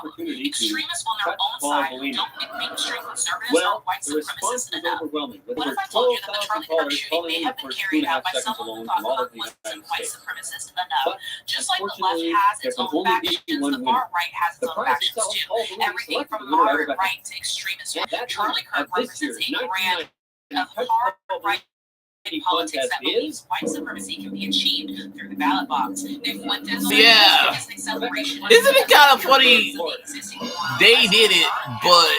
opportunity Extremists on their own side who don't think mainstream conservatives are white supremacists enough. What if I told you that the Charlie Kirk shooting may have been carried out by someone who thought Kirk wasn't white supremacist enough? Just like the left has its own factions, the far right has its own factions too. Everything from moderate right to extremist right. Charlie Kirk represents a brand of hard right politics that believes white supremacy can be achieved through the ballot box. They flipped it. Yeah. Isn't it kind of funny? They did it, but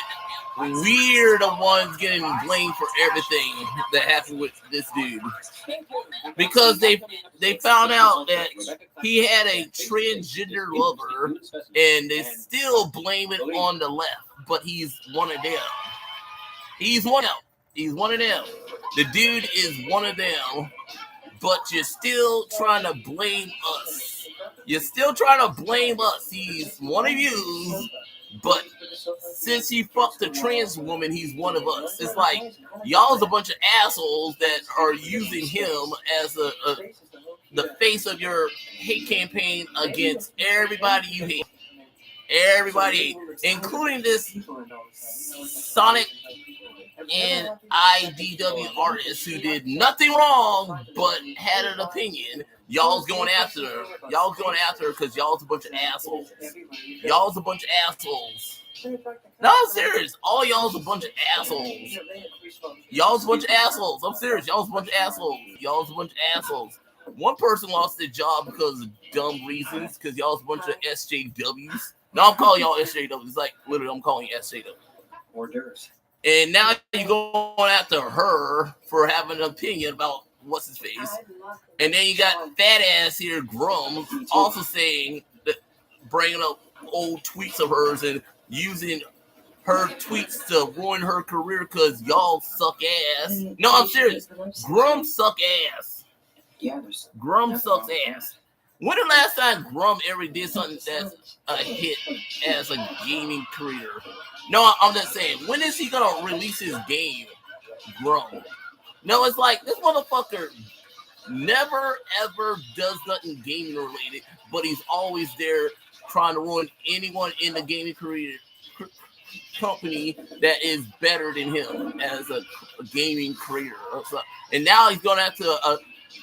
we're the ones getting blamed for everything that happened with this dude. Because they found out that he had a transgender lover, and they still blame it on the left. But he's one of them. He's one of them. He's one of them. The dude is one of them, but you're still trying to blame us. You're still trying to blame us. He's one of you, but since he fucked a trans woman, he's one of us. It's like y'all's a bunch of assholes that are using him as the face of your hate campaign against everybody you hate. Everybody, including this Sonic and IDW artists who did nothing wrong but had an opinion. Y'all's going after her. Y'all's going after her because y'all's a bunch of assholes. Y'all's a bunch of assholes. No, I'm serious. All y'all's a bunch of assholes. Y'all's a bunch of assholes. I'm serious. Y'all's a bunch of assholes. Y'all's a bunch of assholes. One person lost their job because of dumb reasons, because y'all's a bunch of SJWs. No, I'm calling y'all SJWs. It's like, literally, I'm calling you SJWs. Orders. And now you're going after her for having an opinion about what's his face. And then you got fat ass here, Grum, also saying that, bringing up old tweets of hers and using her tweets to ruin her career because y'all suck ass. No, I'm serious. Grum suck ass. Grum sucks ass. When the last time Grum ever did something that's a hit as a gaming career? No, I'm just saying, when is he gonna release his game, Grum? No, it's like this motherfucker never ever does nothing gaming related, but he's always there trying to ruin anyone in the gaming career company that is better than him as a gaming creator. And now he's going after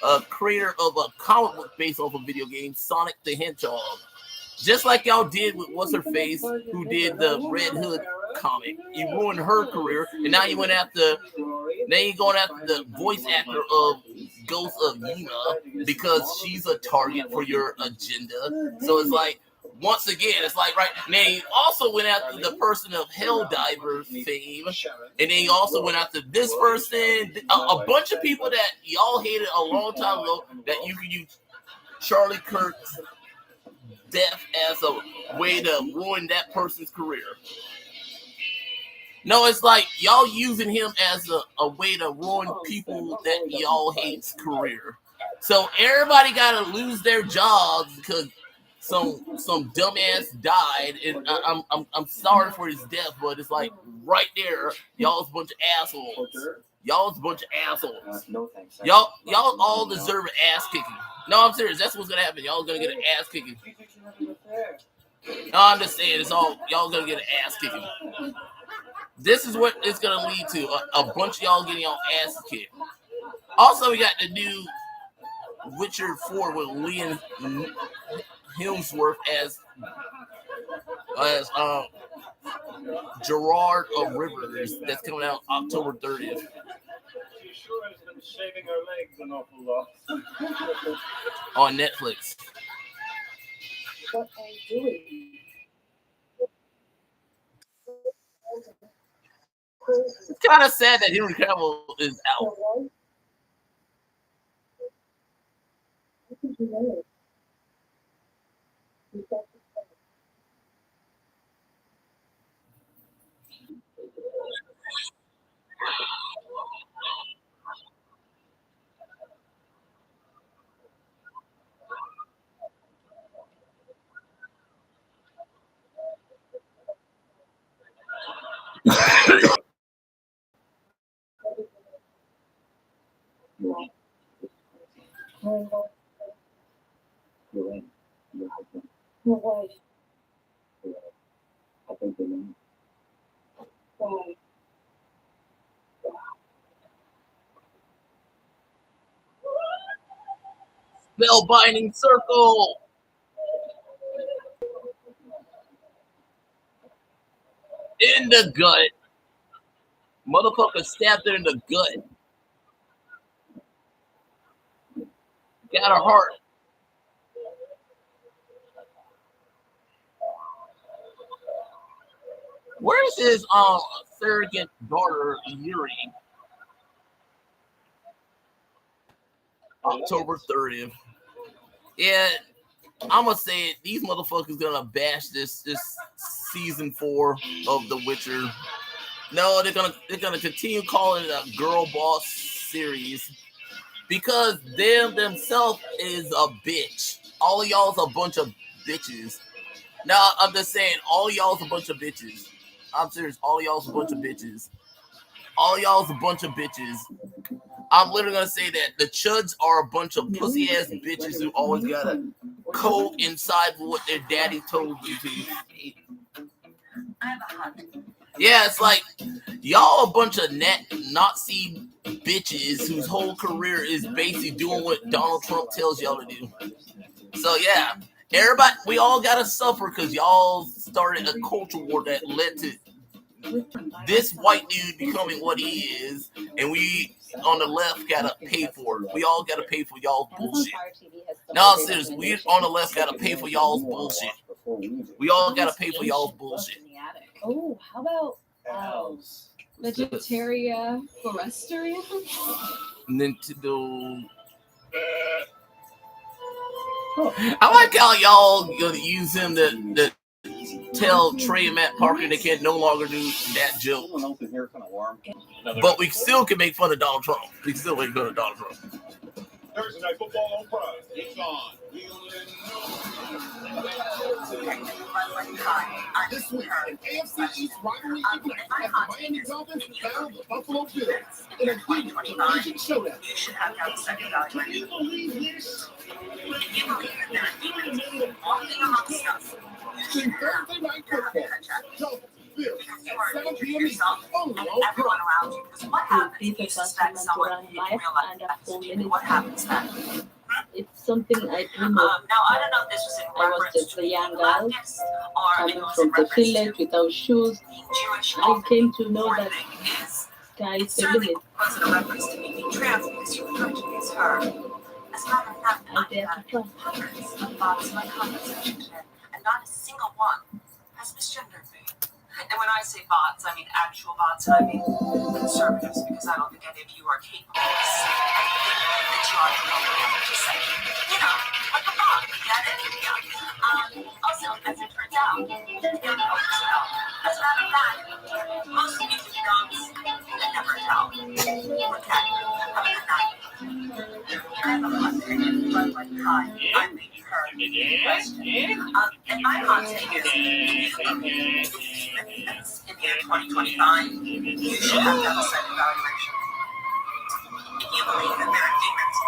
a creator of a comic book based off a video game, Sonic the Hedgehog. Just like y'all did with what's her face, who did the Red Hood comic. You ruined her career, and now you went after. Now you're going after the voice actor of Ghost of Yuna because she's a target for your agenda. So it's like, once again, it's like, right now you also went after the person of Helldiver fame, and then you also went after this person, a bunch of people that y'all hated a long time ago that you could use Charlie Kirk's death as a way to ruin that person's career. No, it's like y'all using him as a way to ruin people that y'all hate's career. So everybody gotta lose their jobs because some dumbass died, and I'm sorry for his death, but it's like right there, y'all's a bunch of assholes. Y'all's a bunch of assholes. Y'all all deserve an ass kicking. No, I'm serious. That's what's gonna happen. Y'all gonna get an ass kicking. No, I'm just saying, it's all y'all gonna get an ass kicking. This is what it's gonna lead to: a bunch of y'all getting y'all ass kicked. Also, we got the new Witcher 4 with Liam Hemsworth as Gerard of Rivers. That's coming out October 30th. She sure has been shaving her legs an awful lot. On Netflix. What are you doing? It's kind of sad that Henry Cavill is out. Spellbinding circle. In the gut. Motherfucker stabbed her in the gut. Got her heart. Where's his surrogate daughter, Yuri? October 30th. Yeah, I'm gonna say it. These motherfuckers gonna bash this season 4 of The Witcher. No, they're gonna continue calling it a girl boss series because themselves is a bitch. All of y'all's a bunch of bitches. No, I'm just saying, all of y'all's a bunch of bitches. I'm serious. All of y'all's a bunch of bitches. All of y'all's a bunch of bitches. I'm literally gonna say that the Chuds are a bunch of pussy ass bitches who always got a code inside for what their daddy told you to. Yeah, it's like y'all a bunch of Nazi bitches whose whole career is basically doing what Donald Trump tells y'all to do. So yeah, everybody, we all gotta suffer because y'all started a culture war that led to this white dude becoming what he is, and we on the left gotta pay for it. We all gotta pay for y'all's bullshit. No, seriously, we on the left gotta pay for y'all's bullshit. We all gotta pay for y'all's bullshit. Oh, how about Vegetaria Foresteria? Nintendo. I like how y'all gonna use him to tell Trey and Matt Parker they can no longer do that joke. But we still can make fun of Donald Trump. We can still make fun of Donald Trump. Thursday Night Football on Prime. It's on. This week, an AFC East rivalry event as the Miami Dolphins battle the Buffalo Bills in a big division showdown. You should have done second evaluation. Can you believe this? If you believe that there are demons walking amongst us, you should Stream have Thursday Night Football. Dolphins, Bills because you at are 7 injured p.m. Eastern, yourself only and on everyone Prime. around you. Because what happens if you suspect someone in real life FTP? What happens then? It's something I dream of. Now, I don't know if this was in I was reference just to a young being girl Latinx or coming it was from in the reference village to without shoes. being Jewish. I came to know Or that thing is, sky it is the certainly limit. wasn't a reference to me being trans because you referred to me as her. As a matter of fact, I I've dare had to try. hundreds of thoughts in my comment section today, and not a single one has misgendered me. And when I say bots, I mean actual bots, and I mean conservatives, because I don't think any of you are capable of saying anything that you aren't able to say. You know, like a bot. Get it? Yeah. Also, as it turns out, young folks know. As a matter of fact, most YouTube dogs can never tell. Okay. Have a good night. I'm a hot take, but like hi, I think you heard the question. And my hot take is, if you believe demons in the year 2025, you should have done a psych evaluation. If you believe that there are demons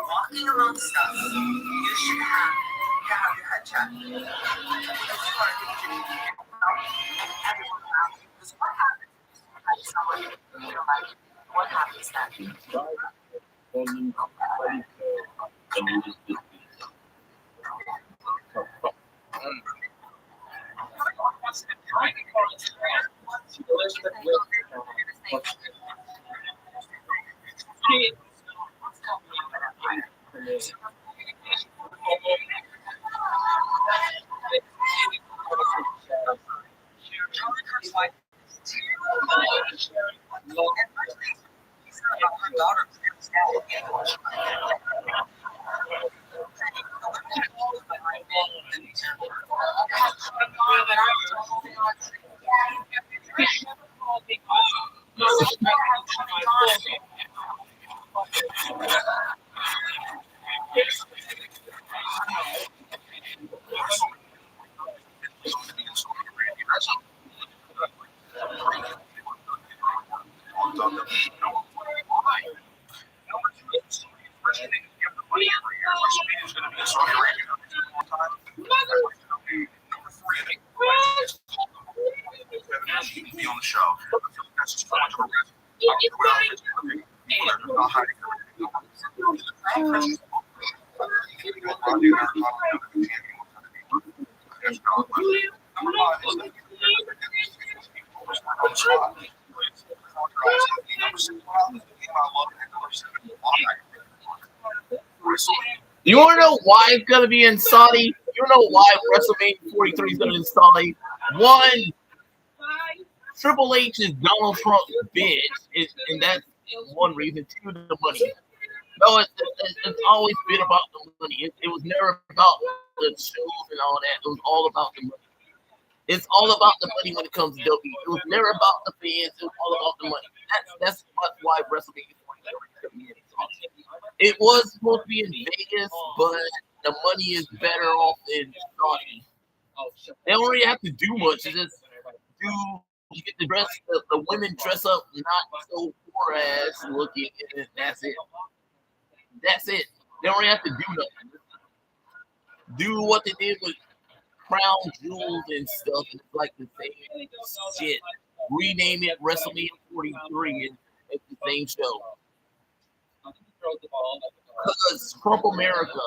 walking amongst us, you should have your head checked. Because you are a danger to yourself and everyone around you. Because what happens if you touch someone in real life? What happens then? he can be on the show. I feel like that's just too much of a risk. You want to know why it's going to be in Saudi? You know why WrestleMania 43 is going to be in Saudi? One, Triple H is Donald Trump's bitch, and that's one reason. Two, the money. No, it's always been about the money. It was never about the shows and all that. It was all about the money. It's all about the money when it comes to WWE. It was never about the fans. It was all about the money. That's why WrestleMania 43 is awesome. It was supposed to be in Vegas, but the money is better off in Saudi. They don't really have to do much. They just do. You get the dress. The women dress up not so poor ass looking, and that's it. That's it. They don't really have to do nothing. Do what they did with Crown Jewels and stuff. It's like the same shit. Rename it WrestleMania 43 and it's the same show. Because Trump America.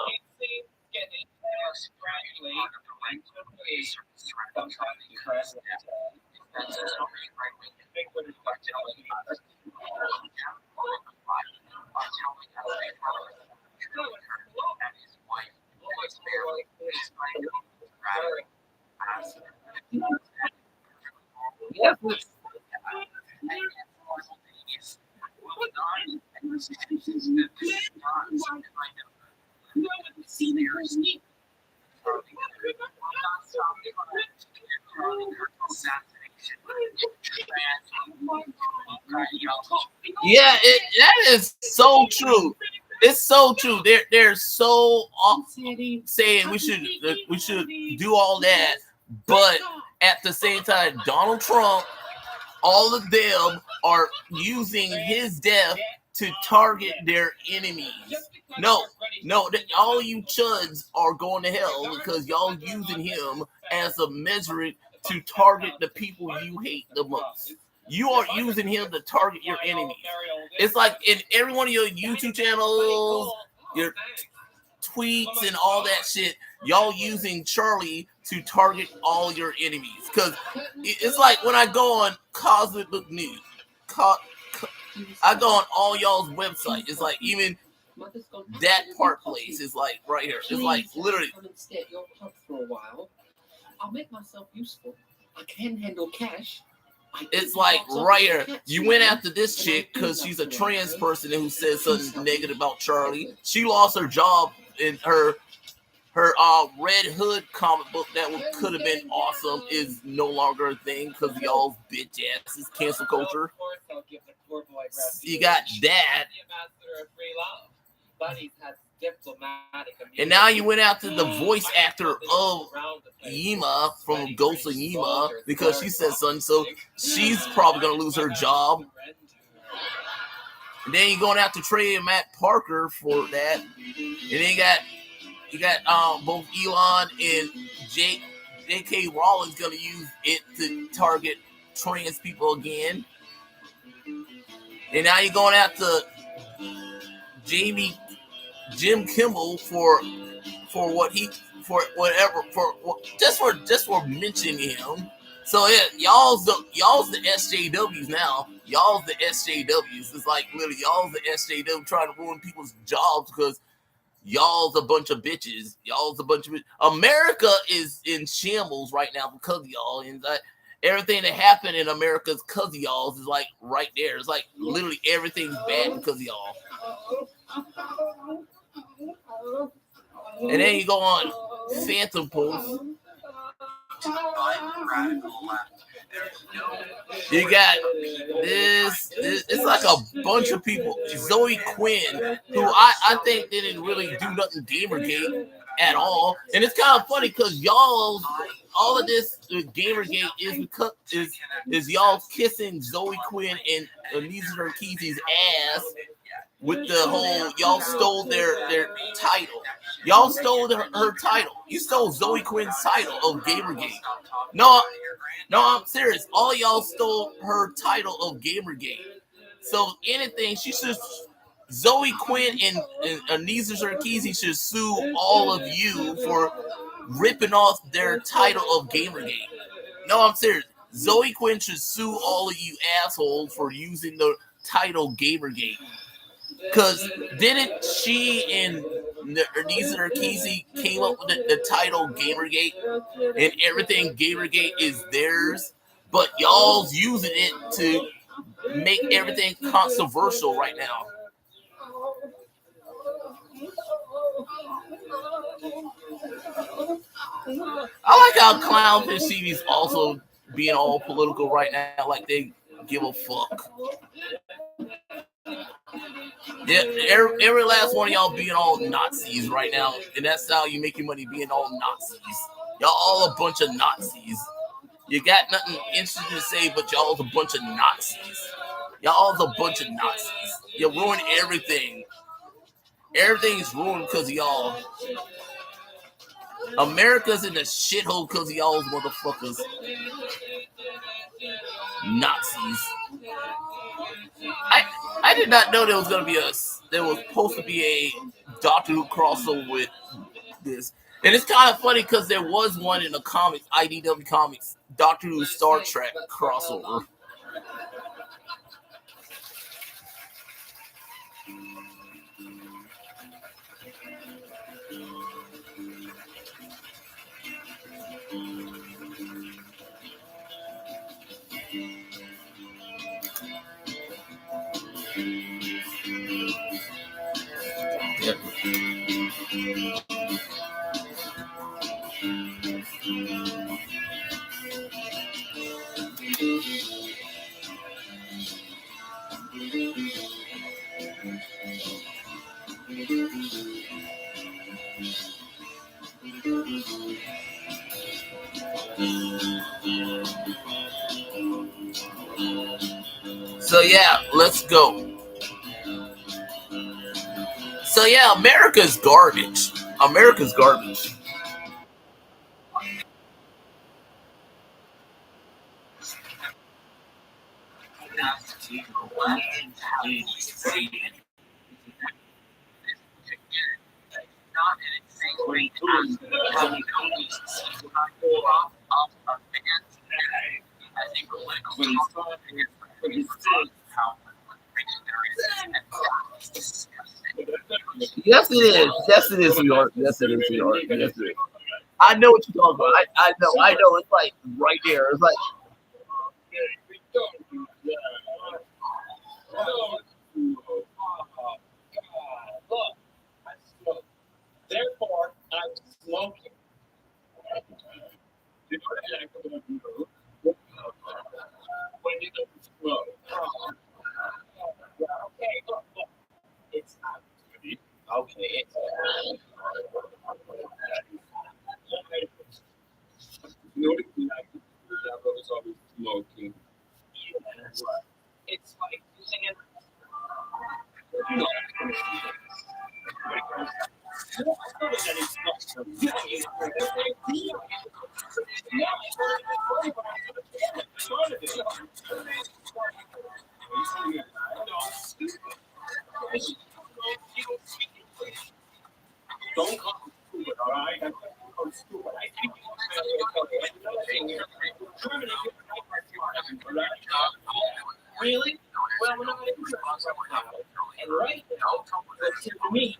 Yeah, that is so true. It's so true. They're so saying we should do all that, but at the same time, Donald Trump, all of them are using his death to target their enemies. No, all you chuds are going to hell because y'all using him as a measurement to target the people you hate the most. You are using him to target your enemies. It's like in every one of your YouTube channels, your tweets and all that shit, y'all using Charlie to target all your enemies. Because it's like when I go on Cosmic Book News, I go on all y'all's website. It's like even that part place is like right here. It's like literally. For a while, I'll make myself useful. I can handle cash. It's like right here. You went after this chick because she's a trans person who said something negative about Charlie. She lost her job in her Red Hood comic book that could have been awesome is no longer a thing because y'all's bitch asses cancel culture. You got that. And now you went after the voice actor of Yima from Gozyuger because she said something, so she's probably gonna lose her job. And then you're going after Trey and Matt Parker for that. And then you got both Elon and J.K. Rowling's gonna use it to target trans people again. And now you're going after Jim Kimmel for mentioning him. So yeah, y'all's the SJWs now. Y'all's the SJWs. It's like literally y'all's the SJW trying to ruin people's jobs because y'all's a bunch of bitches. America is in shambles right now because of y'all, and everything that happened in America is because of y'all. Is like right there. It's like literally everything's bad because of y'all. And then you go on Phantom Post. You got this. It's like a bunch of people. Zoe Quinn, who I think didn't really do nothing Gamergate at all. And it's kind of funny because y'all, all of this Gamergate is because is y'all kissing Zoe Quinn and Anissa Sarkeesi's ass. with the whole y'all stole their title. Y'all stole her title. You stole Zoe Quinn's title of Gamergate. No, I'm serious. All y'all stole her title of Gamergate. So anything, she should. Zoe Quinn and Anisa Sarkeesian should sue all of you for ripping off their title of Gamergate. No, I'm serious. Zoe Quinn should sue all of you assholes for using the title Gamergate. Because didn't she and Anisa Sarkeesian came up with the title Gamergate, and everything Gamergate is theirs, but y'all's using it to make everything controversial right now. I like how Clownfish TV's also being all political right now, like they give a fuck. Yeah, every last one of y'all being all Nazis right now, and that's how you make your money, being all Nazis. Y'all all a bunch of Nazis. You got nothing interesting to say, but y'all's a bunch of Nazis. Y'all's a bunch of Nazis. You ruin everything. Everything's ruined because of y'all. America's in the shithole because of y'all's motherfuckers. Nazis. I did not know there was supposed to be a Doctor Who crossover with this. And it's kind of funny because there was one in the comics, IDW comics, Doctor Who Star Trek crossover. Yep. So yeah, let's go. So yeah, America's garbage. America's garbage. Yes, it is. Yes, it is, New York. Yes, it is, New York. Yes, it is. I know what you're talking about. I know. It's like right there. It's like. Therefore, I'm smoking. You know what I'm going to do? When you don't smoke. Okay, look. It's not pretty. Okay. You know what it's like? That brother's always smoking. It's like using it. No. Don't call me stupid, all right? I'm stupid. I think really? Well, we're not going to do that. And right now, to me,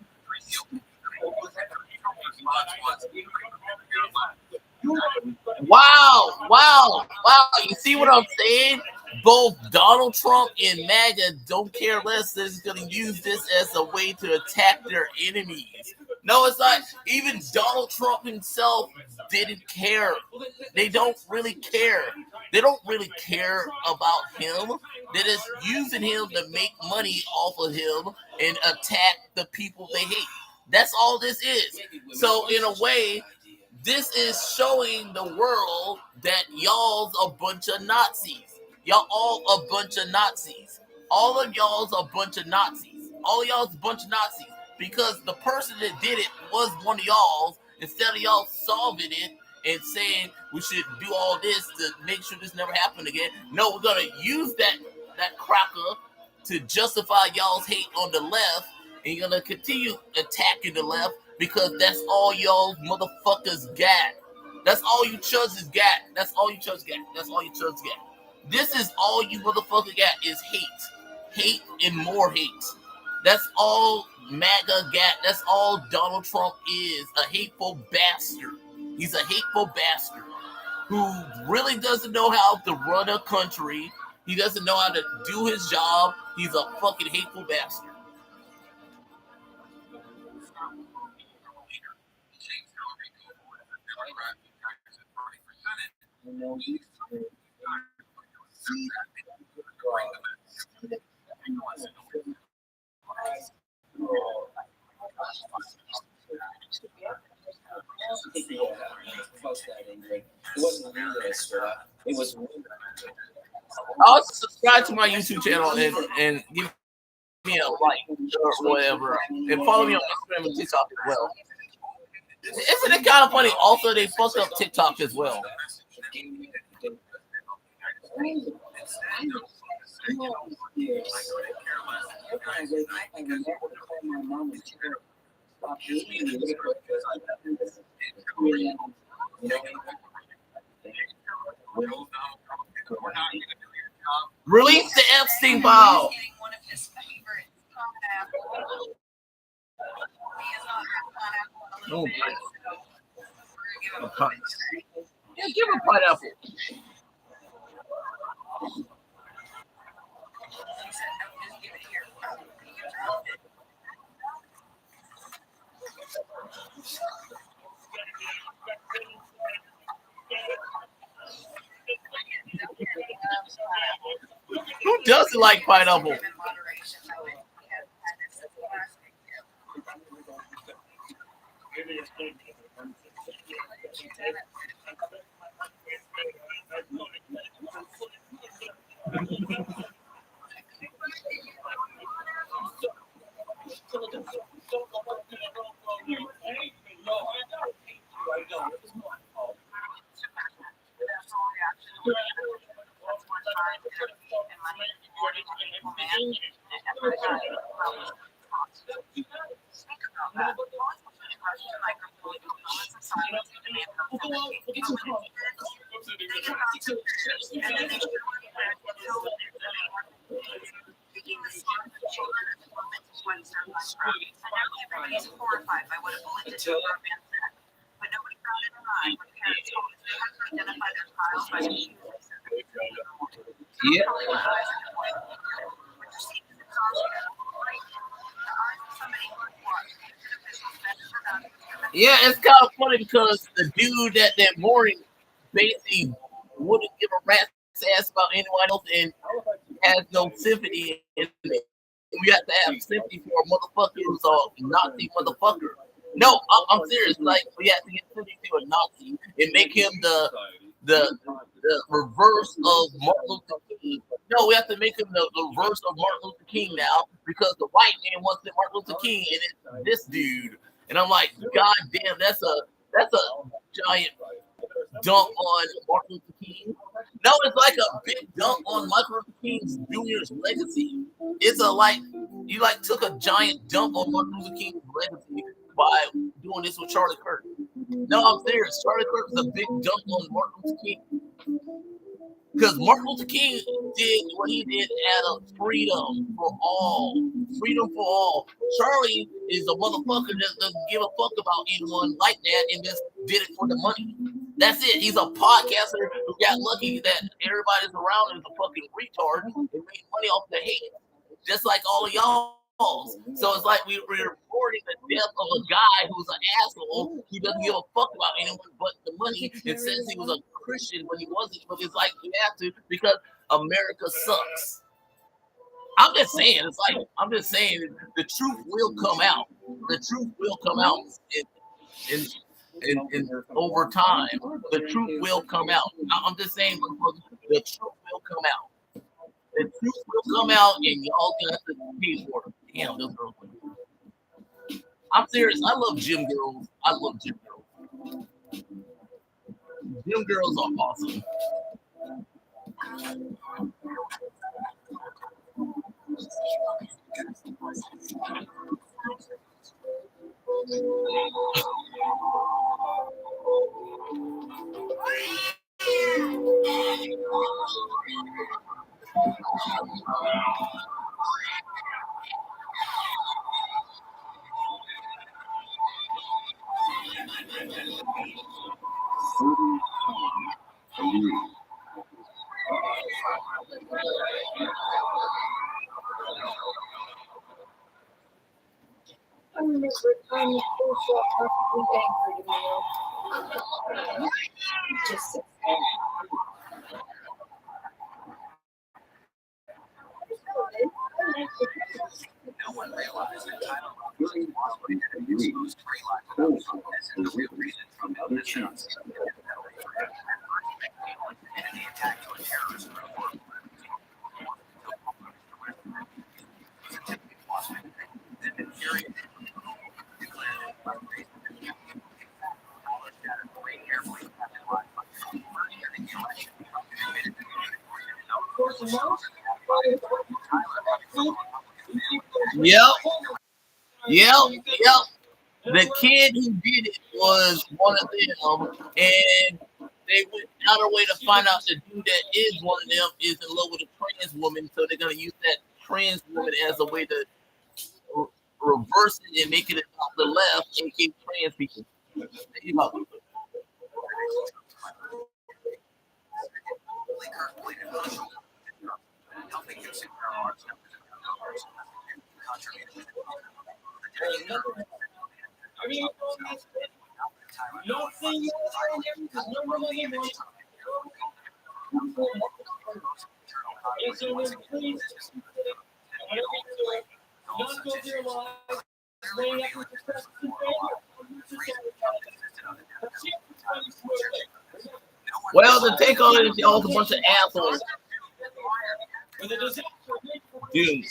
Wow. You see what I'm saying? Both Donald Trump and MAGA don't care less. They're just going to use this as a way to attack their enemies. No, it's not. Even Donald Trump himself didn't care. They don't really care. They don't really care about him. They're just using him to make money off of him and attack the people they hate. That's all this is. So in a way, this is showing the world that y'all's a bunch of Nazis. Y'all all a bunch of Nazis. All of y'all's a bunch of Nazis. all y'all's a bunch of Nazis because the person that did it was one of y'all. Instead of y'all solving it and saying we should do all this to make sure this never happened again, no, we're gonna use that cracker to justify y'all's hate on the left, and you're gonna continue attacking the left because that's all y'all motherfuckers got. That's all you chuds got. That's all you chuds got. That's all you chuds got. This is all you motherfucker got is hate. Hate and more hate. That's all MAGA got. That's all Donald Trump is. A hateful bastard. He's a hateful bastard who really doesn't know how to run a country. He doesn't know how to do his job. He's a fucking hateful bastard. Also subscribe to my YouTube channel and give me a like or whatever, and follow me on Instagram and TikTok as well. Isn't it kind of funny? Also, they fucked up TikTok as well. Release the Epstein file. Oh, yeah, give him pineapple. Who doesn't like pineapple? Yeah. Yeah, it's kind of funny because the dude that morning basically wouldn't give a rat's ass about anyone else and has no sympathy in it. We have to have sympathy for a motherfucker who's a Nazi motherfucker. No, I'm serious. Like, we have to get sympathy for a Nazi and make him the reverse of Martin Luther King. No, we have to make him the reverse of Martin Luther King now because the white man wants to Martin Luther King and it's this dude. And I'm like, God damn, that's a giant dunk on Martin Luther King. No, it's like a big dunk on Martin Luther King Jr.'s legacy. It's you took a giant dunk on Martin Luther King's legacy by doing this with Charlie Kirk. No, I'm serious. Charlie Kirk is a big dunk on Martin Luther King. Because Martin Luther King did what he did out of freedom for all. Freedom for all. Charlie is a motherfucker that doesn't give a fuck about anyone like that and just did it for the money. That's it. He's a podcaster who got lucky that everybody's around him is a fucking retard and made money off the hate. Just like all of y'all. So it's like we're reporting the death of a guy who's an asshole. He doesn't give a fuck about anyone but the money and says he was a Christian when he wasn't. But it's like we have to because America sucks. I'm just saying. I'm just saying the truth will come out. The truth will come out in over time. The truth will come out. I'm just saying the truth will come out. The truth will come out, and y'all gonna have to pay for it. Damn, those girls. I'm serious. I love gym girls. I love gym girls. Gym girls are awesome. I remember a time you saw perfectly anchored in the just sits there. No one realized that Tyler had exposed tree line as a real reason from other chance. And the attack to a terrorist group. Yep. The kid who did it was one of them, and they went out of their way to find out the dude that is one of them is in love with a trans woman, so they're gonna use that trans woman as a way to reverse it and make it about the left and keep trans people. There you go. Well, the take on it is y'all's a bunch of assholes. Dude.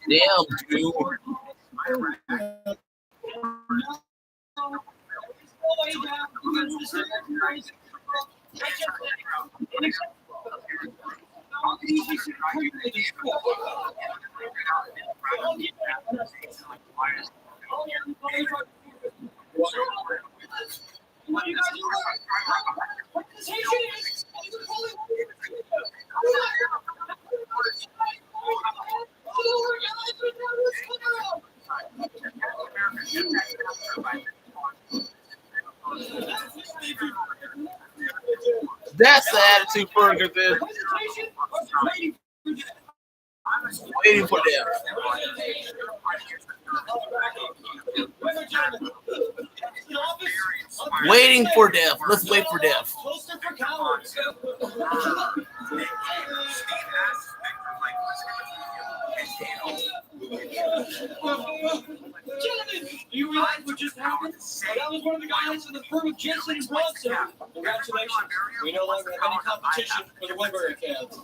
Damn, dude. That's the attitude burger, dude. Waiting for them. Waiting for death. Let's wait for death. Gentlemen, do you realize what just happened? That was one of the guys in the firm of Jensen and Bronson. Congratulations. We no longer have any competition for the Woodbury cans.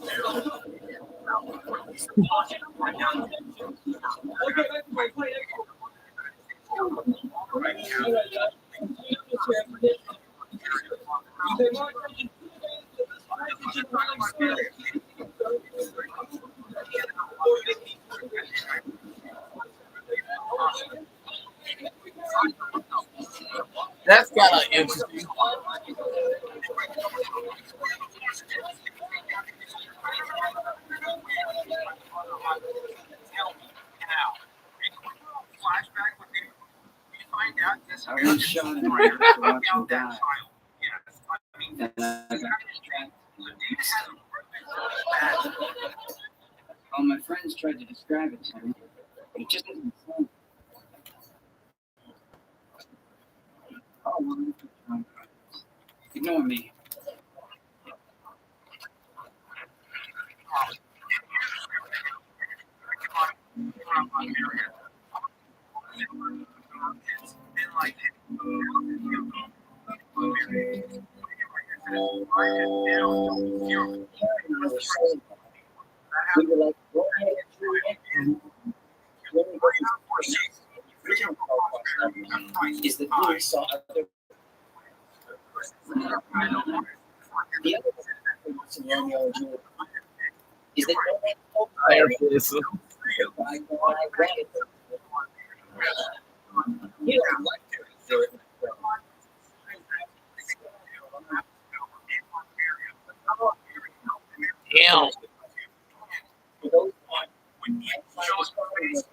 That's kind of interesting. And I got distracted. All my friends tried to describe it to me. It just isn't fun. Oh, well, ignore me. We were like, go ahead and is that we saw other. The other thing Romeo and Juliet is that you don't like to do it. Damn. For those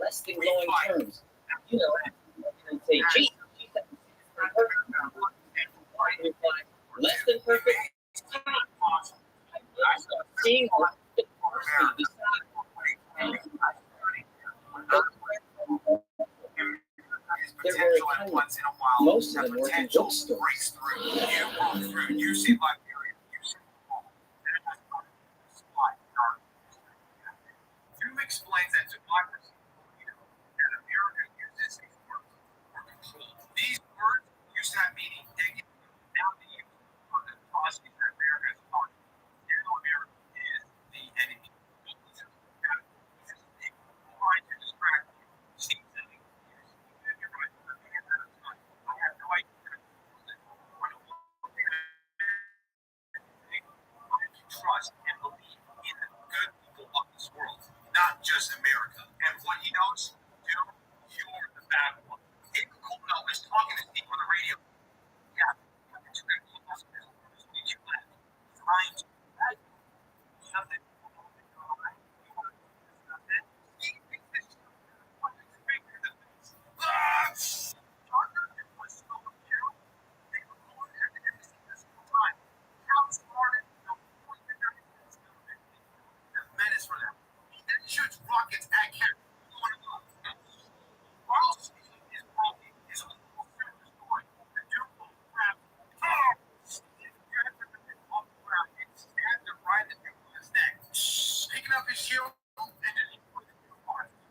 less than glowing terms, you know, and say, gee, less than perfect. Seeing they're very kind. Most of them work in bookstores. You see my explains that democracy, that America uses these words for control. These words used to have meaning taken, now they use for the atrocities that America has caused. Now America is the enemy. Trying to distract you. See something. You're right. I have no idea. Trust and believe in the good people of this world. Not just America. And what he knows, you're the bad one. David Coulthard was talking to Steve on the radio. Yeah, trying to something. Menace for them. That shoots rockets at Canada. Carl's is probably his own story. The Duke crap. And stabbed him right in his neck. Picking up his shield and then he put it in the water. If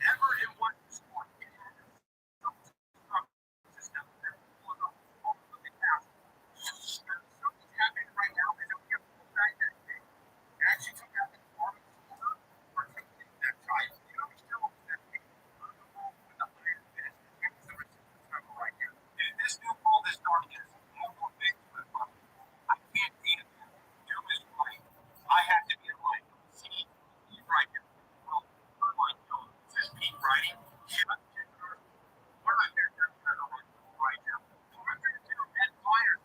ever it was this one, something's happening right now. And we have to go back that day. Actually took out the army for taking that child. You know, he's still that thing. With the iron fist. Right here. Dude, this new world is darkness. More big to the public. I can't beat it. Doom is right. I have to be the light. See, he's right here. Well, this is Pete writing. We're not there right now. We're going to do that fire.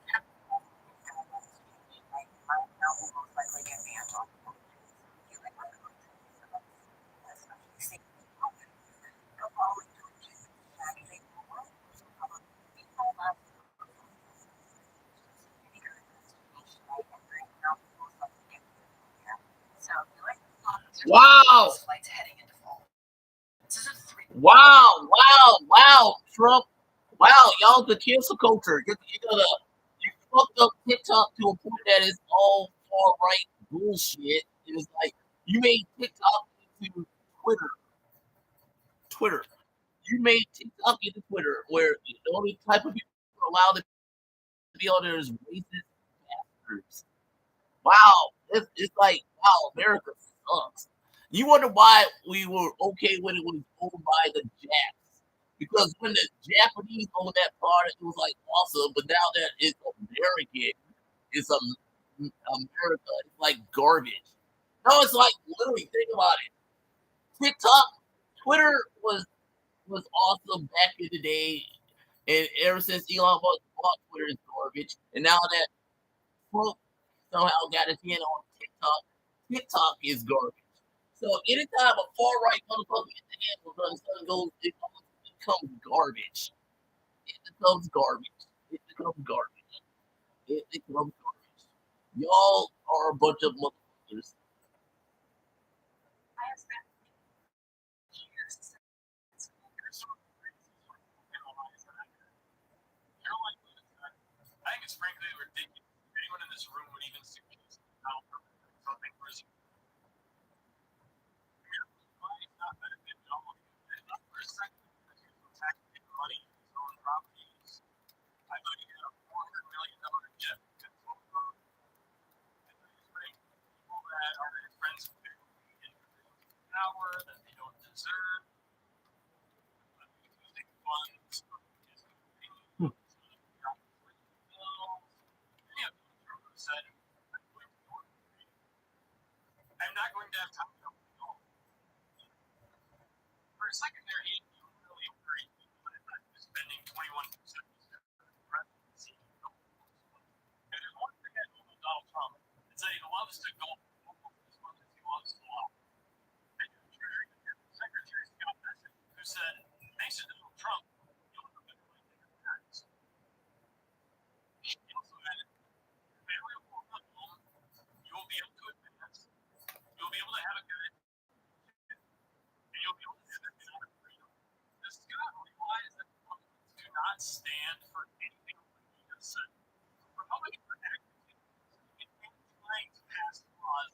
Wow. Wow, Trump. Wow, y'all the cancel culture. You fucked up TikTok to a point that is all far right bullshit. It's like you made TikTok into Twitter. You made TikTok into Twitter, where the only type of people allowed to be on there is racist bastards. Wow, it's like wow, America sucks. You wonder why we were okay when it was owned by the Japs. Because when the Japanese owned that part, it was like awesome. But now that it's American, it's America. It's like garbage. No, it's like literally think about it. TikTok, Twitter was awesome back in the day, and ever since Elon Musk bought Twitter is garbage. And now that Trump somehow got his hand on TikTok is garbage. So anytime a far right motherfucker gets the hand on something goes, it becomes garbage. It becomes garbage. Y'all are a bunch of motherfuckers. I think it's frankly ridiculous. Anyone in this room would even suggest how something was not benefit at all. Not for a second, because he was taxing money in his own properties. I thought he had a $400 million jet. And I thought he was putting people that are his friends with power that they don't deserve. Using funds from his campaign. I'm not going to have time to go. For a second there, he really worried that spending 21% of his presidency. And there's one thing I know about Donald Trump, is that he loves to go as much as he loves to lie. And Secretary Scott Bessent, who said, thanks to Donald Trump, you'll have a better life than your parents. He also added, family will come home, you will be able to advance, you'll be able to have a good, and you'll be able to do that without a freedom. Does Scott realize that Republicans do not stand for anything he just said? Republicans are actively trying to pass laws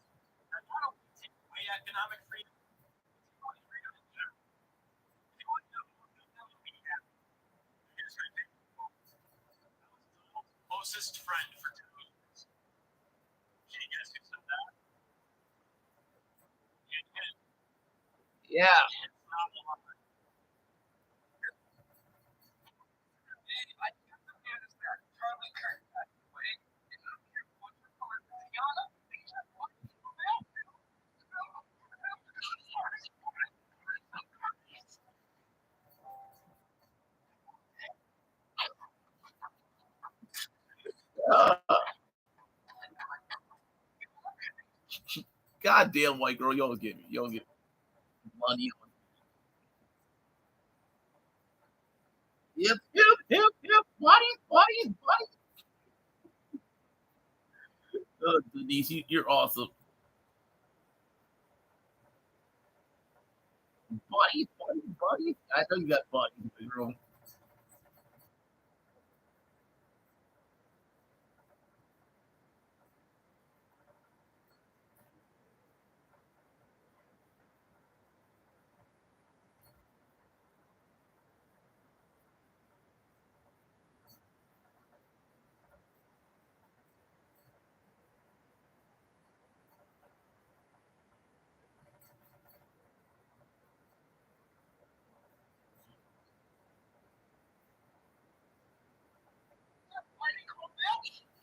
that not only take away economic freedom, but take away freedom in general. If you want to know what that would be happening, here's my favorite quote. Donald's closest friend for 2 years. Can you guess who said that? Yeah. It's not a lie. Goddamn white girl, you always get me. You always get money. Yep. Buddy. Denise, you're awesome. Buddy. I know you got buddies, girl.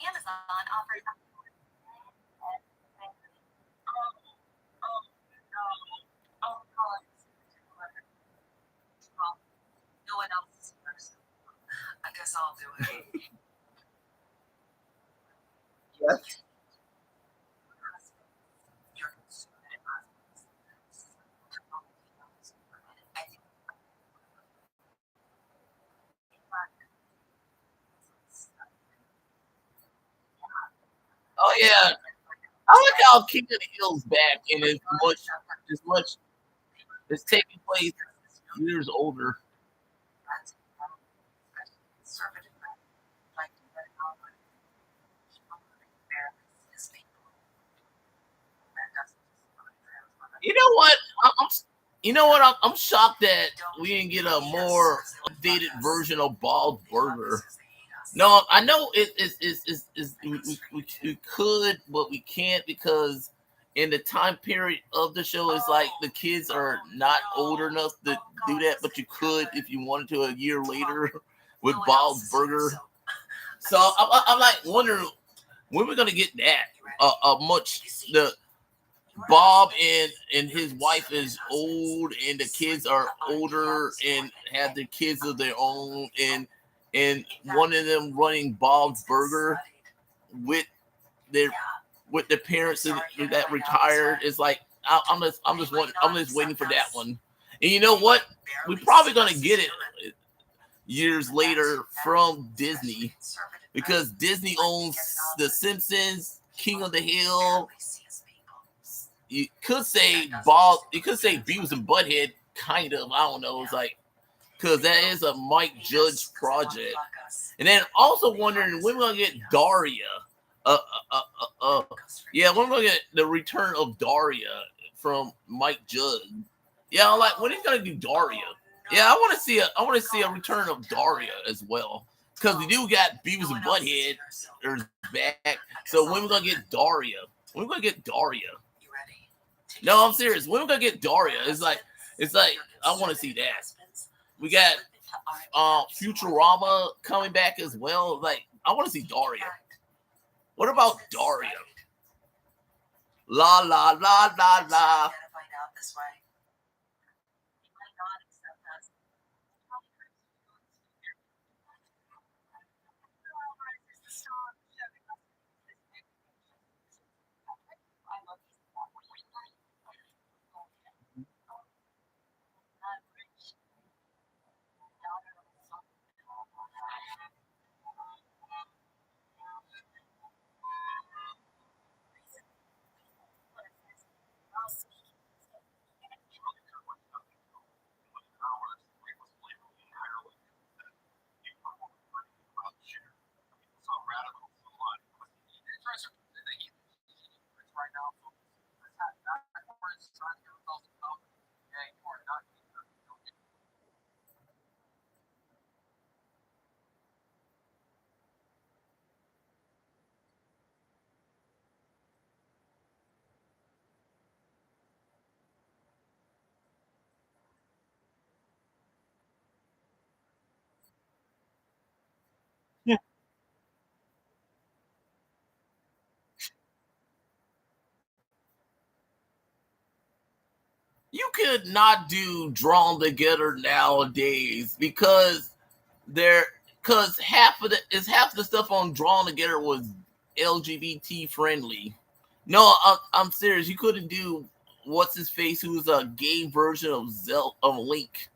Amazon offers. No one else is first. I guess I'll do it. Yes. Oh yeah. I like how King of the Hill's back and as much is taking place years older. You know what? I'm shocked that we didn't get a more updated version of Bald Burger. No, I know we could, but we can't because in the time period of the show, it's like the kids are not old enough to do that, but you could if you wanted to a year later with Bald's Burger. So I'm like wondering when we're gonna get that. Much the Bob and his wife is old and the kids are older and have their kids of their own and one of them running Bob's Burger with their parents that retired is like I'm just waiting for that one. And you know what? We're probably gonna get it years later from Disney. because Disney owns The Simpsons, King of the Hill. You could say Beavis and Butthead, kind of. I don't know. It's like, because that is a Mike Judge project. And then also wondering when we're gonna get Daria. Yeah, when we're gonna get the return of Daria from Mike Judge. Yeah, I'm like, when he's gonna do Daria? Yeah, I want to see a return of Daria as well, because we do got Beavis and Butthead back. So when we gonna get Daria? When we gonna get Daria? No, I'm serious. When we gonna get Daria? It's like I want to see that. We got Futurama coming back as well. Like, I want to see Daria. What about Daria? La la la la la. You could not do Drawn Together nowadays because half of the stuff on Drawn Together was LGBT friendly. No, I'm serious. You couldn't do what's his face, who's a gay version of Link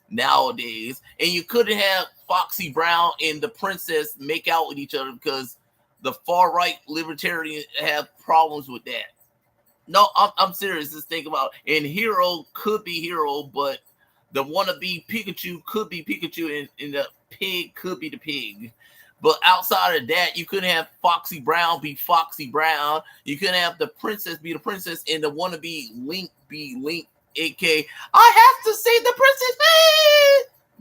nowadays, and you couldn't have Foxy Brown and the princess make out with each other because the far right libertarians have problems with that. No, I'm serious. Just think about it. And Hero could be Hero, but the wannabe Pikachu could be Pikachu, and the pig could be the pig. But outside of that, you couldn't have Foxy Brown be Foxy Brown. You couldn't have the princess be the princess, and the wannabe Link be Link, aka I have to save the princess.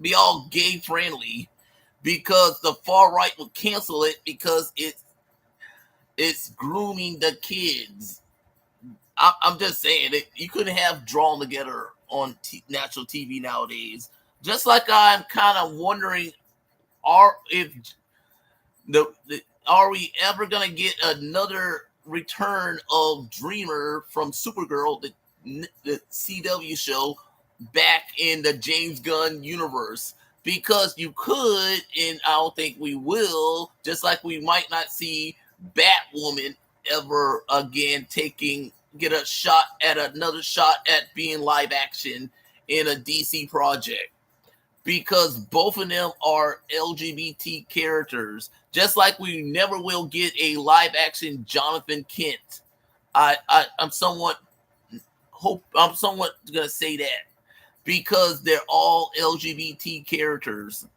Be all gay friendly, because the far right would cancel it because it's grooming the kids. I'm just saying it. You couldn't have Drawn Together on natural TV nowadays. Just like I'm kind of wondering, are we ever gonna get another return of Dreamer from Supergirl, the CW show, back in the James Gunn universe? Because you could, and I don't think we will. Just like we might not see Batwoman ever again get another shot at being live action in a DC project, because both of them are LGBT characters, just like we never will get a live action Jonathan Kent. I'm somewhat gonna say that, because they're all LGBT characters.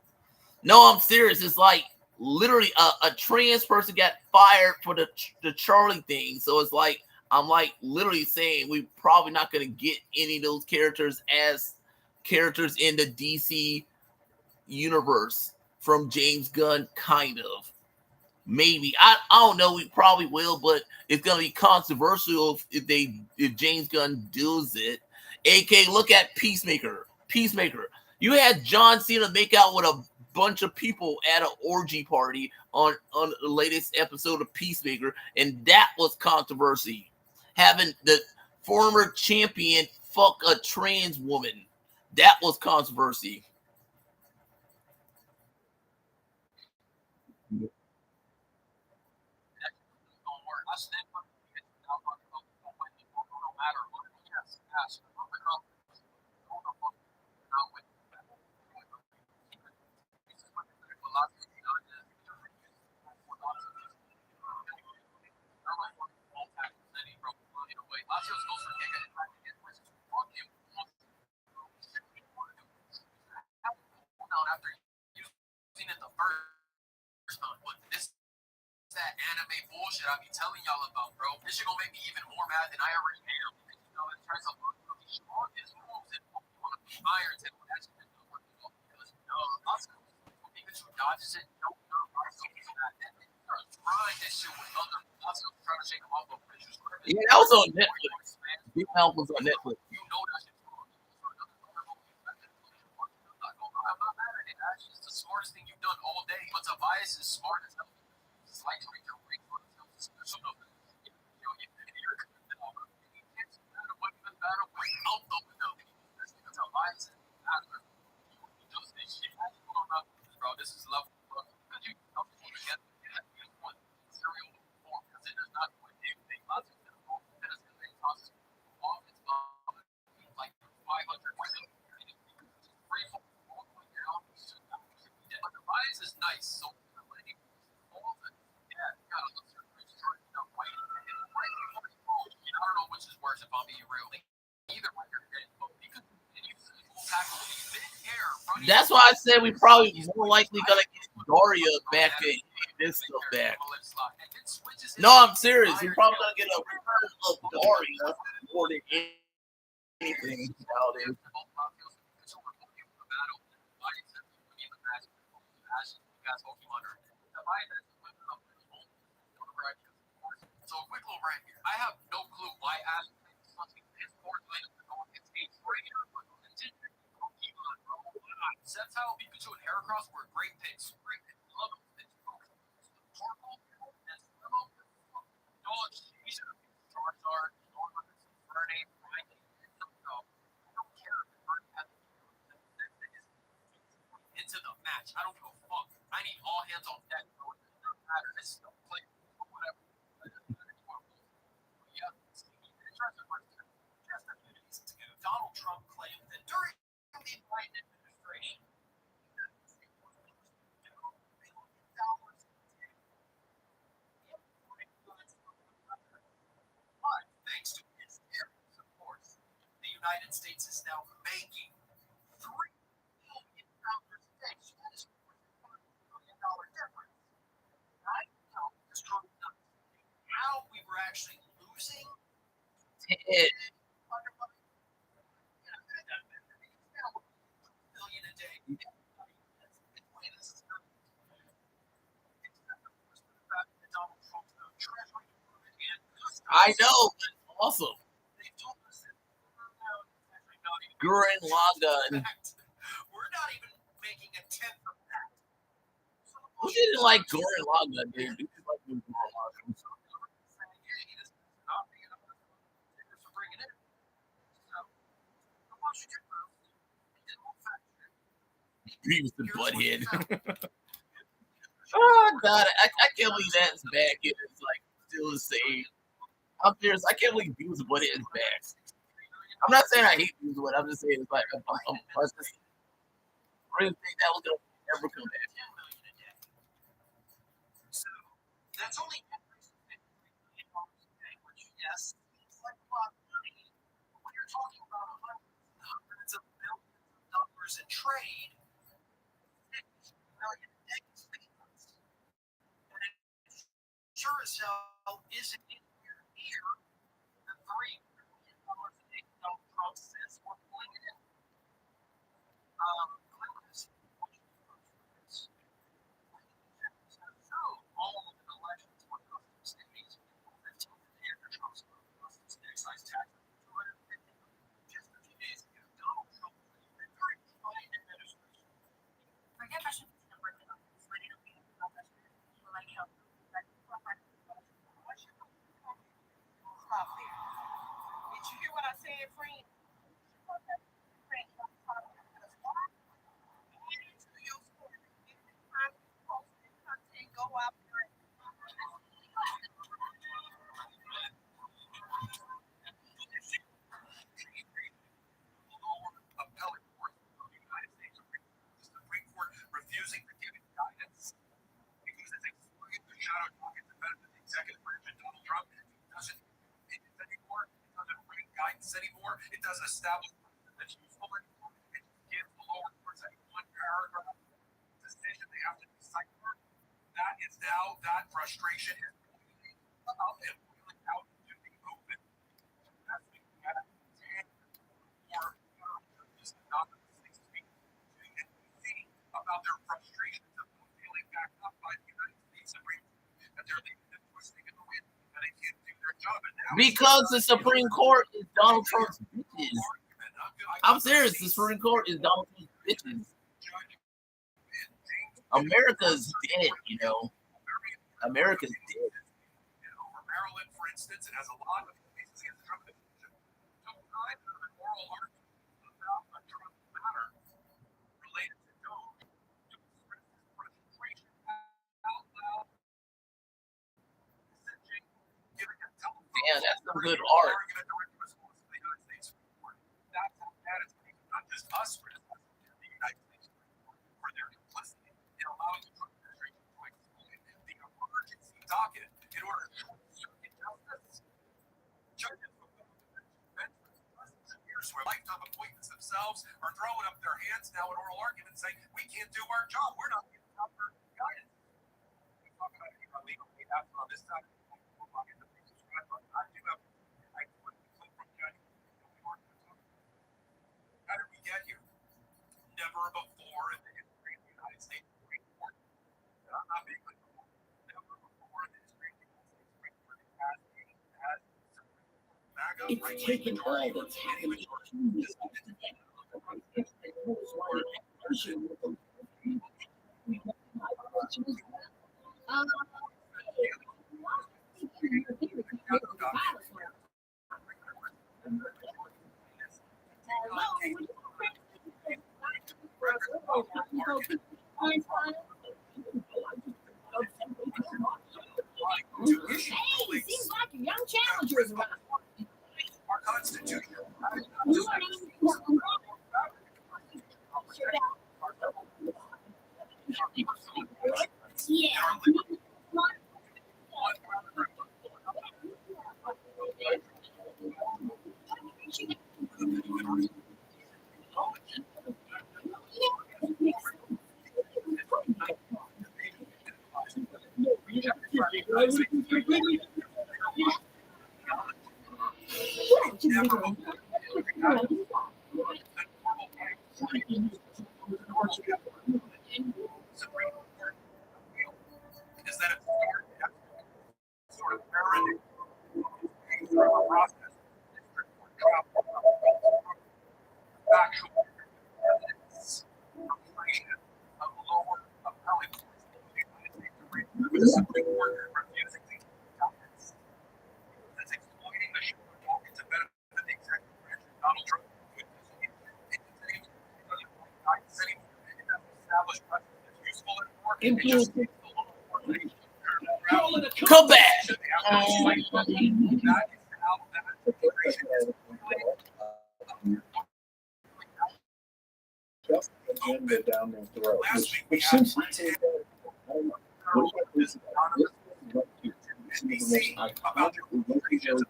No, I'm serious. It's like literally a trans person got fired for the Charlie thing, so it's like, I'm like literally saying we're probably not going to get any of those characters as characters in the DC universe from James Gunn, kind of. Maybe. I don't know. We probably will, but it's going to be controversial if James Gunn does it. AK, look at Peacemaker. You had John Cena make out with a bunch of people at an orgy party on the latest episode of Peacemaker, and that was controversy. Having the former champion fuck a trans woman, that was controversy. first time, but this is that anime bullshit I be telling y'all about, bro. This shit gonna make me even more mad than I already am. Because, you know, in terms of the strongest moves in Pokemon, Iron Tail, that's just not working out because, you know, Pikachu dodges it, no, trying this shit with other muscles, trying to shake him off of Pikachu's grip. Yeah, that was on Netflix. Big Mouth was on Netflix. You know that shit's wrong. I'm not mad at it. Actually, it's the smartest thing you've done all day. But Tobias is smart as hell. It's like your ring on himself. So, you know, if you're you can't see that away from the battle out the window. Because Tobias is after. He does this shit. Bro, this is level, bro. Because you know, get one serial form because it does not do anything. Lots of them all has and tosses off its like 500%. Free fall all the way down. But the rise is nice, so like all the yeah, you gotta look through the trying to wait. I don't know which is worse if I'm being real. Either way you're getting because you tackle mid-air running. That's why I said we probably more likely gonna get Daria back and this stuff back. No, I'm serious. We're probably gonna get a return of Daria more than anything nowadays. So a quick little rant here. I have no clue why Ash is more than it's right here. Zeztz, Pikachu, and Heracross were great picks. Great picks. Love them. Torkoal and Slimo. Dog shit. Charizard, Verde, Rhyhorn. No, I don't care if Verde has into the match. I don't give a fuck. I need all hands on deck. It doesn't matter. This is no play. Whatever. Yeah. Just a few days ago, Donald Trump claimed that during the Biden administration, but thanks to his efforts, of course, the United States is now making $3 billion a day. So that is $1 billion difference. Right now, it's Trump how we were actually losing. I know, awesome. Gurren Lagann. We're not even making a tenth of that. Who didn't like Gurren Lagann, dude? Who didn't like Gurren Lagann? Beavis and Butthead. Oh god, I can't believe that's back. It's like still the same. I'm serious. I can't believe Beavis and Butthead is back. I'm not saying I hate Beavis and Butthead. I'm just saying it's like I really think that was gonna ever come back. So that's only which yes, it's like a lot of money. When you're talking about hundreds of millions of dollars in trade, $50 million a day is peanuts. And it sure as hell isn't anywhere near the $3 billion a day Donald Trump says we're pulling in. All of the elections were custom states. 15th after Trump's excise tax. 250 just a few days ago. Donald Trump was a very fine administration. Forget Russian number. Did you hear what I said, friend? Go out there. Appellate court of the United States Supreme Court refusing to give it guidance because it's excluding the shadow pockets and benefit the executive branch and Donald Trump. It doesn't opinions anymore. It doesn't bring guidance anymore. It doesn't establish that's useful anymore. It gives the lower courts a one paragraph decision they have to decide. that is now that frustration is up and really out to the open. That's the or just not speak to NBC about their frustrations of feeling backed up by the United States Supreme Court, that they're leaving them twisting in the wind, and they can't do their job. And now Because the Supreme Court is Donald Trump's bitches. I'm serious. The Supreme Court is Donald Trump's bitches. America's dead, you know. America's dead. Over Maryland, for instance, it has a lot of cases against the Trump administration. So I have an oral argument about a Trump matter related to Doge to express his frustration out loud, messaging, giving a telephone. Yeah, that's some good art. Argument direct response to the United States Supreme Court. That's how bad it's become. Not just us criticizing the United States Supreme Court for their complicity in allowing the Trump administration to exploit the emergency docket in order to short-circuit justice. Judges who have been years who are lifetime appointments themselves are throwing up their hands now in oral arguments saying, we can't do our job. We're not getting proper guidance. We talk about it on legal aid after on this side. I do have a clip from Judge New York. How did we get here? Never before in the history of the United States Supreme Court. And I'm not being like, never before in the history of the United States Supreme Court has MAGA It's taken all that's happened. Hey, seems like a young challenger is around. our Constitution. Yeah. Is that it's sort of parroting through a process factual evidence frustration of lower appellate courts with the Supreme Court refusing to keep documents. That's exploiting the show of talking to benefit the executive branch of Donald Trump. It doesn't establish precedent that's useful anymore. It just makes the law more efficient. Come back. That is how that situation is Agenda down their throat, last week we which had seems to be this NBC about their conclusions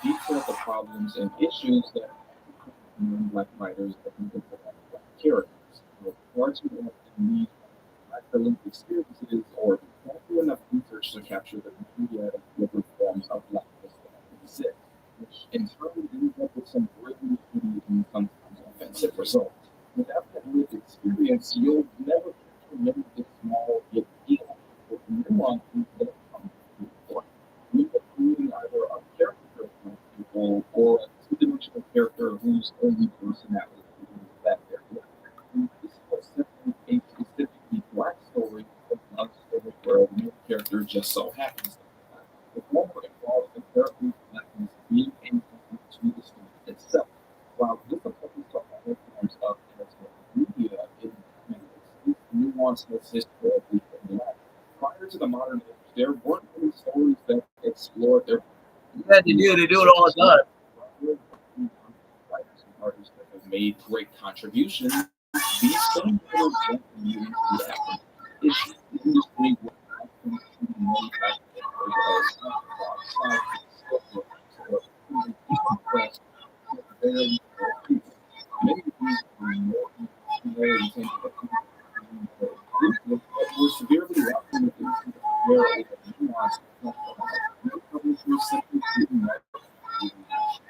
detail the problems and issues that black writers and black characters. Far too often need black experiences or not do enough research to capture the media different forms of blackness that exist, which in turn ends up with some really and sometimes offensive results. Without that lived experience, you'll never capture many of the small yet deep or nuances that come to the point. We are creating either a character of black people or a two-dimensional character whose only personality is that they're black. This was simply a specifically black story, a love story where the main character just so happens. The former involves the character's blackness being integral to the story itself. While difficulties to other forms of entertainment media in many ways, nuanceless history of the black. Prior to the modern age, there weren't any stories that explored their. Yeah, they do it all the time. Writers and artists that have made great contributions. These things are used to happen. It's the industry with nuance. Publishers simply didn't write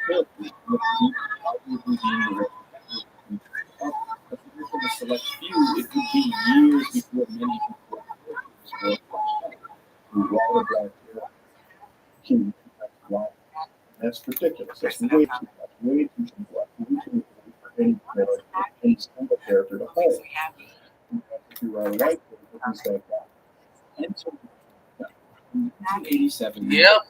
carefully with arguably being the right. But for the select few, it could be years before many people were who wrote about their wow. That's ridiculous. That's way too much. Way too much. Way too much for any single character to hold. If you write a white paper, who's that guy? And so, 1987. Yep.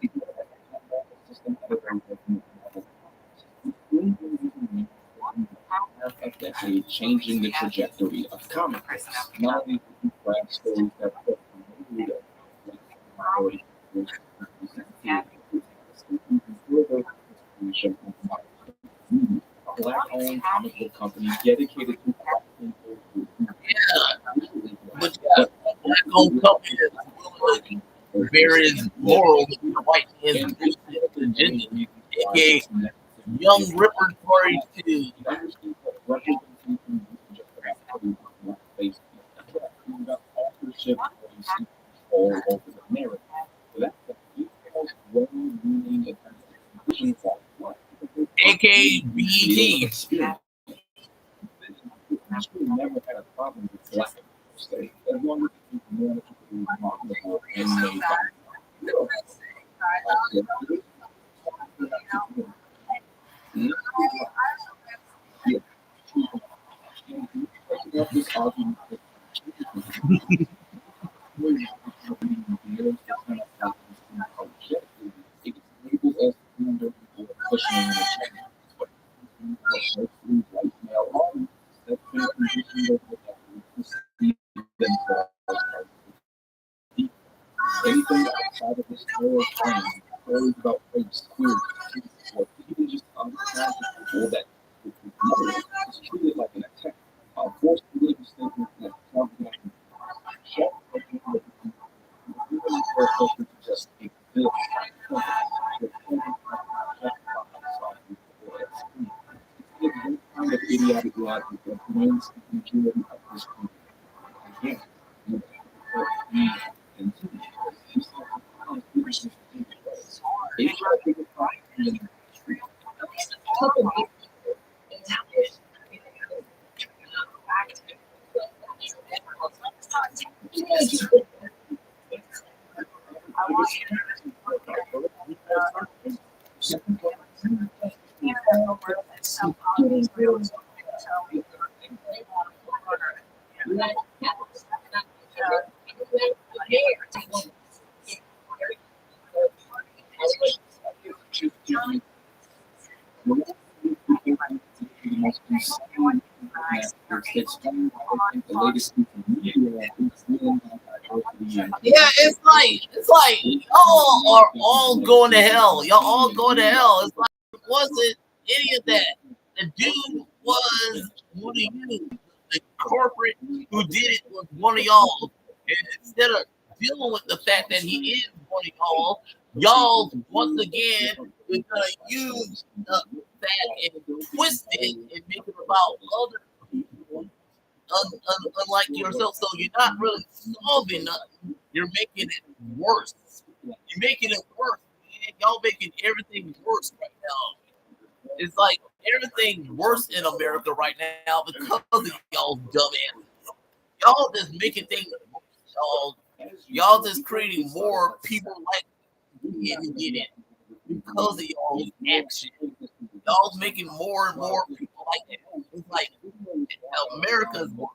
A decade changing the trajectory of comics. Not only did he craft stories that put a black-owned comic book company dedicated to But black-owned company that's various morals of the white man's agenda, aka young repertory to authorship all over the narrative. So that's the well-meaning vision for what? aka BET. Never had a problem with black state as long as you manage to be marketable and made by this argument it enables us to wonder before questioning the change. White male artists that been conditioned over the decades to see themselves as deep. Anything outside of this narrow frame, stories about race, queer, or even just unconscious people that is treated like an attack. Forced to live a statement that something shut even for a person to just exist. Kind of idiotic logic that remains the majority of this group. Again, Yeah, it's like y'all are all going to hell. Y'all all going to hell. It's like it wasn't any of that. The dude was one of you. The corporate who did it was one of y'all. And instead of dealing with the fact that he is one of y'all once again is gonna use the fact and twist it and make it about other people unlike yourself. So you're not really solving nothing. You're making it worse. You're making it worse. Man. Y'all making everything worse right now. It's like everything's worse in America right now because of y'all dumbasses. Y'all just making things worse. Y'all just creating more people like me and get it because of y'all's action. Y'all's making more and more people like that. It's like America's worse.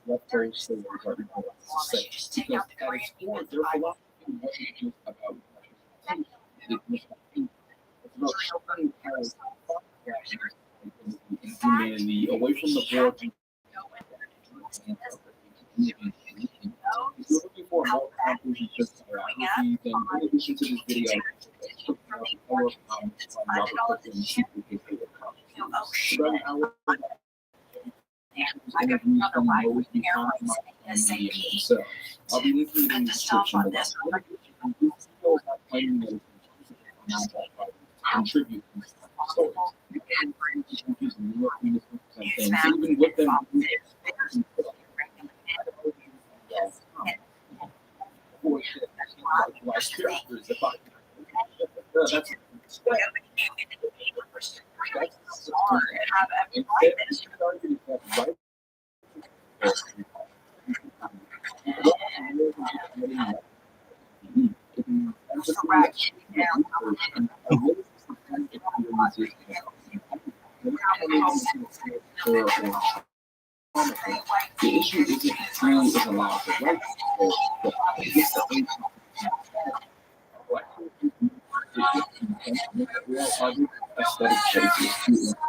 What those stories are going to say. Because at its core, their philosophy wasn't just about it's about showing how humanity away from the board. If you're looking for more conclusion just biography, then in addition to this video, media themselves. I'll be linking it in the description below. Claiming that contribute to stories. Even with them, the issue isn't who is allowed to write, but it's the aesthetic choices to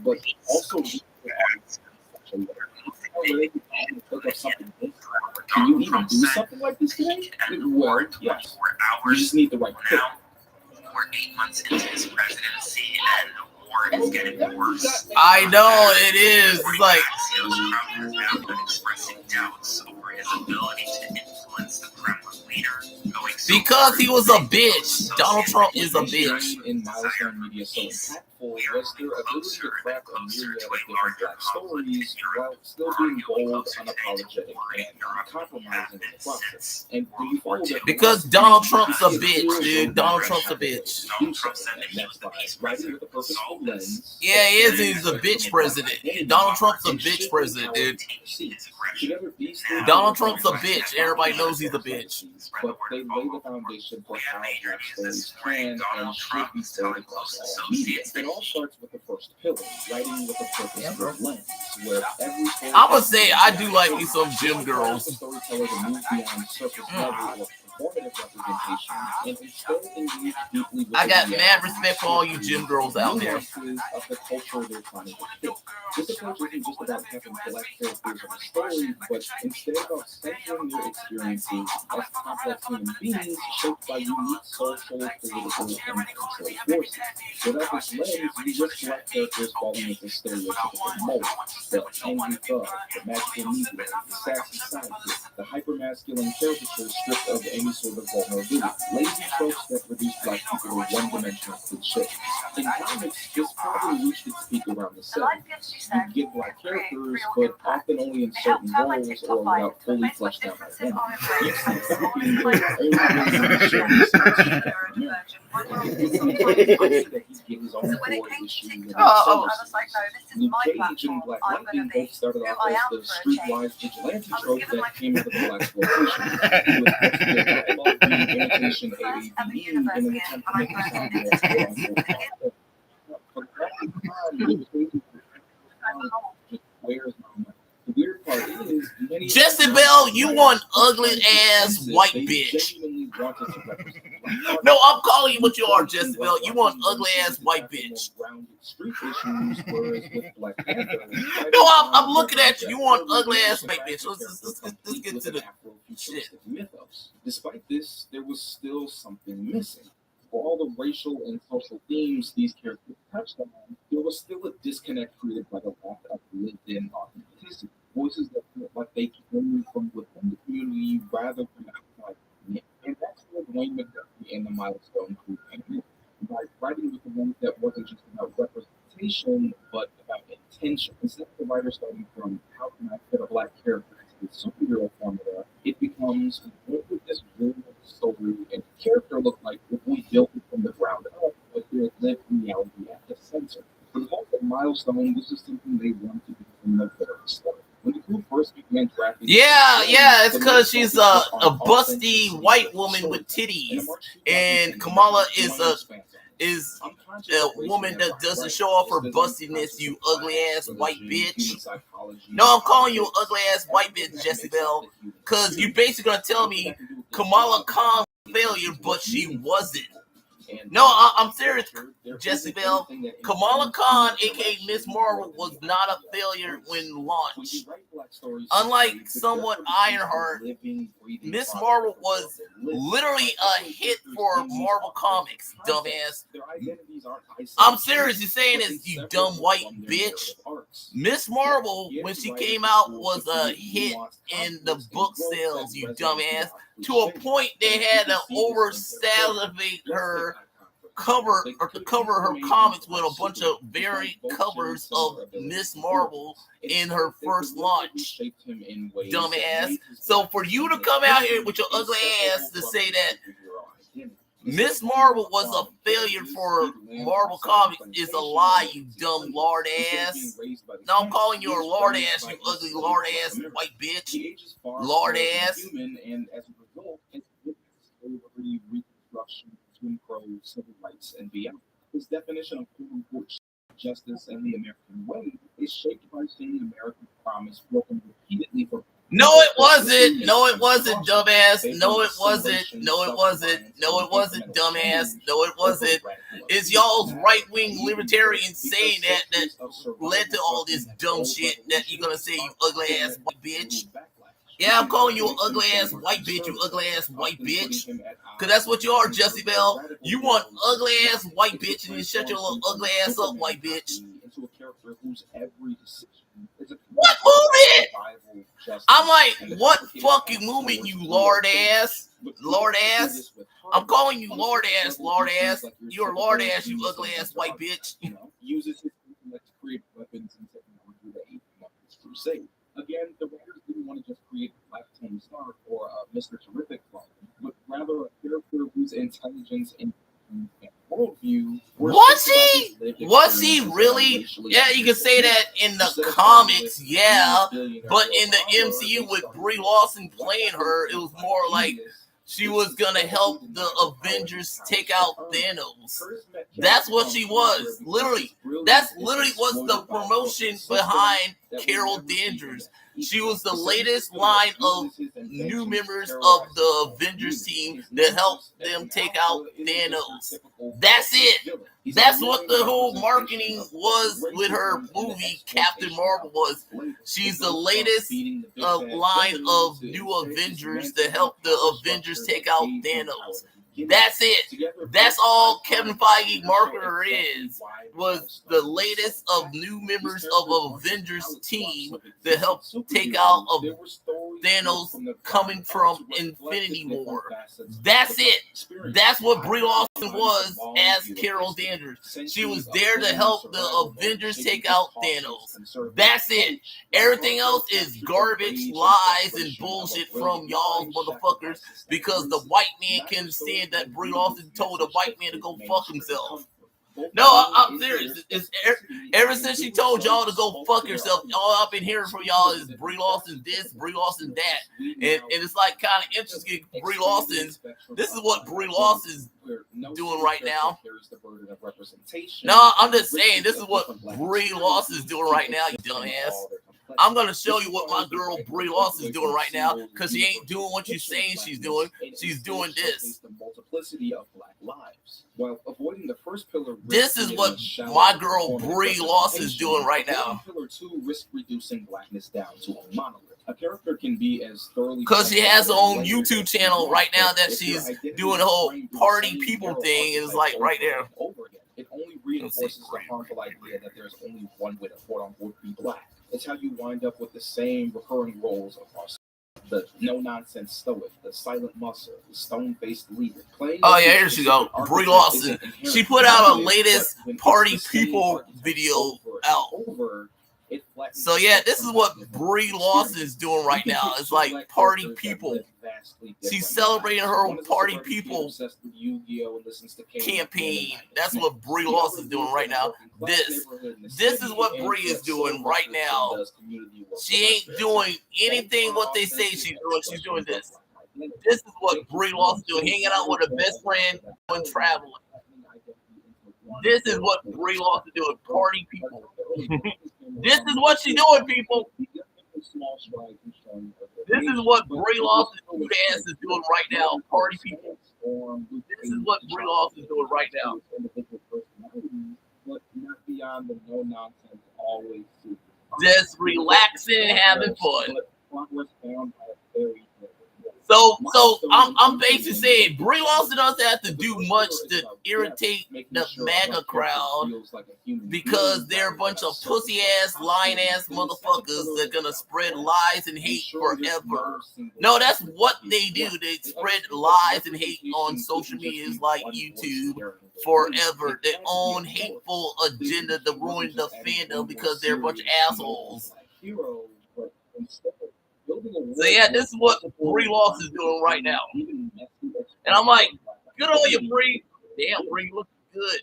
but also can you even do something like this today? Well, yes. You just need the right pick. We're 8 months into his presidency, and the war is getting worse. I know it is. It's like Expressing doubts over his ability to influence the Kremlin leader. because he was a bitch. Donald Trump is a bitch. In milestone media so impactful was their ability to craft a myriad of different black stories while still being bold, unapologetic, and uncompromising in the process. And do you follow that? Because Donald Trump's a bitch, dude. Donald Trump's a bitch. Writing with a purposeful lens. Yeah, he is. He's a bitch president. Donald Trump's a bitch president, dude. Donald Trump's a bitch. Everybody knows he's a bitch. But they lay the foundation for how black stories can and should be told across all media. It all starts with the first pillar, writing with a purposeful lens, where every story I would say I do like me some gym girls. The storyteller to move beyond surface level of performative representation and instead engage deeply with I got the mad respect for all you gym girls out there. nuances of the culture they're trying to depict. This approach isn't just about having black characters in a story, but instead about centering their experiences as complex human beings shaped by unique social, political, and cultural forces. Without this lens, you risk black characters falling into stereotypical molds. The angry thug, the magical Negro, the sassy sidekick, the hyper-masculine caricature stripped of any sort of vulnerability. Lazy tropes that reduce black people to one-dimensional cliches. In comics, this problem reached its peak around the 70s. You get black characters, but often only in certain roles or without fully fleshed out identity. You see Falcon only showing that he's getting his own forward issue with Luke Cage and Black Lightning both started off as the streetwise vigilante trope that came with the black exploitation. Imitation AAVE in an attempt to make it sound the weird part is Jezebel, you one ugly ass white bitch. No, I'm calling you what you are, Jezebel. You one ugly ass white bitch. No, I'm looking at you. You want ugly ass white bitch. Let's get to the shit. Despite this, there was still something missing. For all the racial and social themes these characters touched on, there was still a disconnect created by the lack of lived-in authenticity. Voices that felt like they came from within the community rather than outside. And that's what Wayne McDuffie and the Milestone Crew did by writing with the ones that wasn't just about representation, but about intention. Instead of the writer starting from how can I fit a black character into the superhero formula, it becomes what would this real story and character look like if we built it from the ground up with their lived reality at the center. For the most of Milestone, this is something they wanted to do from the very start. When the crew first began drafting, it's because she's a busty white woman with titties, and Kamala is a woman that doesn't show off her bustiness. You ugly ass white bitch. No, I'm calling you ugly ass white bitch, Jezebel, because you basically gonna tell me Kamala Khan failure, but she wasn't. No, I'm serious, Jesse Bell. Kamala Khan, aka Miss Marvel, was not a failure when launched. Unlike somewhat Ironheart, Miss Marvel was literally a hit for Marvel Comics, dumbass. I'm serious. You're saying this, you dumb white bitch. Miss Marvel, when she came out, was a hit in the book sales, you dumbass. To a point, they had to oversaturate her cover or to cover her comics with a bunch of variant covers of Miss Marvel in her first launch, dumbass. So for you to come out here with your ugly ass to say that Miss Marvel was a failure for Marvel Comics is a lie, you dumb lard ass. Now I'm calling you a lard ass, you ugly lard ass white bitch. Lard ass. Twin Crow, civil rights, and beyond. His definition of quote-unquote justice and the American way is shaped by seeing American promise broken repeatedly for. No, it wasn't. No, it wasn't, dumbass. No, it wasn't. No, it wasn't. No, it wasn't, dumbass. No, it wasn't. It's y'all's right-wing libertarians saying that led to all this dumb shit that you're gonna say, you ugly ass white bitch. Yeah, I'm calling you an ugly ass white bitch, you ugly ass white bitch. Cause that's what you are, Jesse Bell. You want ugly ass white bitch and you shut your little ugly ass up, white bitch. What movie? I'm like, what fucking movie, you lord ass? Lord ass? I'm calling you lord ass, lord ass. You're lord ass, you ugly ass white bitch. Uses his intellect to create weapons and technology that aid his crusade. Again, the writers didn't want to just create a Black Tony Stark or a Mr. Terrific clone, but rather a character whose intelligence and worldview was he really? Yeah, you can say that in the comics, yeah, but in the MCU with Brie Larson playing her, it was more like she was gonna help the Avengers take out Thanos. That's what she was, literally. That's literally was the promotion behind Carol Danvers. She was the latest line of new members of the Avengers team that helped them take out Thanos. That's it. That's what the whole marketing was with her movie Captain Marvel was. She's the latest line of new Avengers to help the Avengers take out Thanos. That's it. That's all Kevin Feige marketer is. Was the latest of new members of Avengers team to help take out Thanos coming from Infinity War. That's it. That's what Brie Larson was as Carol Danvers. She was there to help the Avengers take out Thanos. That's it. Everything else is garbage, lies, and bullshit from y'all motherfuckers because the white man can stand that Brie Larson told a white man to go fuck himself. No, I'm serious. It's ever since she told y'all to go fuck yourself, all I've been hearing from y'all is Brie Larson this, Brie Larson that. And it's like kind of interesting. Brie Larson's, this is what Brie Larson's doing right now. No, I'm just saying, this is what Brie Larson's doing right now, you dumbass. I'm going to show you what my girl Brie Larson's doing right now because she ain't doing what you're saying she's doing. She's doing this. The multiplicity of Black lives. While avoiding the first pillar, this is what my girl Brie Larson's doing right now. Pillar 2 risk reducing blackness down to a monolith. A character can be as thoroughly because she has her own YouTube channel right now that she's doing the whole party people thing. Is like right there. It only reinforces the harmful idea that there's only one way to quote unquote be black. It's how you wind up with the same recurring roles across the no-nonsense stoic, the silent muscle, the stone-faced leader. Oh yeah, here she go. Brie Larson. She put out a latest party people video out. So yeah, this is what Brie Larson is doing right now. It's like party people. She's celebrating her own party people campaign. That's what Brie Larson is doing right now. This is what Brie is doing right now. She ain't doing anything what they say she's doing. She's doing this. This is what Brie Larson is doing, hanging out with her best friend when traveling. This is what Brie Larson is doing, party people. This is what she's doing, people. This is what Brie Larson's ass is doing right now, party people. This this is what Brie Larson is doing right now. Individual personalities, but not beyond the no nonsense, always super. Just relaxing and having fun. But plot was found by a very So I'm basically saying Brie Larson doesn't have to do much to irritate the MAGA crowd because they're a bunch of pussy ass, lying ass motherfuckers that are gonna spread lies and hate forever. No, that's what they do. They spread lies and hate on social medias like YouTube forever. Their own hateful agenda to ruin the fandom because they're a bunch of assholes. So yeah, this is what Brie Larson is doing right now. And I'm like, good on you, Brie. Damn, Brie, you look good.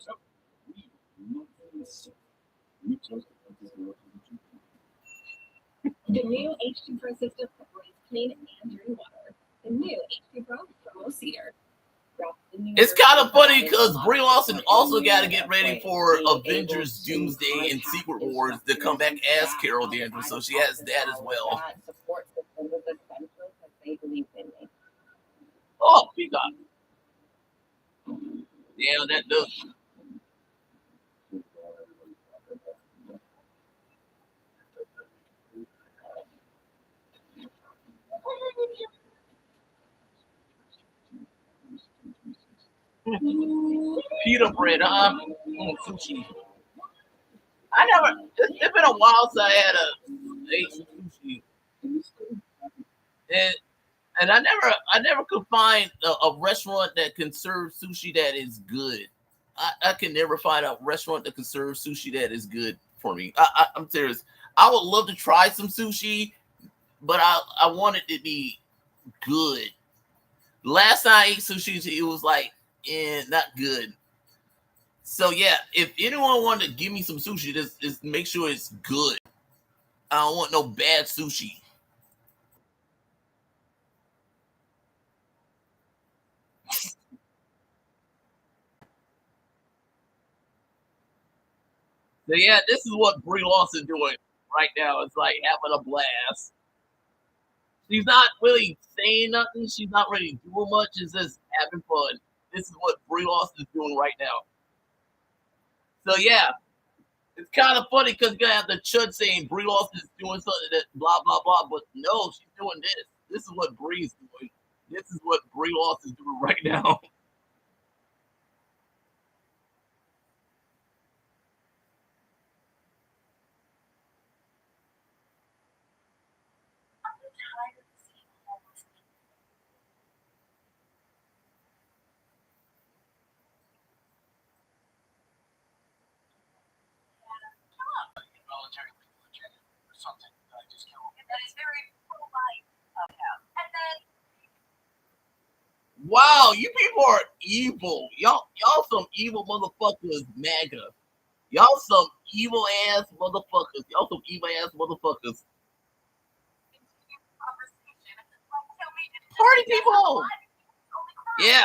The new H2 Pro system separates clean and dirty water. The new H2 Pro from Cedar. It's kind of funny because Brie Larson also got to get ready for Avengers Doomsday and Secret Wars to come back as Carol Danvers, so she has that as well. Oh, Peacock. Damn, that does. Pita bread, huh? Sushi. It's been a while since I had ate sushi. And I never could find a restaurant that can serve sushi that is good. I can never find a restaurant that can serve sushi that is good for me. I'm serious. I would love to try some sushi, but I want it to be good. Last time I ate sushi, it was like, not good. So yeah, if anyone wanted to give me some sushi, just make sure it's good. I don't want no bad sushi. So yeah, this is what Brie Larson doing right now. It's like having a blast. She's not really saying nothing. She's not really doing much. It's just having fun. This is what Brie Larson is doing right now. So yeah, it's kind of funny because you're gonna have the chud saying Brie Larson is doing something that blah blah blah, but no, she's doing this. This is what Brie's doing. This is what Brie Larson is doing right now. Military legit or something that I just killed. That is very pro-life of him. And then Wow, you people are evil. Y'all some evil motherfuckers, MAGA. Y'all some evil ass motherfuckers. Y'all some evil ass motherfuckers. Party people. Yeah.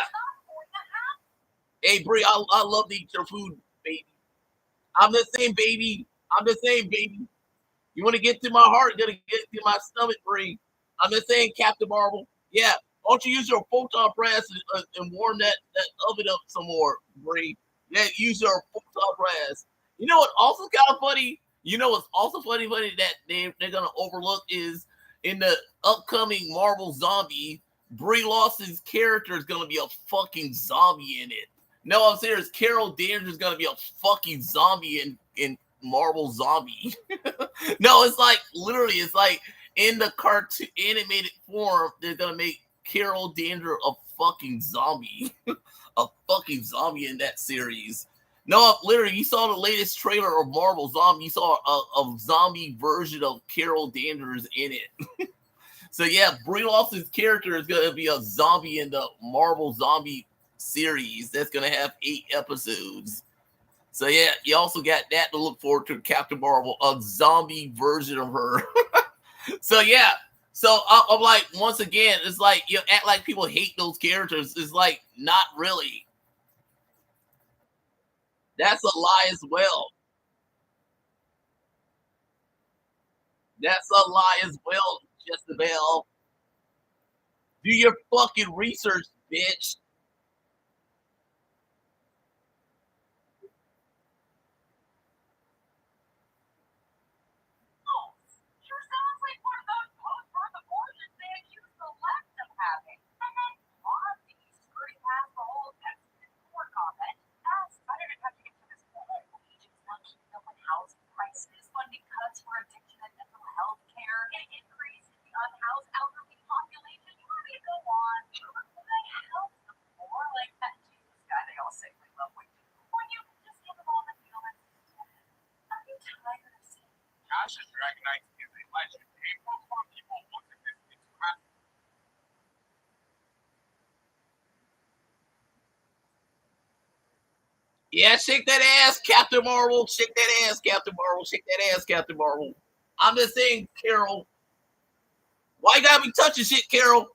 Hey, Brie, I love to eat your food, baby. I'm the same, baby. I'm the same, baby. You want to get to my heart, you gotta get to my stomach, Brie. I'm the same, Captain Marvel. Yeah. Why don't you use your photon press and warm that oven up some more, Brie? Yeah, use your photon press. You know what? Also kind of funny. You know what's also funny that they're gonna overlook is in the upcoming Marvel Zombie, Brie Larson's character is gonna be a fucking zombie in it. No, I'm serious. Carol Danvers is gonna be a fucking zombie in Marvel Zombie. No, it's like literally, it's like in the cartoon animated form, they're gonna make Carol Danvers a fucking zombie, a fucking zombie in that series. No, literally, you saw the latest trailer of Marvel Zombie. You saw a zombie version of Carol Danvers in it. So yeah, Brie Larson's character is gonna be a zombie in the Marvel Zombie series. That's gonna have 8 episodes. So yeah, you also got that to look forward to. Captain Marvel, a zombie version of her. So yeah, so I'm like, once again, it's like you act like people hate those characters. It's like not really. That's a lie as well. That's a lie as well, Jezebel. Do your fucking research, bitch. Dragonite is a legend. Hey, Pokemon people, look at this. It's massive. Yeah, shake that ass, Captain Marvel. Shake that ass, Captain Marvel. Shake that ass, Captain Marvel. I'm just saying, Carol. Why you gotta be touching shit, Carol?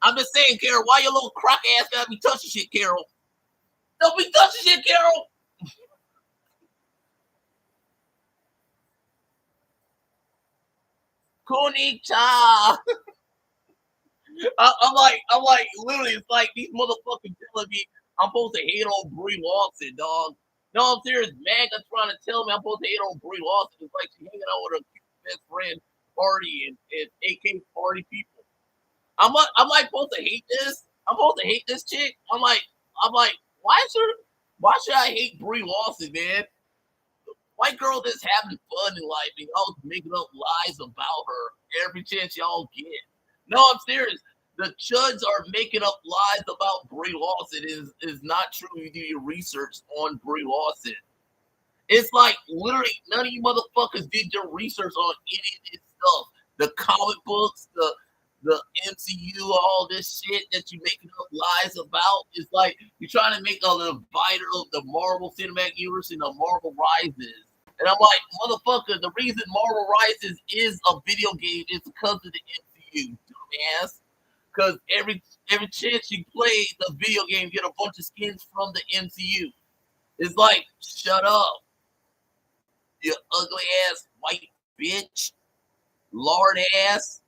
I'm just saying, Carol. Why your little crock ass gotta be touching shit, Carol? Don't be touching shit, Carol. Konnichiwa. I'm like, literally, it's like these motherfuckers telling me I'm supposed to hate on Brie Larson, dog. No, I'm serious. Magda trying to tell me I'm supposed to hate on Brie Larson. It's like she's hanging out with her best friend party and AK party people. I'm like supposed to hate this. I'm supposed to hate this chick. I'm like, why should I hate Brie Larson, man? White girl just having fun in life and y'all making up lies about her every chance y'all get. No, I'm serious. The chuds are making up lies about Brie Larson. Is not true. You do your research on Brie Larson. It's like literally none of you motherfuckers did your research on any of this stuff. The comic books, the MCU, all this shit that you making up lies about. It's like you're trying to make a divider of the Marvel Cinematic Universe and the Marvel Rises. And I'm like, motherfucker, the reason Marvel Rises is a video game is because of the MCU, dumbass. Because every chance you play the video game, you get a bunch of skins from the MCU. It's like, shut up, you ugly ass white bitch, lard ass.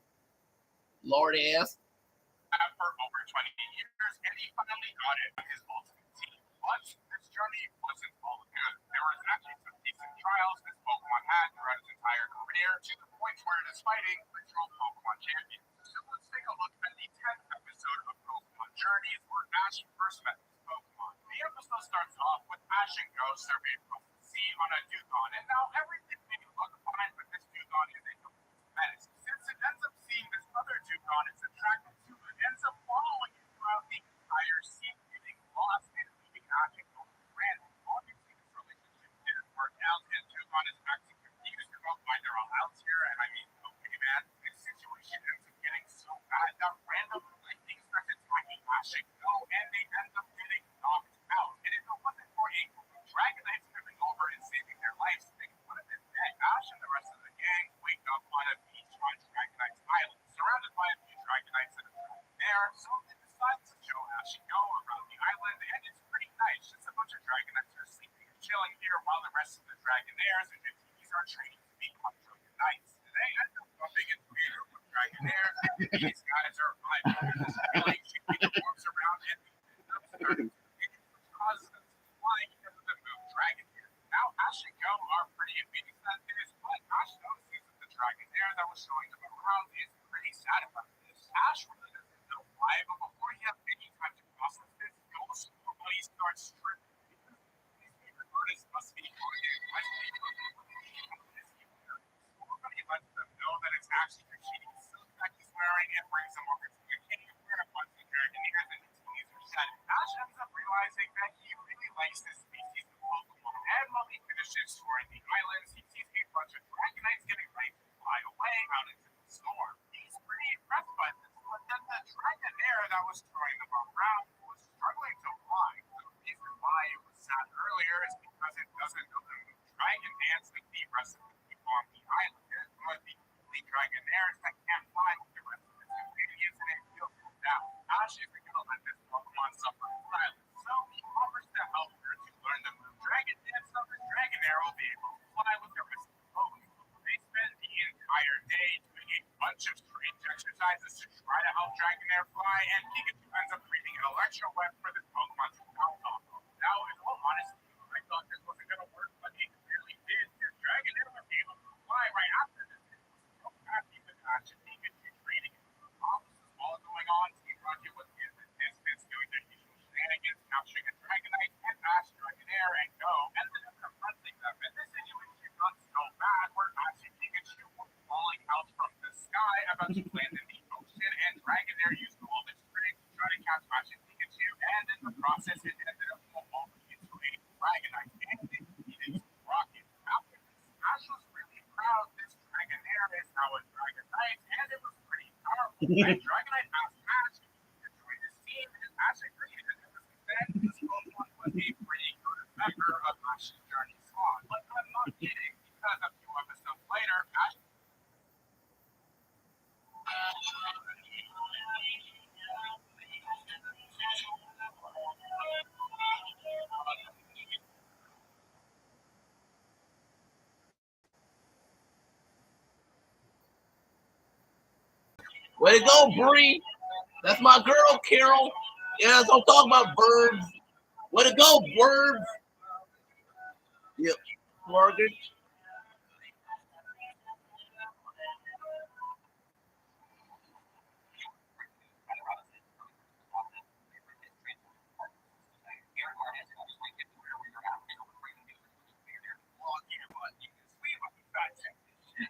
For over 20 years, and he finally got it with his ultimate team. But this journey wasn't all good. There was actually some decent trials this Pokemon had throughout his entire career, to the point where it is fighting literal Pokemon champions. So let's take a look at the 10th episode of Pokemon Journeys, where Ash first met this Pokemon. The episode starts off with Ash and Go surveying across the sea on a Dugong, and now everything may look fine, but this Dugong is a complete menace. Since it ends up seeing this other Dugong, it's attracted to it, ends up following it throughout the entire sea, getting lost and leaving Ash and Go stranded. Obviously, this relationship didn't work out, and Dugong is acting confused about why they're all out here, and I mean, okay, man, this situation ends up getting so bad that random lightning starts attacking Ash and Go, and they end up getting knocked out. And if it wasn't for a Dragonite coming over and saving their lives, they would have been dead. Ash and the rest of the gang wake up on a beach on Dragonite's Island, surrounded by a few Dragonites that are there, so they decide to show Ash and Go around the island, and it's pretty nice. Just a bunch of Dragonites are sleeping and chilling here while the rest of the Dragonaires and GPs are training to become Dragonites. They end up bumping into a group of Dragonaires, and these guys are vibing. Really shooting the warps around, and they end up starting to hit, which causes them to fly because of the move Dragon here. Now, Ash and Go are pretty amazing at this, but Ash notices that the Dragonair that was showing them around is pretty sad about this. Ash really doesn't know why, but before he has any time to process this, Go's body starts stripping because his favorite artist must be Hoeru. Everybody lets them know that it's actually the cheating suit that he's wearing and brings him over to the king where a bunch of Dragonaires and teens are set. Ash ends up realizing that he really likes this species of Pokemon, and while he finishes touring the islands, he sees a bunch of Dragonites getting ready to fly away out into the storm. He's pretty impressed by this, but then the Dragonair that was touring them around was struggling to fly. The reason why it was sad earlier is because it doesn't know the move Dragon Dance with the rest of the people on the island. There's one of the only Dragonairs that can't fly with the rest of the companions, and it feels down. Ash isn't going to let this Pokemon suffer in silence, so he offers to help her to learn the move Dragon Dance so the Dragonair will be able to fly with the rest of the Pokemon. They spend the entire day doing a bunch of strange exercises to try to help Dragonair fly, and Pikachu ends up creating an electro web for this Pokemon to bounce off of. Now, in all honesty, I thought this wasn't going to work, but it really did. This Dragonair was able to fly right after this. It was so happy with Ash and Pikachu training. All this is all going on. Team Rocket was in the distance doing their usual shenanigans, capturing a Dragonite, and Ash, Dragonair, and Go ended up confronting them. And this situation got so bad where Ash and Pikachu were falling out from the sky, about to land in the ocean, and Dragonair used all its strength to try to catch Ash and Pikachu, and in the process, it ended up evolving into a Dragonite, and it defeated Rocket. After this, Ash was really proud this Dragonair Dragonite asked Ash if he could join his team, and Ash agreed. And it was then this Pokemon was a pretty good member of Ash's journey squad. But I'm not kidding, because a few episodes later, Ash. Way to go, Bree. That's my girl, Carol. Yeah, so I'm talking about birds. Way to go, birds. Yep, Margaret.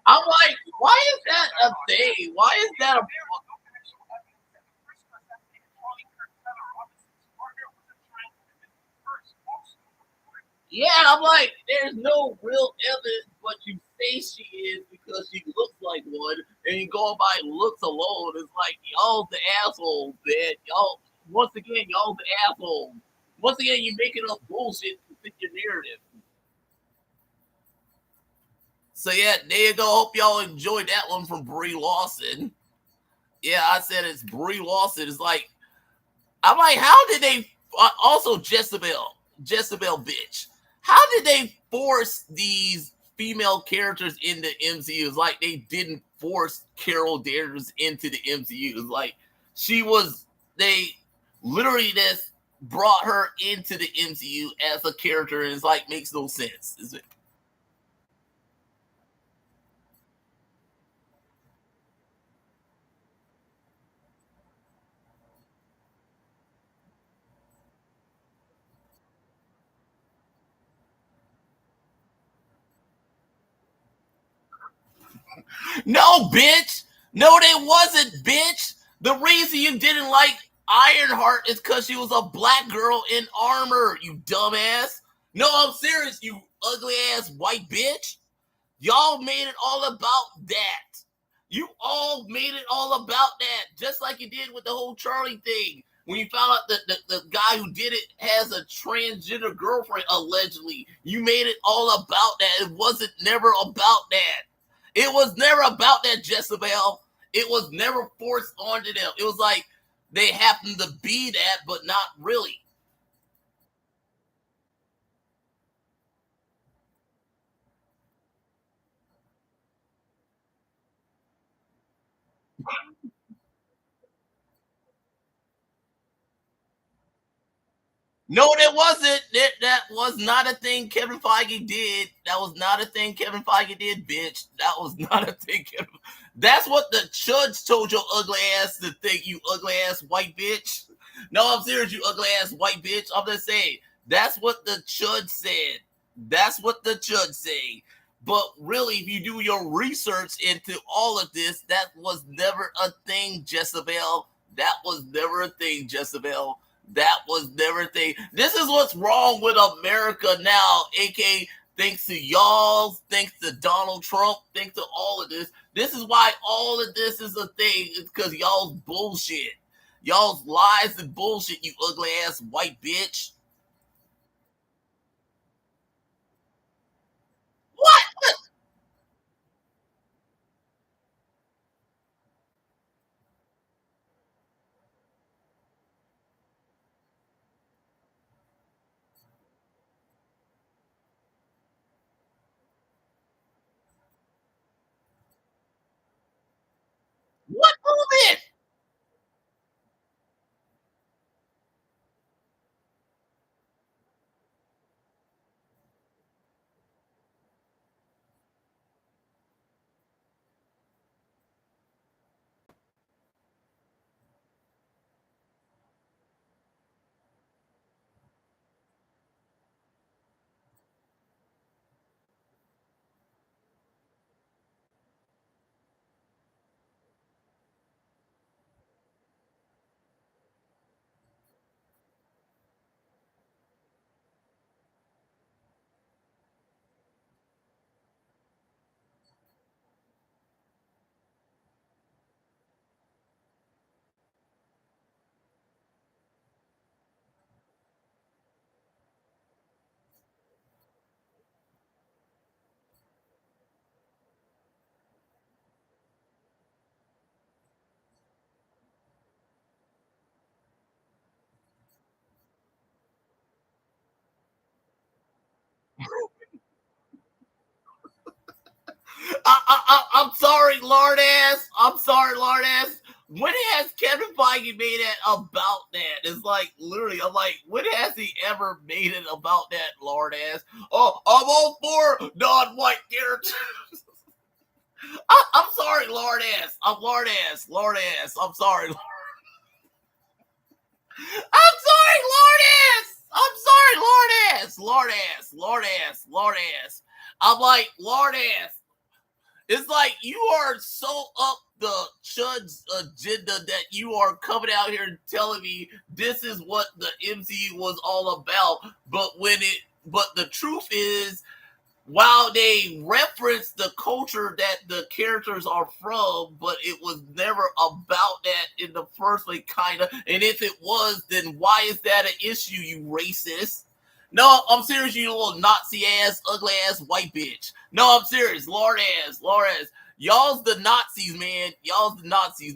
I'm like, why is that a thing? Why is that a Yeah, I'm like, there's no real evidence, but you say she is because she looks like one, and you go by looks alone. It's like y'all the assholes, man. Y'all once again, y'all the assholes. Once again, you're making up bullshit to fit your narrative. So yeah, there you go. Hope y'all enjoyed that one from Brie Lawson. Yeah, I said it's Brie Lawson. It's like I'm like, how did they also Jezebel bitch? How did they force these female characters into MCU? It's like they didn't force Carol Danvers into the MCU. It's like they literally just brought her into the MCU as a character, and it's like makes no sense. Is it? No, bitch. No, they wasn't, bitch. The reason you didn't like Ironheart is because she was a black girl in armor, you dumbass. No, I'm serious, you ugly ass white bitch. Y'all made it all about that. You all made it all about that, just like you did with the whole Charlie thing. When you found out that the guy who did it has a transgender girlfriend, allegedly, you made it all about that. It wasn't never about that. It was never about that, Jezebel. It was never forced onto them. It was like they happened to be that, but not really. No, that wasn't. That was not a thing Kevin Feige did. That was not a thing Kevin Feige did, bitch. That was not a thing. That's what the judge told your ugly ass to think, you ugly ass white bitch. No, I'm serious, you ugly ass white bitch. I'm just saying. That's what the judge said. That's what the judge said. But really, if you do your research into all of this, that was never a thing, Jezebel. That was never a thing, Jezebel. That was never a thing. This is what's wrong with America now, aka thanks to y'all, thanks to Donald Trump, thanks to all of this. This is why all of this is a thing. It's because y'all's bullshit. Y'all's lies and bullshit, you ugly ass white bitch. What? What movement? I'm sorry, lard ass. I'm sorry, lard ass. When has Kevin Feige made it about that? It's like literally, I'm like, when has he ever made it about that, lard ass? Oh, I'm all for non-white characters. I'm sorry, lard ass. I'm lard ass. Lard ass. I'm sorry. I'm sorry, lord ass. I'm sorry, lord ass. Lord ass. Lord ass. Lord ass. I'm like, lord ass. It's like you are so up the Chud's agenda that you are coming out here and telling me this is what the MCU was all about. But the truth is, while they reference the culture that the characters are from, but it was never about that in the first place, kind of. And if it was, then why is that an issue, you racist? No, I'm serious, you little Nazi ass, ugly ass white bitch. No, I'm serious, lord ass. Y'all's the Nazis, man. Y'all's the Nazis.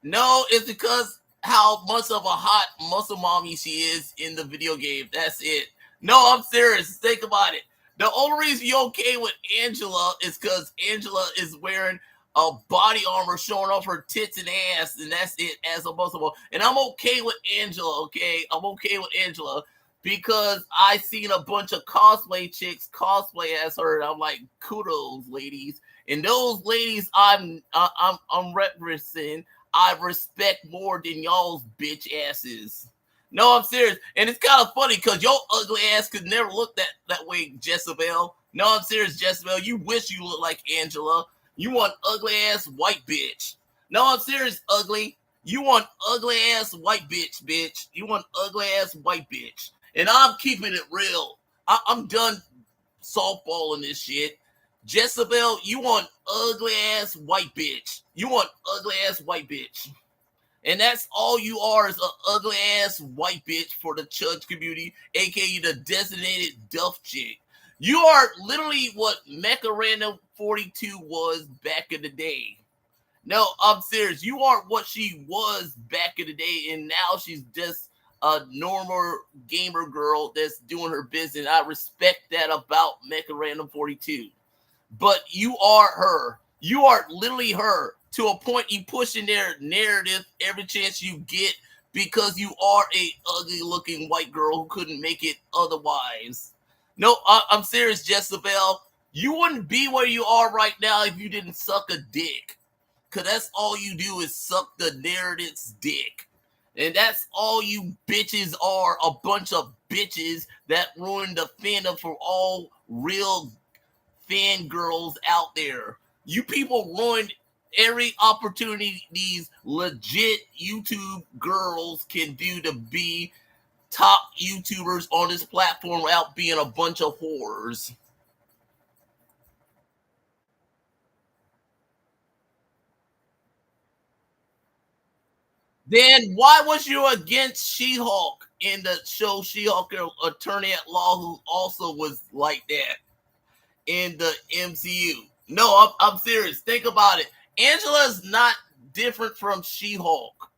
No, it's because how much of a hot muscle mommy she is in the video game. That's it. No, I'm serious. Think about it. The only reason you're okay with Angela is because Angela is wearing a body armor showing off her tits and ass, and that's it as a muscle mom. And I'm okay with Angela, okay? I'm okay with Angela because I seen a bunch of cosplay chicks cosplay as her, and I'm like, kudos, ladies. And those ladies I'm referencing I respect more than y'all's bitch asses. No, I'm serious. And it's kind of funny because your ugly ass could never look that way, Jezebel. No, I'm serious, Jezebel. You wish you looked like Angela. You want ugly ass white bitch. No, I'm serious, ugly. You want ugly ass white bitch. You want ugly ass white bitch. And I'm keeping it real. I'm done softballing this shit. Jezebel, you want ugly ass white bitch. You want ugly ass white bitch. And that's all you are is an ugly ass white bitch for the Chudge community, aka the designated Duff chick. You are literally what Mecha Random 42 was back in the day. No, I'm serious. You are what she was back in the day, and now she's just a normal gamer girl that's doing her business. I respect that about Mecha Random 42. But you are her. You are literally her. To a point, you push in their narrative every chance you get because you are a ugly-looking white girl who couldn't make it otherwise. No, I'm serious, Jezebel. You wouldn't be where you are right now if you didn't suck a dick. Because that's all you do is suck the narrative's dick. And that's all you bitches are, a bunch of bitches that ruin the fandom for all real fangirls out there. You people ruined every opportunity these legit YouTube girls can do to be top YouTubers on this platform without being a bunch of whores. Then why was you against She-Hulk in the show She-Hulk, attorney at law, who also was like that in the MCU? No, I'm serious. Think about it. Angela's not different from She-Hulk.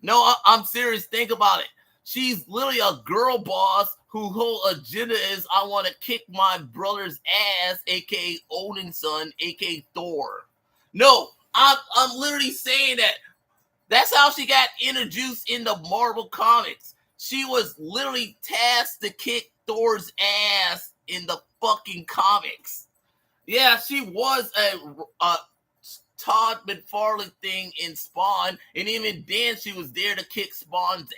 No, I'm serious. Think about it. She's literally a girl boss whose whole agenda is I want to kick my brother's ass, aka Odin's son, aka Thor. No, I'm literally saying that. That's how she got introduced in the Marvel comics. She was literally tasked to kick Thor's ass in the fucking comics. Yeah, she was a Todd McFarlane thing in Spawn, and even then she was there to kick Spawn's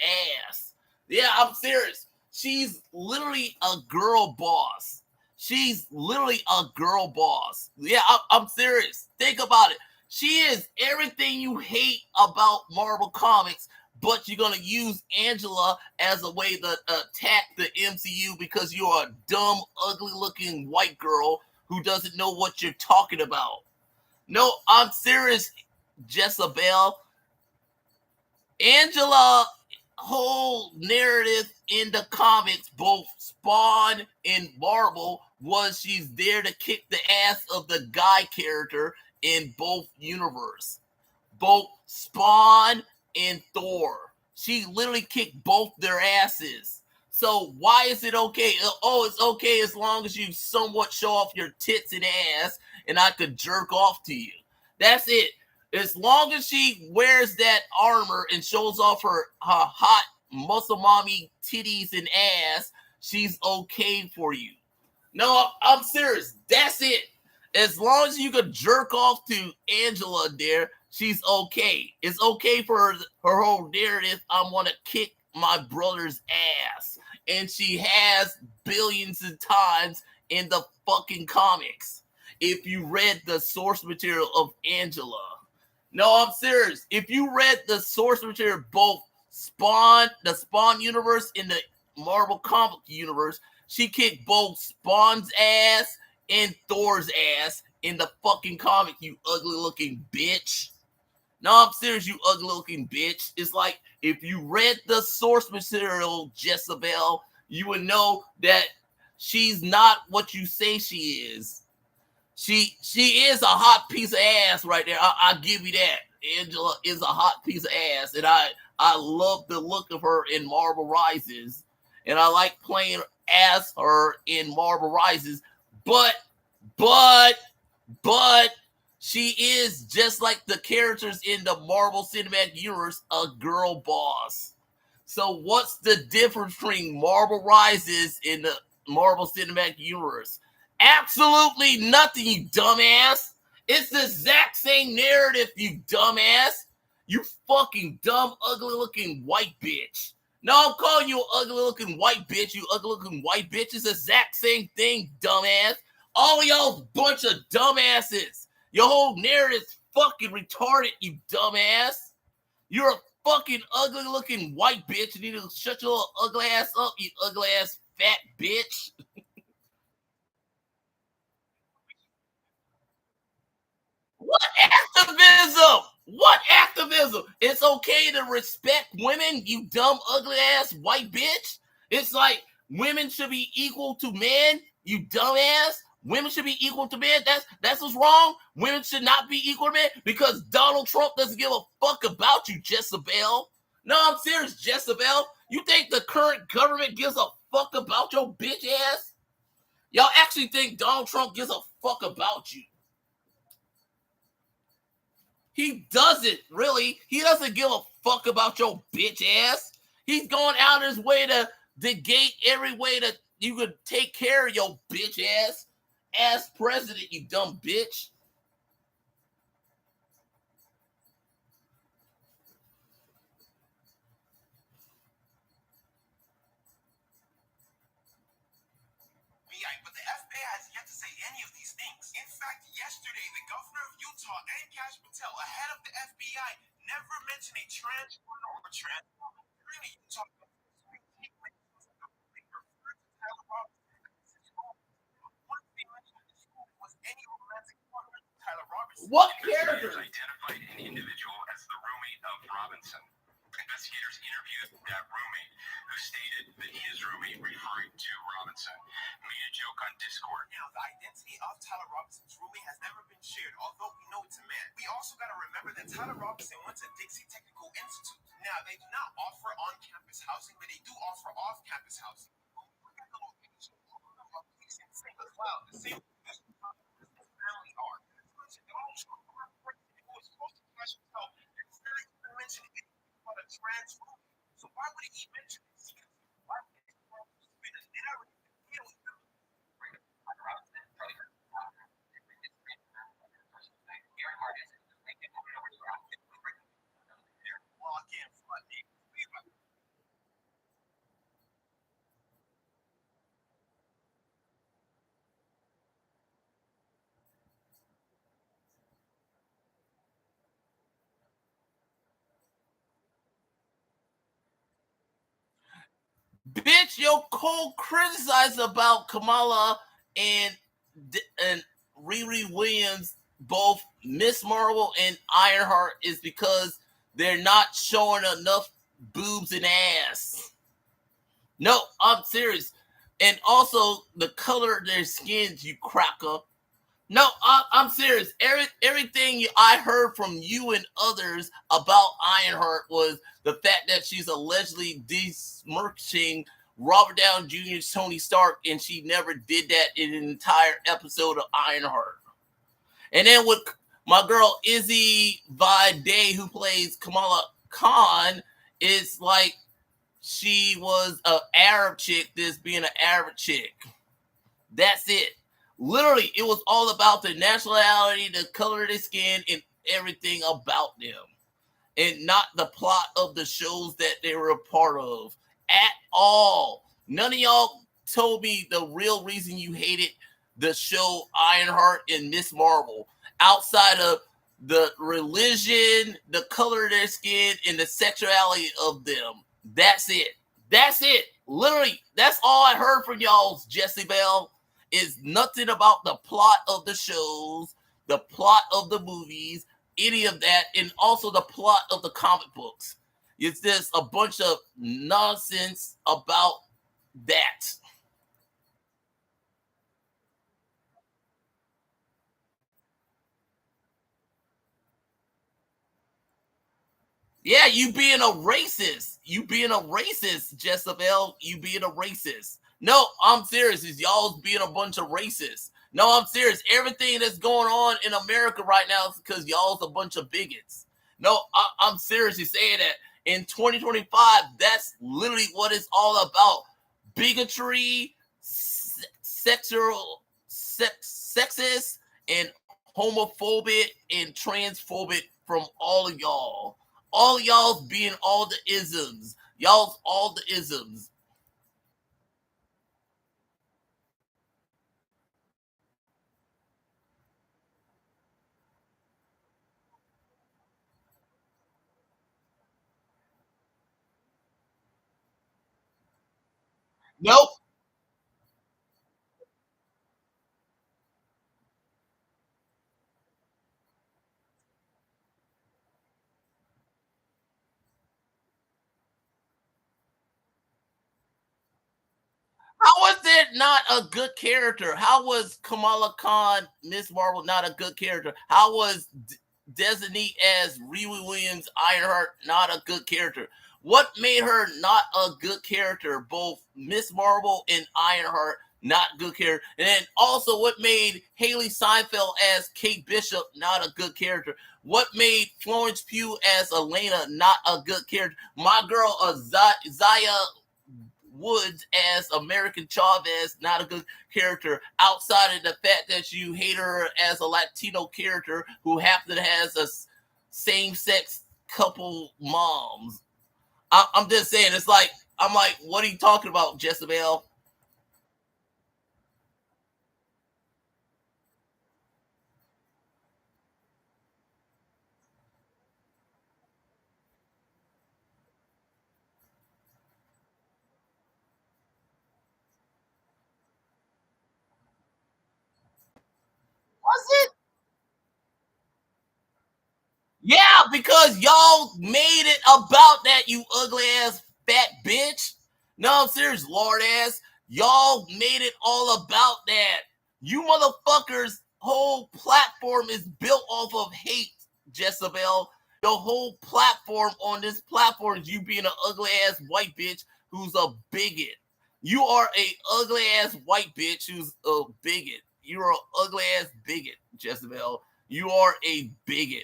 ass. Yeah, I'm serious. She's literally a girl boss. She's literally a girl boss. Yeah, I'm serious. Think about it. She is everything you hate about Marvel Comics, but you're going to use Angela as a way to attack the MCU because you're a dumb, ugly-looking white girl who doesn't know what you're talking about. No, I'm serious, Jezebel. Angela whole narrative in the comics, both Spawn and Marvel, was she's there to kick the ass of the guy character in both universe. Both Spawn and Thor. She literally kicked both their asses. So why is it okay? Oh, it's okay as long as you somewhat show off your tits and ass and I could jerk off to you. That's it. As long as she wears that armor and shows off her hot muscle mommy titties and ass, she's okay for you. No, I'm serious. That's it. As long as you could jerk off to Angela there, she's okay. It's okay for her whole narrative. I want to kick my brother's ass. And she has billions of times in the fucking comics. If you read the source material of Angela. No, I'm serious. If you read the source material, both the Spawn universe and the Marvel comic universe, she kicked both Spawn's ass and Thor's ass in the fucking comic, you ugly looking bitch. No, I'm serious, you ugly looking bitch. It's like, if you read the source material, Jezebel, you would know that she's not what you say she is. She is a hot piece of ass right there. I'll give you that. Angela is a hot piece of ass, and I love the look of her in Marvel Rises, and I like playing as her in Marvel Rises, but she is just like the characters in the Marvel Cinematic Universe, a girl boss. So what's the difference between Marvel Rises and the Marvel Cinematic Universe? Absolutely nothing, you dumbass. It's the exact same narrative, you dumbass. You fucking dumb, ugly-looking white bitch. No, I'm calling you an ugly-looking white bitch, you ugly-looking white bitch. It's the exact same thing, dumbass. All of y'all bunch of dumbasses. Your whole narrative's fucking retarded, you dumbass. You're a fucking ugly-looking white bitch. You need to shut your little ugly ass up, you ugly-ass fat bitch. What activism? What activism? It's okay to respect women, you dumb, ugly-ass white bitch? It's like women should be equal to men, you dumbass. Women should be equal to men. That's what's wrong. Women should not be equal to men because Donald Trump doesn't give a fuck about you, Jezebel. No, I'm serious, Jezebel. You think the current government gives a fuck about your bitch ass? Y'all actually think Donald Trump gives a fuck about you? He doesn't, really. He doesn't give a fuck about your bitch ass. He's going out of his way to negate every way that you could take care of your bitch ass. As president, you dumb bitch. But the FBI has yet to say any of these things. In fact, yesterday, the governor of Utah and Kash Patel, ahead of the FBI, never mentioned a transport or transformer during the Utah. What character? Identified an individual as the roommate of Robinson. Investigators interviewed that roommate, who stated that his roommate, referring to Robinson, made a joke on Discord. Now, the identity of Tyler Robinson's roommate has never been shared, although we know it's a man. We also got to remember that Tyler Robinson went to Dixie Technical Institute. Now, they do not offer on-campus housing, but they do offer off-campus housing. When we look at the location of police in St. Cloud, the same family are. Donald Trump, who was supposed to Kash Patel, it's not even mentioned anything about a transfer. So why would he mention this? Why would he spin a narrative that he don't even lock in for a name? Bitch, your co-criticize about Kamala and Riri Williams, both Miss Marvel and Ironheart, is because they're not showing enough boobs and ass. No, I'm serious. And also the color of their skins, you cracker. No, I'm serious. Everything I heard from you and others about Ironheart was the fact that she's allegedly besmirching Robert Downey Jr.'s Tony Stark, and she never did that in an entire episode of Ironheart. And then with my girl Izzy Vide, who plays Kamala Khan, it's like she was an Arab chick, this being an Arab chick. That's it. Literally, it was all about the nationality, the color of their skin, and everything about them. And not the plot of the shows that they were a part of at all. None of y'all told me the real reason you hated the show Ironheart and Miss Marvel, outside of the religion, the color of their skin, and the sexuality of them. That's it. That's it. Literally, that's all I heard from y'all, Jesse Bell, is nothing about the plot of the shows, the plot of the movies, any of that, and also the plot of the comic books. It's just a bunch of nonsense about that. Yeah, you being a racist. You being a racist, Jezebel. You being a racist. No, I'm serious. Is y'all being a bunch of racists. No, I'm serious. Everything that's going on in America right now is because y'all's a bunch of bigots. No, I'm seriously saying that. In 2025, that's literally what it's all about. Bigotry, sexist, and homophobic and transphobic from all of y'all. All y'all's being all the isms. Y'all's all the isms. Nope. How was it not a good character? How was Kamala Khan, Miss Marvel, not a good character? How was Designee as Riri Williams, Ironheart, not a good character? What made her not a good character? Both Miss Marvel and Ironheart, not good character. And then also what made Haley Seinfeld as Kate Bishop not a good character? What made Florence Pugh as Elena not a good character? My girl Zaya Woods as American Chavez, not a good character, outside of the fact that you hate her as a Latino character who happen to has a same-sex couple moms. I'm just saying, it's like, I'm like, what are you talking about, Jezebel? Was it? Yeah, because y'all made it about that, you ugly ass fat bitch. No, I'm serious, lord ass. Y'all made it all about that. You motherfuckers' whole platform is built off of hate, Jezebel. Your whole platform on this platform is you being an ugly ass white bitch who's a bigot. You are a ugly ass white bitch who's a bigot. You're an ugly ass bigot, Jezebel. You are a bigot.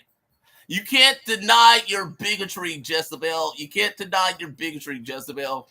You can't deny your bigotry, Jezebel. You can't deny your bigotry, Jezebel.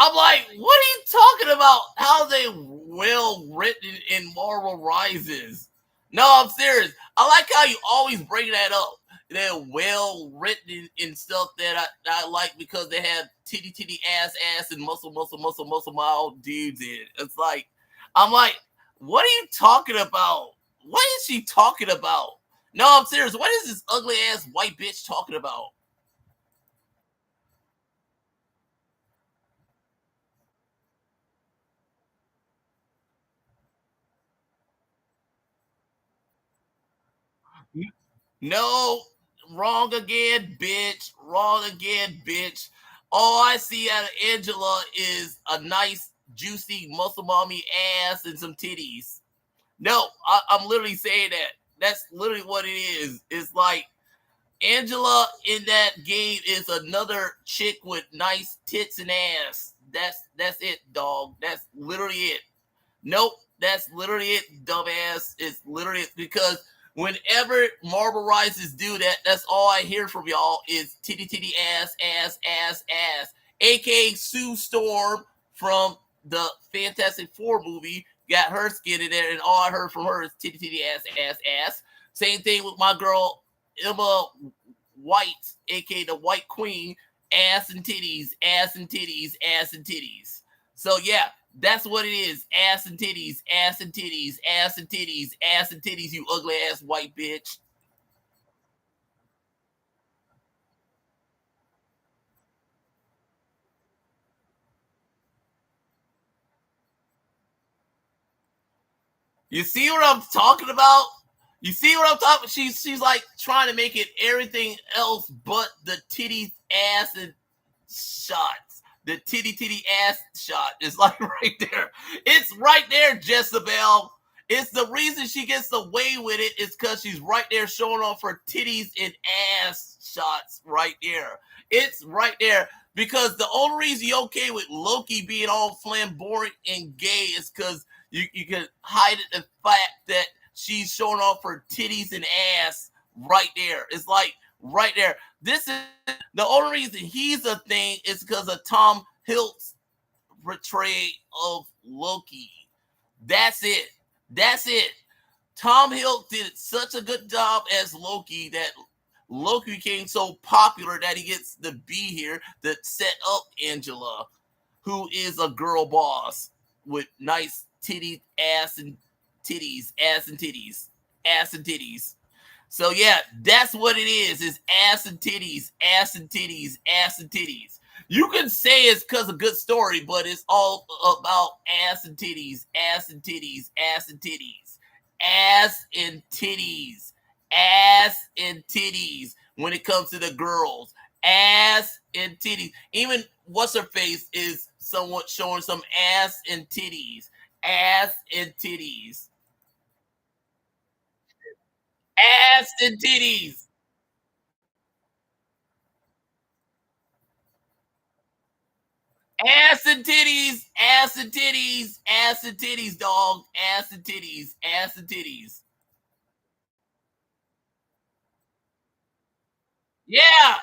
I'm like, what are you talking about? How they well written in Marvel Rises? No, I'm serious. I like how you always bring that up. They're well written and stuff that I like because they have titty ass and muscle mild dudes in. It's like, I'm like, what are you talking about? What is she talking about? No, I'm serious. What is this ugly ass white bitch talking about? No, wrong again, bitch. Wrong again, bitch. All I see out of Angela is a nice, juicy muscle mommy ass and some titties. No, I'm literally saying that. That's literally what it is. It's like Angela in that game is another chick with nice tits and ass. That's it, dog. That's literally it. Nope, that's literally it, dumbass. It's literally it because whenever Marble Rises do that, that's all I hear from y'all is titty titty ass ass ass ass. AKA Sue Storm from the Fantastic Four movie got her skin in there, and all I heard from her is titty titty ass ass ass. Same thing with my girl Emma White, aka the White Queen, ass and titties, ass and titties, ass and titties. So yeah, that's what it is. Ass and titties, ass and titties, ass and titties, ass and titties, you ugly ass white bitch. You see what I'm talking about? You see what I'm talking about? She's like trying to make it everything else but the titties, ass, and shots. The titty ass shot is like right there. It's right there, Jezebel. It's the reason she gets away with it is because she's right there showing off her titties and ass shots right there. It's right there because the only reason you're okay with Loki being all flamboyant and gay is because you can hide the fact that she's showing off her titties and ass right there. It's like right there. This is the only reason he's a thing is because of Tom Hilt's portrayal of Loki. That's it. That's it. Tom Hilt did such a good job as Loki that Loki became so popular that he gets to be here to set up Angela, who is a girl boss with nice titty, ass, and titties, ass and titties, ass and titties. So yeah, that's what it is ass and titties, ass and titties, ass and titties. You can say it's because of good story, but it's all about ass and titties, ass and titties, ass and titties, ass and titties, ass and titties. When it comes to the girls, ass and titties. Even what's her face is somewhat showing some ass and titties, ass and titties, ass and titties. Ass and titties, ass and titties, ass and titties, dog. Ass and titties, ass and titties. Yeah.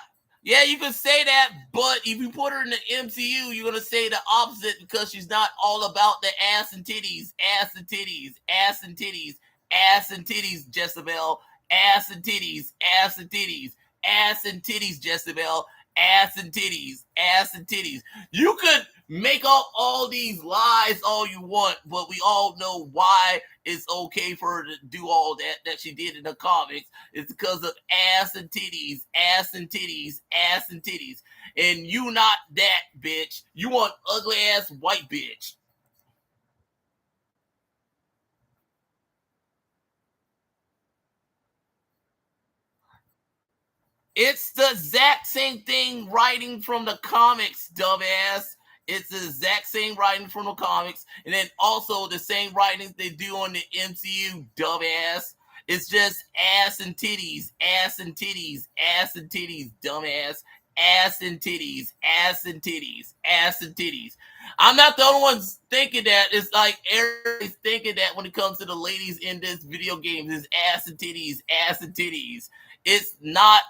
Yeah, you can say that, but if you put her in the MCU, you're gonna say the opposite because she's not all about the ass and titties, ass and titties, ass and titties, ass and titties, Jezebel, ass and titties, ass and titties, ass and titties, Jezebel, ass and titties, ass and titties. You could make up all these lies all you want, but we all know why it's okay for her to do all that she did in the comics. It's because of ass and titties, ass and titties, ass and titties. And you not that bitch. You want ugly ass white bitch. It's the exact same thing writing from the comics, dumbass. It's the exact same writing from the comics, and then also the same writings they do on the MCU, dumbass. It's just ass and titties, ass and titties, ass and titties, dumbass. Ass and titties, ass and titties, ass and titties. I'm not the only one thinking that. It's like everybody's thinking that when it comes to the ladies in this video game, is ass and titties, ass and titties. It's not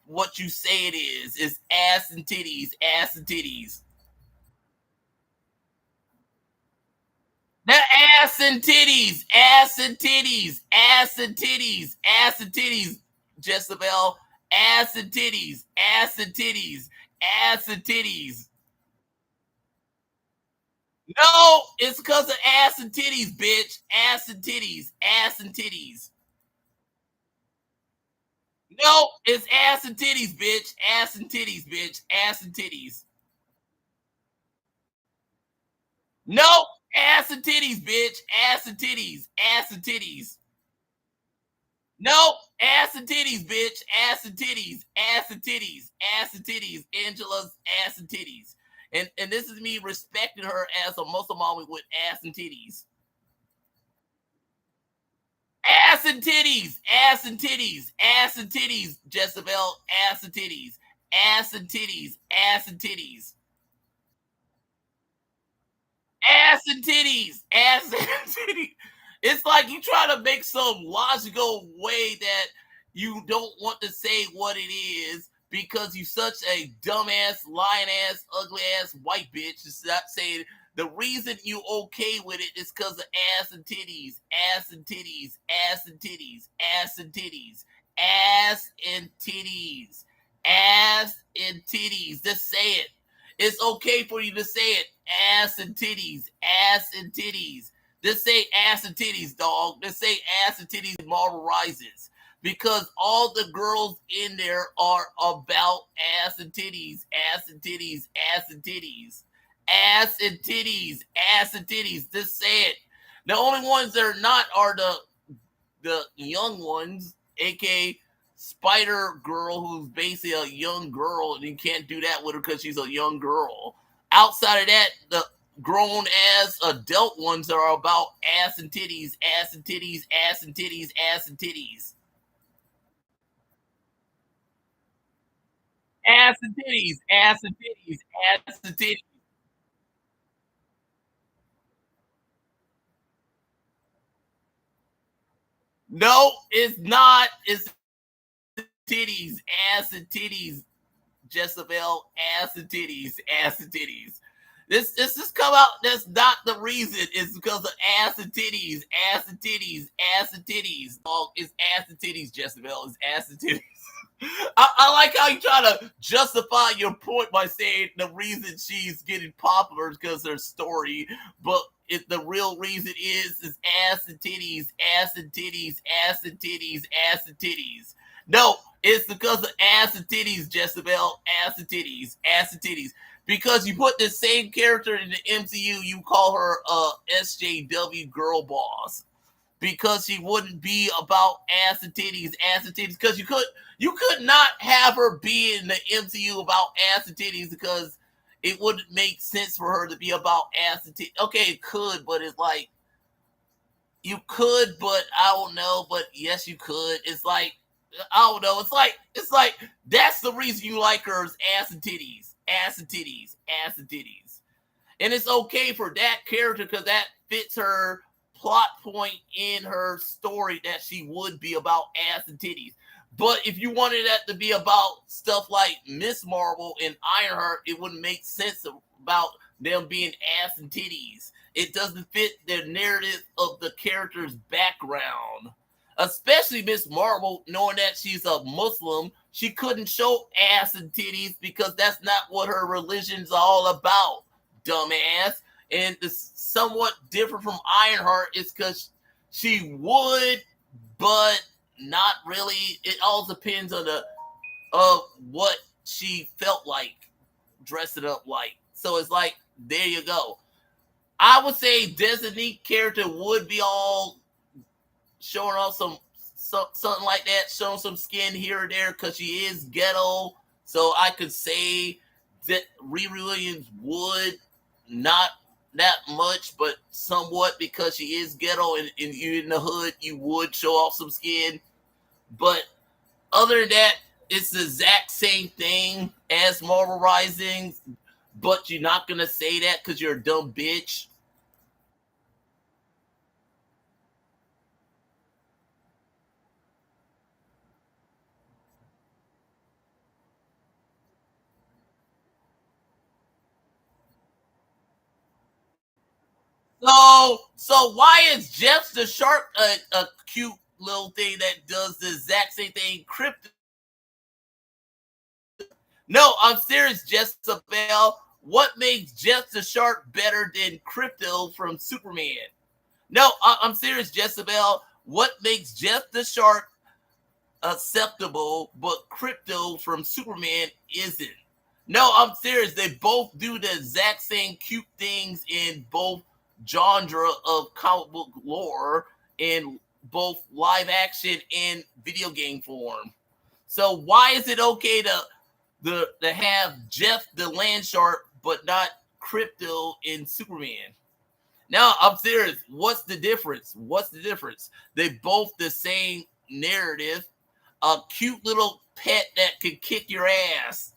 what you say it is. It's ass and titties, ass and titties. The ass and titties, ass and titties, ass and titties, ass and titties, Jezebel, ass and titties, ass and titties, ass and titties. No, it's because of ass and titties, bitch. Ass and titties, ass and titties. No, it's ass and titties, bitch. Ass and titties, bitch. Ass and titties. No, ass and titties, bitch. Ass and titties. Ass and titties. No, ass and titties, bitch. Ass and titties. Ass and titties. Ass and titties. Angela's ass and titties. And this is me respecting her as a Muslim woman with ass and titties. Ass and titties. Ass and titties. Ass and titties. Jezebel. Ass and titties. Ass and titties. Ass and titties. Ass and titties. Ass and titties. It's like you try to make some logical way that you don't want to say what it is because you such a dumbass, lying ass, ugly ass white bitch. It's not saying the reason you okay with it is because of ass and titties, ass and titties, ass and titties, ass and titties, ass and titties, ass and titties. Just say it. It's okay for you to say it. Ass and titties, ass and titties. Just say ass and titties, dog. Just say ass and titties, Marvel Rises. Because all the girls in there are about ass and titties, ass and titties, ass and titties. Ass and titties, ass and titties. Just say it. The only ones that are not are the young ones, aka Spider Girl, who's basically a young girl, and you can't do that with her because she's a young girl. Outside of that, the grown ass adult ones are about ass and titties, ass and titties, ass and titties, ass and titties. Ass and titties, ass and titties, ass and titties. No, it's not. It's titties, ass and titties, Jezebel, ass and titties, ass and titties. This just come out. That's not the reason. It's because of ass and titties, ass and titties, ass and titties. Oh, it's ass and titties, Jezebel. It's ass and titties. I like how you try to justify your point by saying the reason she's getting popular is because of her story, but if the real reason is ass and titties, ass and titties, ass and titties, ass and titties. No, it's because of ass and titties, Jezebel, ass and titties, ass and titties. Because you put the same character in the MCU, you call her SJW girl boss. Because she wouldn't be about ass and titties, because you could not have her be in the MCU about ass and titties because it wouldn't make sense for her to be about ass and titties. Okay, it could, but it's like you could, but I don't know, but yes, you could. It's like I don't know. It's like that's the reason you like her is ass and titties, ass and titties, ass and titties, and it's okay for that character because that fits her plot point in her story that she would be about ass and titties. But if you wanted that to be about stuff like Miss Marvel and Ironheart, it wouldn't make sense about them being ass and titties. It doesn't fit the narrative of the character's background. Especially Miss Marvel, knowing that she's a Muslim, she couldn't show ass and titties because that's not what her religion's all about, dumbass. And it's somewhat different from Ironheart is because she would, but not really. It all depends on the what she felt like dressing up like. So it's like, there you go. I would say Designate character would be all showing off something like that, showing some skin here or there because she is ghetto. So I could say that Riri Williams would not that much, but somewhat because she is ghetto and you in the hood, you would show off some skin. But other than that, it's the exact same thing as Marvel Rising, but you're not gonna say that because you're a dumb bitch. So why is Jeff the Shark a cute little thing that does the exact same thing? Crypto. No, I'm serious, Jezebel. What makes Jeff the Shark better than Crypto from Superman? No, I'm serious, Jezebel. What makes Jeff the Shark acceptable, but Crypto from Superman isn't? No, I'm serious. They both do the exact same cute things in both genre of comic book lore, and both live action and video game form. So why is it okay to have Jeff the Land Shark but not Crypto in Superman? Now I'm serious. What's the difference? What's the difference? They both the same narrative. A cute little pet that could kick your ass.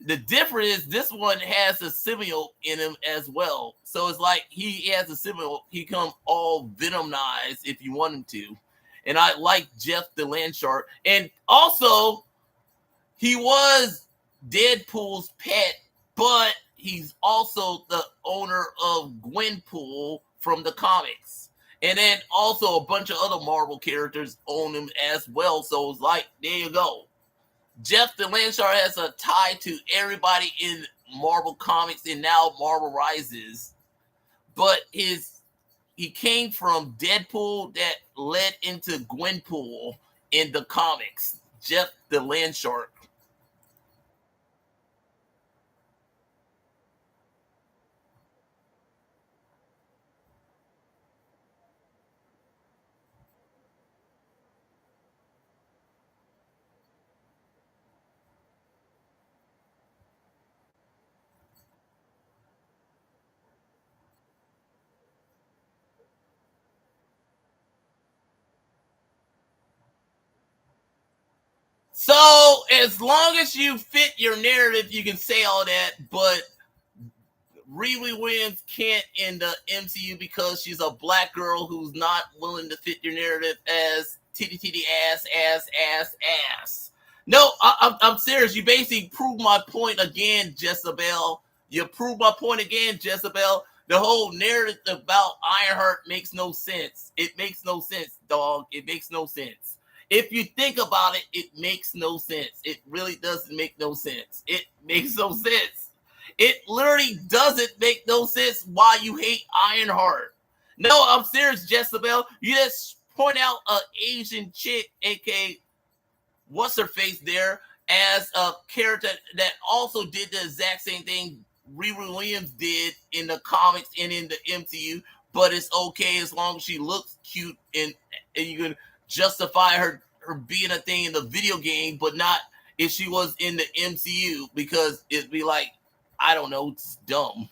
The difference is this one has a symbiote in him as well. So it's like he has a symbiote. He come all venomized if you want him to. And I like Jeff the Land Shark. And also, he was Deadpool's pet, but he's also the owner of Gwenpool from the comics. And then also a bunch of other Marvel characters own him as well. So it's like, there you go. Jeff the Land Shark has a tie to everybody in Marvel Comics and now Marvel Rises. But he came from Deadpool that led into Gwenpool in the comics. Jeff the Land Shark. So as long as you fit your narrative, you can say all that, but Riri Williams can't in the MCU because she's a black girl who's not willing to fit your narrative as titty ass. No, I'm serious. You basically proved my point again, Jezebel. You proved my point again, Jezebel. The whole narrative about Ironheart makes no sense. It makes no sense, dog. It makes no sense. If you think about it, it makes no sense. It really doesn't make no sense. It makes no sense. It literally doesn't make no sense why you hate Ironheart. No, I'm serious, Jezebel. You just point out an Asian chick, aka what's her face there, as a character that also did the exact same thing Riri Williams did in the comics and in the MCU, but it's okay as long as she looks cute and you can justify her being a thing in the video game, but not if she was in the MCU, because it'd be like, I don't know, it's dumb.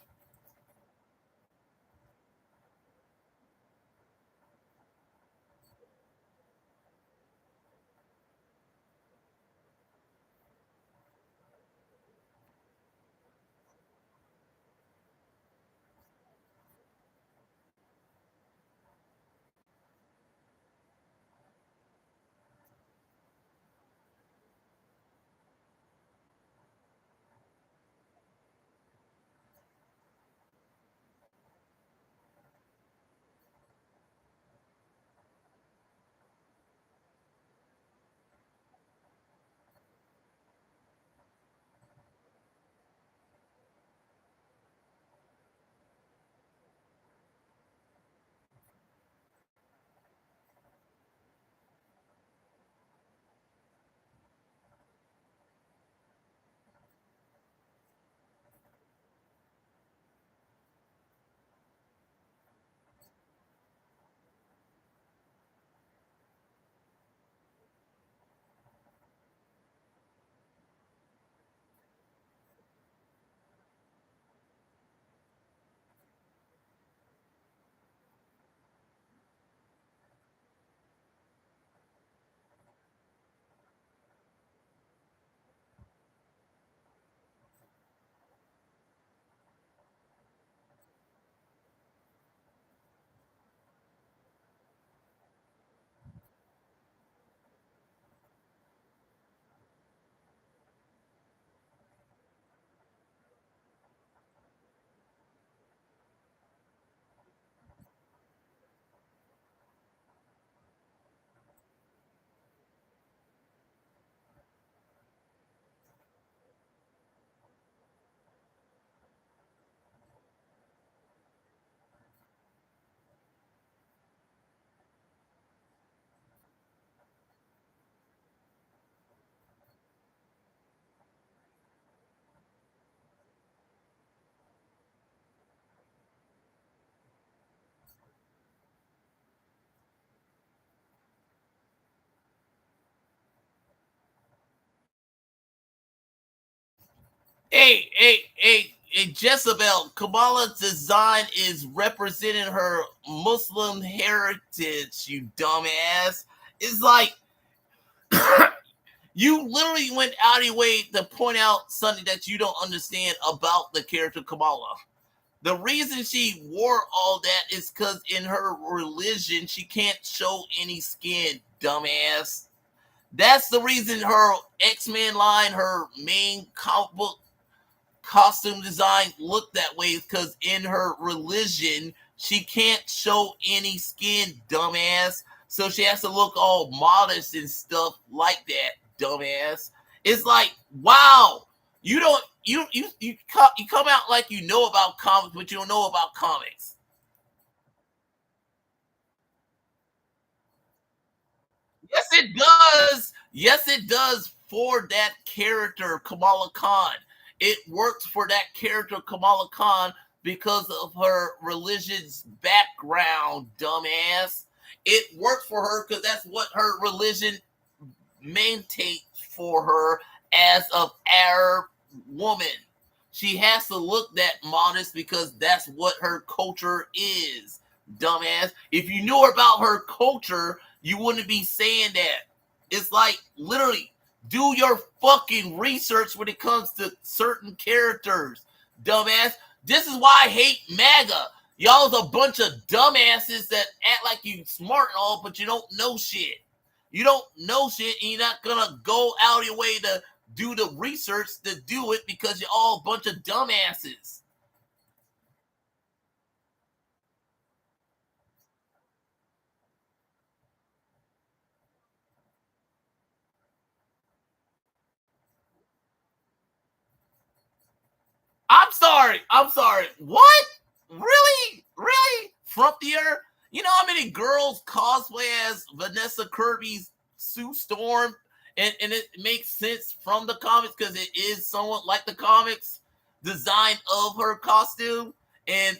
Hey, Jezebel, Kamala's design is representing her Muslim heritage, you dumbass. It's like you literally went out of your way to point out something that you don't understand about the character Kamala. The reason she wore all that is because in her religion, she can't show any skin, dumbass. That's the reason her X-Men line, her main comic book costume design looked that way, because in her religion, she can't show any skin, dumbass. So she has to look all modest and stuff like that, dumbass. It's like, wow, you come out like you know about comics, but you don't know about comics. Yes, it does. Yes, it does for that character, Kamala Khan. It works for that character, Kamala Khan, because of her religion's background, dumbass. It works for her because that's what her religion maintains for her as an Arab woman. She has to look that modest because that's what her culture is, dumbass. If you knew about her culture, you wouldn't be saying that. It's like, literally, do your fucking research when it comes to certain characters, dumbass. This is why I hate MAGA. Y'all's a bunch of dumbasses that act like you smart and all, but you don't know shit. You don't know shit, and you're not gonna go out of your way to do the research to do it because you're all a bunch of dumbasses. I'm sorry. What? Really? Frontier? You know how many girls cosplay as Vanessa Kirby's Sue Storm? And it makes sense from the comics because it is somewhat like the comics design of her costume. And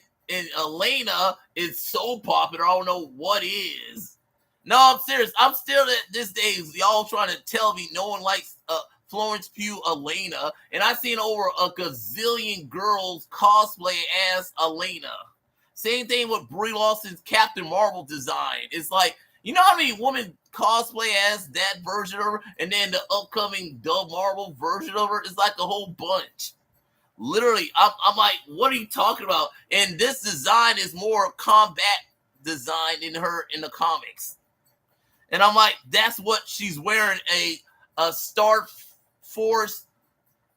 Elena is so popular, I don't know what is. No, I'm serious. I'm still at this day, y'all trying to tell me no one likes Florence Pugh Elena, and I've seen over a gazillion girls cosplay as Elena. Same thing with Brie Larson's Captain Marvel design. It's like, you know how many women cosplay as that version of her, and then the upcoming Dove Marvel version of her is like a whole bunch. Literally, I'm like, what are you talking about? And this design is more combat design in her in the comics. And I'm like, that's what she's wearing, a Star Force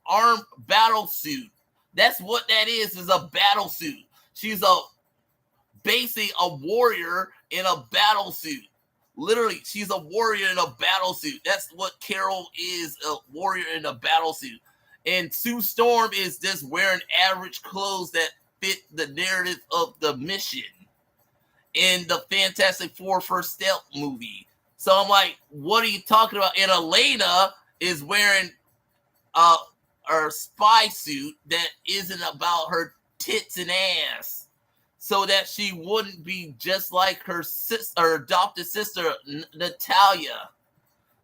armed battle suit. That's what that is a battle suit. She's basically a warrior in a battle suit. Literally, she's a warrior in a battle suit. That's what Carol is, a warrior in a battle suit. And Sue Storm is just wearing average clothes that fit the narrative of the mission in the Fantastic Four First Step movie. So I'm like, what are you talking about? And Elena is wearing her spy suit that isn't about her tits and ass, so that she wouldn't be just like her sister, her adopted sister Natalia.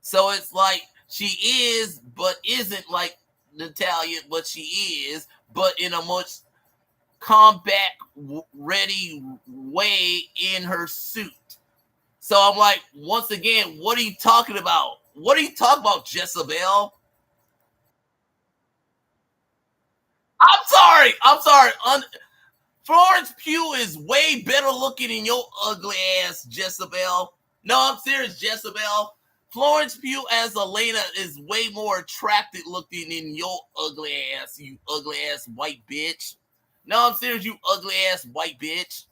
So it's like she is, but isn't like Natalia, but she is, but in a much combat ready way in her suit. So I'm like, once again, what are you talking about? What are you talking about, Jezebel? I'm sorry. Florence Pugh is way better looking than your ugly ass, Jezebel. No, I'm serious, Jezebel. Florence Pugh as Elena is way more attractive looking than your ugly ass, you ugly ass white bitch. No, I'm serious, you ugly ass white bitch.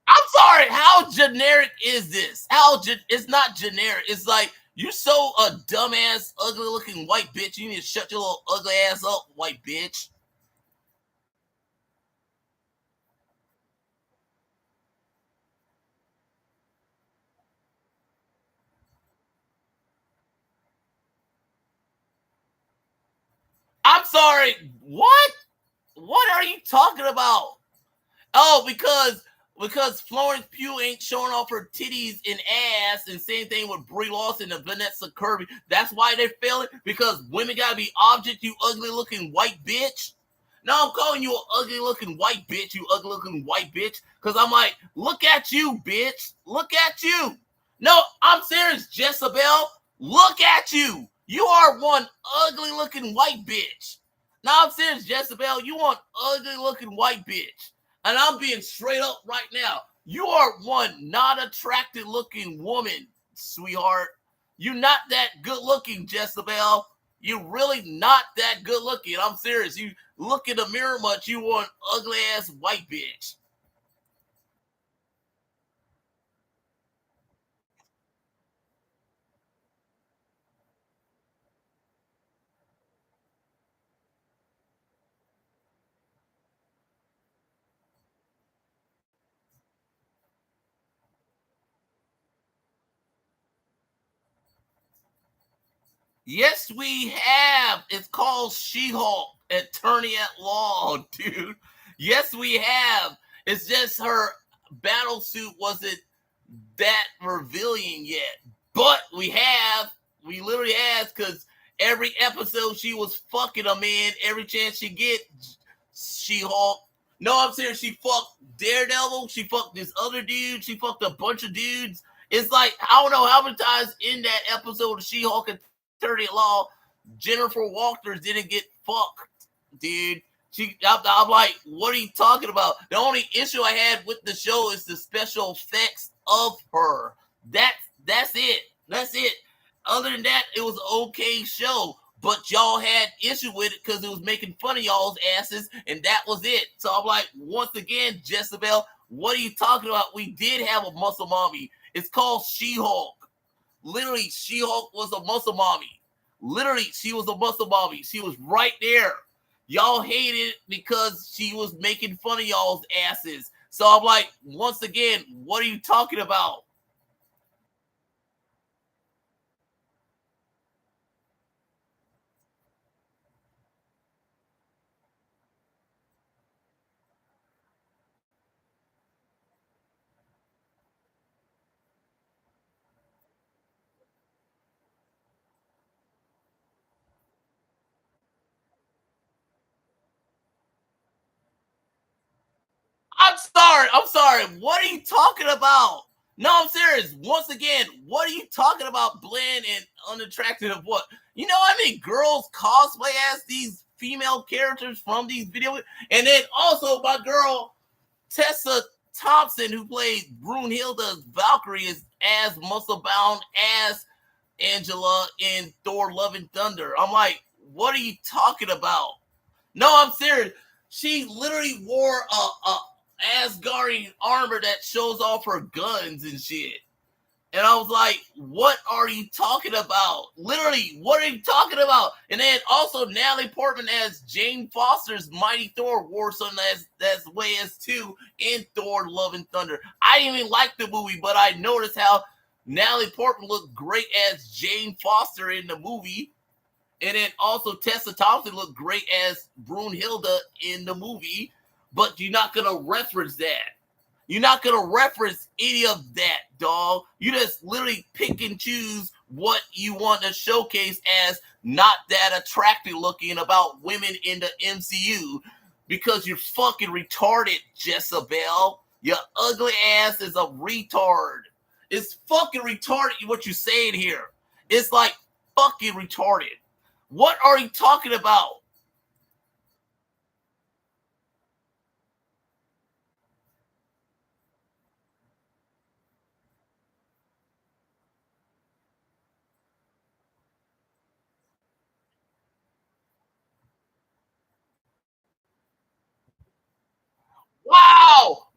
I'm sorry, how generic is this? It's not generic. It's like, you so a dumbass, ugly looking white bitch. You need to shut your little ugly ass up, white bitch. I'm sorry, what? What are you talking about? Oh, because because Florence Pugh ain't showing off her titties and ass, and same thing with Brie Larson and Vanessa Kirby. That's why they're failing, because women gotta be object, you ugly looking white bitch. No, I'm calling you an ugly looking white bitch, you ugly looking white bitch, because I'm like, look at you, bitch. Look at you. No, I'm serious, Jezebel. Look at you. You are one ugly looking white bitch. No, I'm serious, Jezebel. You want ugly looking white bitch. And I'm being straight up right now. You are one not attractive looking woman, sweetheart. You're not that good looking, Jezebel. You're really not that good looking. I'm serious. You look in the mirror much, you want ugly ass white bitch. Yes, we have. It's called She-Hulk, Attorney at Law, dude. Yes, we have. It's just her battle suit wasn't that revealing yet. But we literally have, because every episode she was fucking a man every chance she get. She-Hulk. No, I'm serious. She fucked Daredevil. She fucked this other dude. She fucked a bunch of dudes. It's like, I don't know how many times in that episode of She-Hulk and Attorney at Law, Jennifer Walters didn't get fucked, dude. I'm like, what are you talking about? The only issue I had with the show is the special effects of her. That's it. That's it. Other than that, it was an okay show. But y'all had issue with it because it was making fun of y'all's asses, and that was it. So I'm like, once again, Jezebel, what are you talking about? We did have a muscle mommy. It's called She-Hulk. Literally, She-Hulk was a muscle mommy. Literally, she was a muscle mommy. She was right there. Y'all hated it because she was making fun of y'all's asses. So I'm like, once again, what are you talking about? I'm sorry. What are you talking about? No, I'm serious. Once again, what are you talking about? Bland and unattractive of what? You know how many girls cosplay as these female characters from these video? And then also my girl Tessa Thompson, who played Brunhilde Valkyrie, is as muscle bound as Angela in Thor: Love and Thunder. I'm like, what are you talking about? No, I'm serious. She literally wore a Asgardian armor that shows off her guns and shit. And I was like, what are you talking about? Literally, what are you talking about? And then also Natalie Portman as Jane Foster's Mighty Thor wore something that's way as too in Thor: Love and Thunder. I didn't even like the movie, but I noticed how Natalie Portman looked great as Jane Foster in the movie. And then also Tessa Thompson looked great as Brunhilde in the movie. But you're not going to reference that. You're not going to reference any of that, dog. You just literally pick and choose what you want to showcase as not that attractive looking about women in the MCU because you're fucking retarded, Jezebel. Your ugly ass is a retard. It's fucking retarded what you're saying here. It's like fucking retarded. What are you talking about?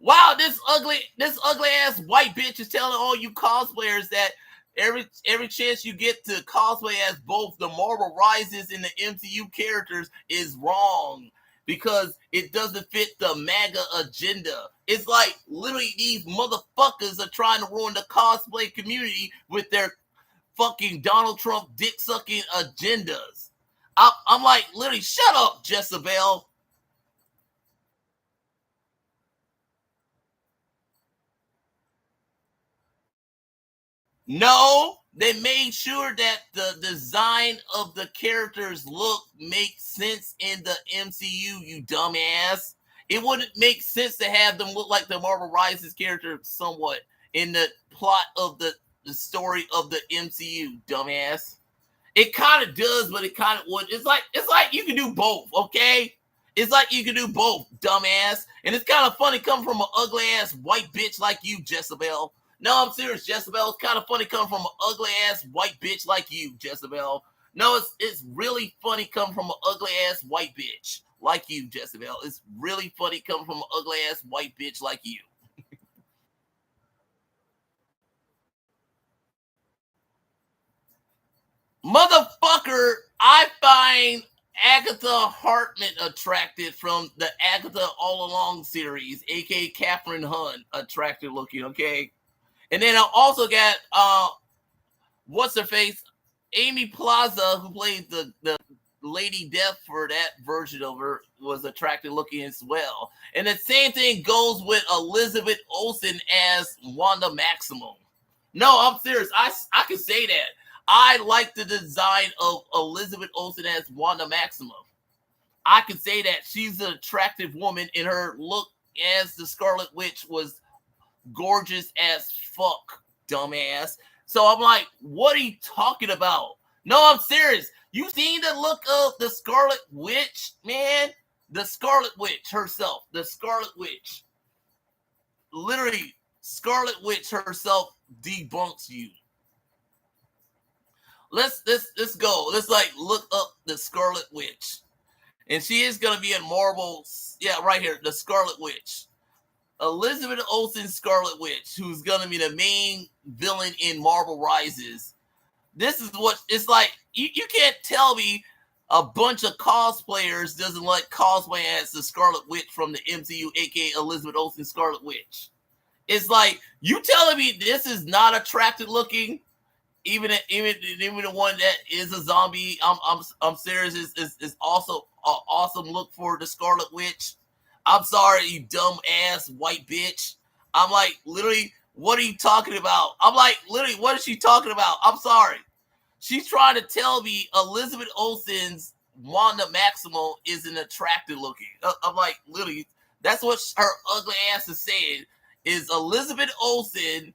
Wow, this ugly ass white bitch is telling all you cosplayers that every chance you get to cosplay as both the Marvel Rises and the MCU characters is wrong because it doesn't fit the MAGA agenda. It's like literally these motherfuckers are trying to ruin the cosplay community with their fucking Donald Trump dick sucking agendas. I'm like, literally, shut up, Jezebel. No, they made sure that the design of the characters look makes sense in the MCU, you dumbass. It wouldn't make sense to have them look like the Marvel Rises character somewhat in the plot of the story of the MCU, dumbass. It kind of does, but it kind of would. It's like you can do both, okay? It's like you can do both, dumbass. And it's kind of funny coming from an ugly ass white bitch like you, Jezebel. No, I'm serious, Jezebel. It's kind of funny coming from an ugly ass white bitch like you, Jezebel. No, it's really funny coming from an ugly ass white bitch like you, Jezebel. It's really funny coming from an ugly ass white bitch like you. Motherfucker, I find Agatha Hartman attractive from the Agatha All Along series, aka Catherine Hunt, attractive looking, okay? And then I also got what's her face? Amy Plaza, who played the Lady Death for that version of her, was attractive looking as well. And the same thing goes with Elizabeth Olsen as Wanda Maximoff. No, I'm serious. I can say that. I like the design of Elizabeth Olsen as Wanda Maximoff. I can say that she's an attractive woman, and her look as the Scarlet Witch was gorgeous as fuck, dumbass. So I'm like, what are you talking about? No, I'm serious. You seen the look of the Scarlet Witch, man? The Scarlet Witch herself. The Scarlet Witch. Literally, Scarlet Witch herself debunks you. Let's go. Let's like look up the Scarlet Witch. And she is gonna be in Marvel. Yeah, right here, the Scarlet Witch. Elizabeth Olsen Scarlet Witch, who's gonna be the main villain in Marvel Rises. This is what it's like. You can't tell me a bunch of cosplayers doesn't like cosplay as the Scarlet Witch from the MCU, aka Elizabeth Olsen Scarlet Witch. It's like you telling me this is not attractive looking. Even the one that is a zombie, I'm serious. Is also an awesome look for the Scarlet Witch. I'm sorry, you dumb ass white bitch. I'm like, literally, what are you talking about? I'm like, literally, what is she talking about? I'm sorry. She's trying to tell me Elizabeth Olsen's Wanda Maximoff isn't attractive looking. I'm like, literally, that's what her ugly ass is saying. Is Elizabeth Olsen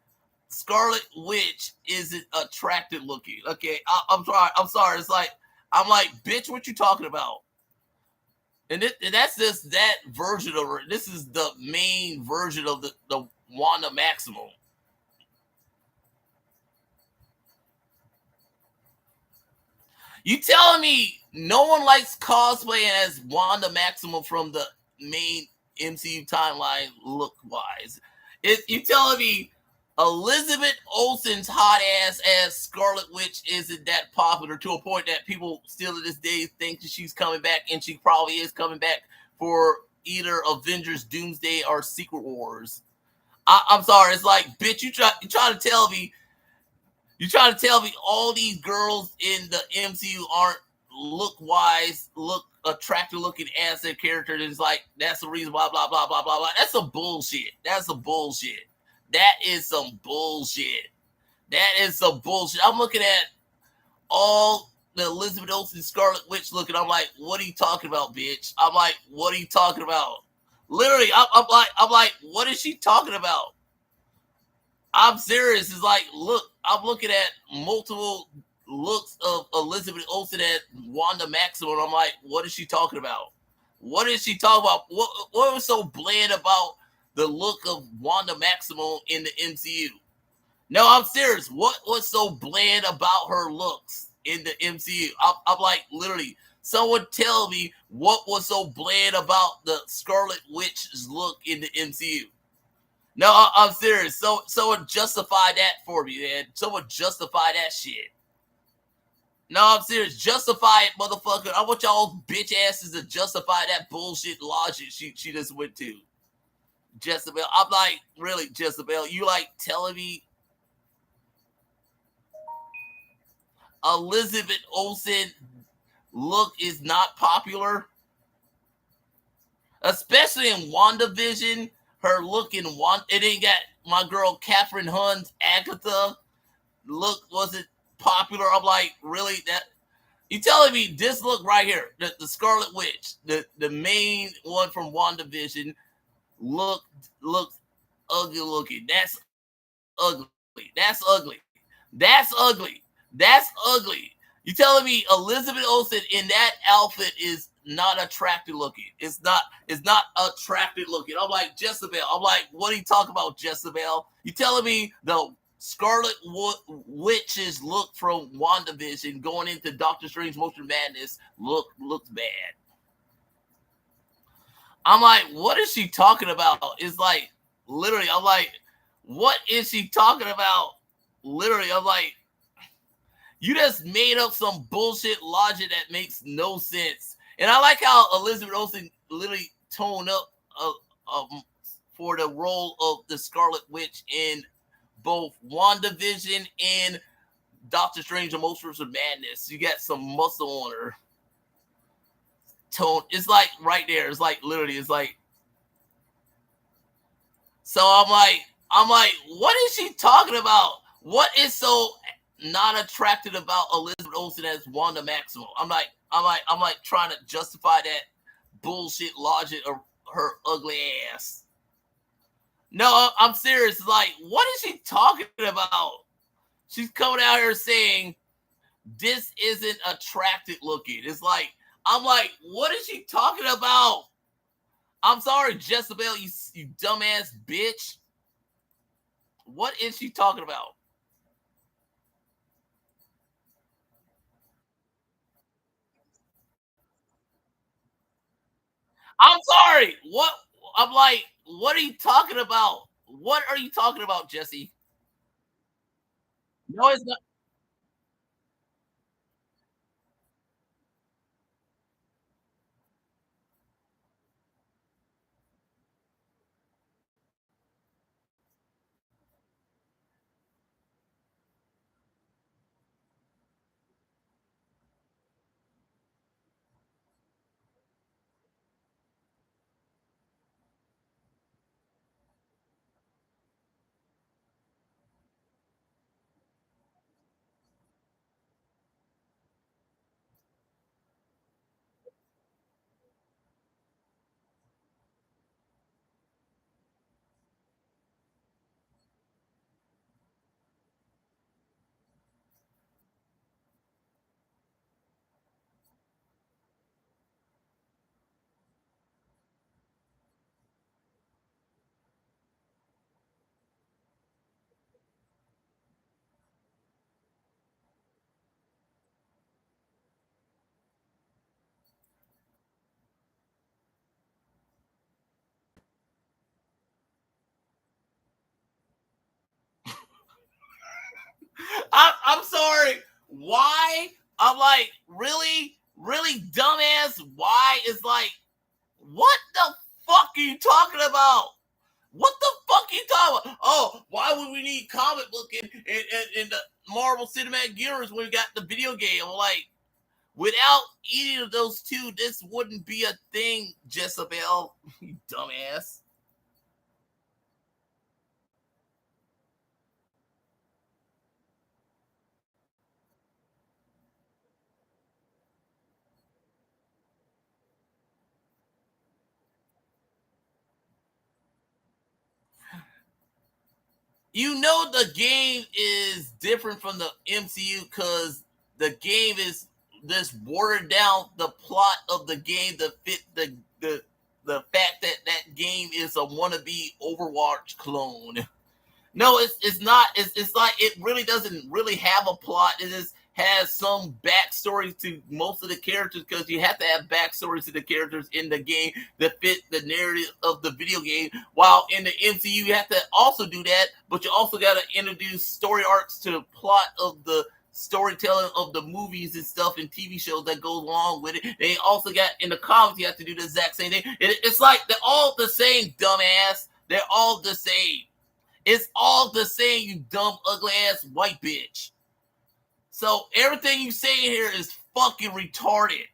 Scarlet Witch isn't attractive looking? Okay, I'm sorry. It's like, I'm like, bitch, what you talking about? And that's just that version of her. This is the main version of the Wanda Maximoff. You telling me no one likes cosplay as Wanda Maximoff from the main MCU timeline look-wise? You telling me Elizabeth Olsen's hot ass as Scarlet Witch isn't that popular to a point that people still to this day think that she's coming back, and she probably is coming back for either Avengers Doomsday or Secret Wars. I'm sorry. It's like, bitch, you trying to tell me all these girls in the MCU aren't look attractive looking as their character. It's like, that's the reason blah, blah, blah, blah, blah, blah. That's some bullshit. That's some bullshit. That is some bullshit. That is some bullshit. I'm looking at all the Elizabeth Olsen Scarlet Witch looking. I'm like, what are you talking about, bitch? I'm like, what are you talking about? Literally, I'm like, what is she talking about? I'm serious. It's like, look, I'm looking at multiple looks of Elizabeth Olsen at Wanda Maximoff, and I'm like, what is she talking about? What is she talking about? What was so bland about the look of Wanda Maximoff in the MCU? No, I'm serious. What was so bland about her looks in the MCU? I'm like, literally, someone tell me what was so bland about the Scarlet Witch's look in the MCU. No, I'm serious. So someone justify that for me, man. Someone justify that shit. No, I'm serious. Justify it, motherfucker. I want y'all bitch asses to justify that bullshit logic she just went to. Jezebel. I'm like, really, Jezebel, you like telling me Elizabeth Olsen look is not popular? Especially in WandaVision, her look in it ain't got my girl Catherine Hunt's Agatha. look wasn't popular. I'm like, really? That you telling me this look right here, the Scarlet Witch, the main one from WandaVision, looks ugly looking. That's ugly. That's ugly. That's ugly. That's ugly. You telling me Elizabeth Olsen in that outfit is not attractive looking? It's not attractive looking. I'm like, Jezebel. I'm like, what are you talking about, Jezebel? You telling me the Scarlet Witch's look from WandaVision going into Doctor Strange Motion Madness looks bad. I'm like, what is she talking about? It's like, literally, I'm like, what is she talking about? Literally, I'm like, you just made up some bullshit logic that makes no sense. And I like how Elizabeth Olsen literally toned up for the role of the Scarlet Witch in both WandaVision and Doctor Strange and Multiverse of Madness. You got some muscle on her. Tone. It's like right there. It's like literally. It's like. So I'm like, what is she talking about? What is so not attractive about Elizabeth Olsen as Wanda Maximoff? I'm like trying to justify that bullshit logic of her ugly ass. No, I'm serious. It's like, what is she talking about? She's coming out here saying this isn't attractive looking. It's like, I'm like, what is she talking about? I'm sorry, Jezebel, you dumbass bitch. What is she talking about? I'm sorry. What? I'm like, what are you talking about? What are you talking about, Jesse? No, it's not. I'm sorry. Why? I'm like, really, really dumbass. Why is like, what the fuck are you talking about? What the fuck are you talking about? Oh, why would we need comic book in the Marvel Cinematic Universe when we got the video game? I'm like, without either of those two, this wouldn't be a thing, Jezebel. You dumbass. You know the game is different from the MCU because the game is this watered down the plot of the game to fit the fact that that game is a wannabe Overwatch clone. No, it's not. It's like it really doesn't really have a plot. It just has some backstory to most of the characters because you have to have backstories to the characters in the game that fit the narrative of the video game. While in the MCU, you have to also do that, but you also got to introduce story arcs to the plot of the storytelling of the movies and stuff and TV shows that goes along with it. They also got in the comics, you have to do the exact same thing. It's like they're all the same, dumbass. They're all the same. It's all the same, you dumb, ugly ass white bitch. So everything you say here is fucking retarded.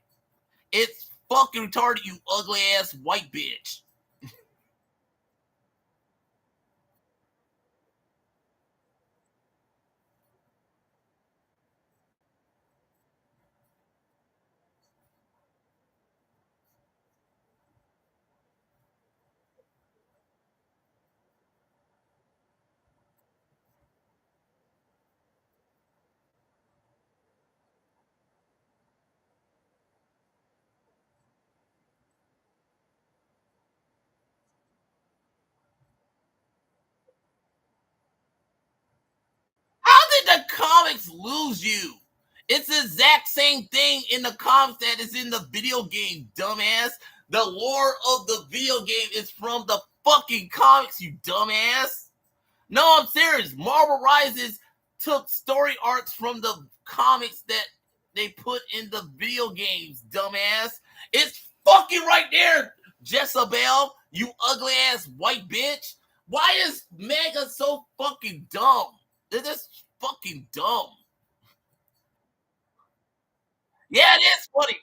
It's fucking retarded, you ugly ass white bitch. comics lose you. It's the exact same thing in the comics that is in the video game, dumbass. The lore of the video game is from the fucking comics, you dumbass. No, I'm serious. Marvel Rises took story arcs from the comics that they put in the video games, dumbass. It's fucking right there, Jezebel, you ugly ass white bitch. Why is Mega so fucking dumb? They're just fucking dumb. Yeah, it is funny.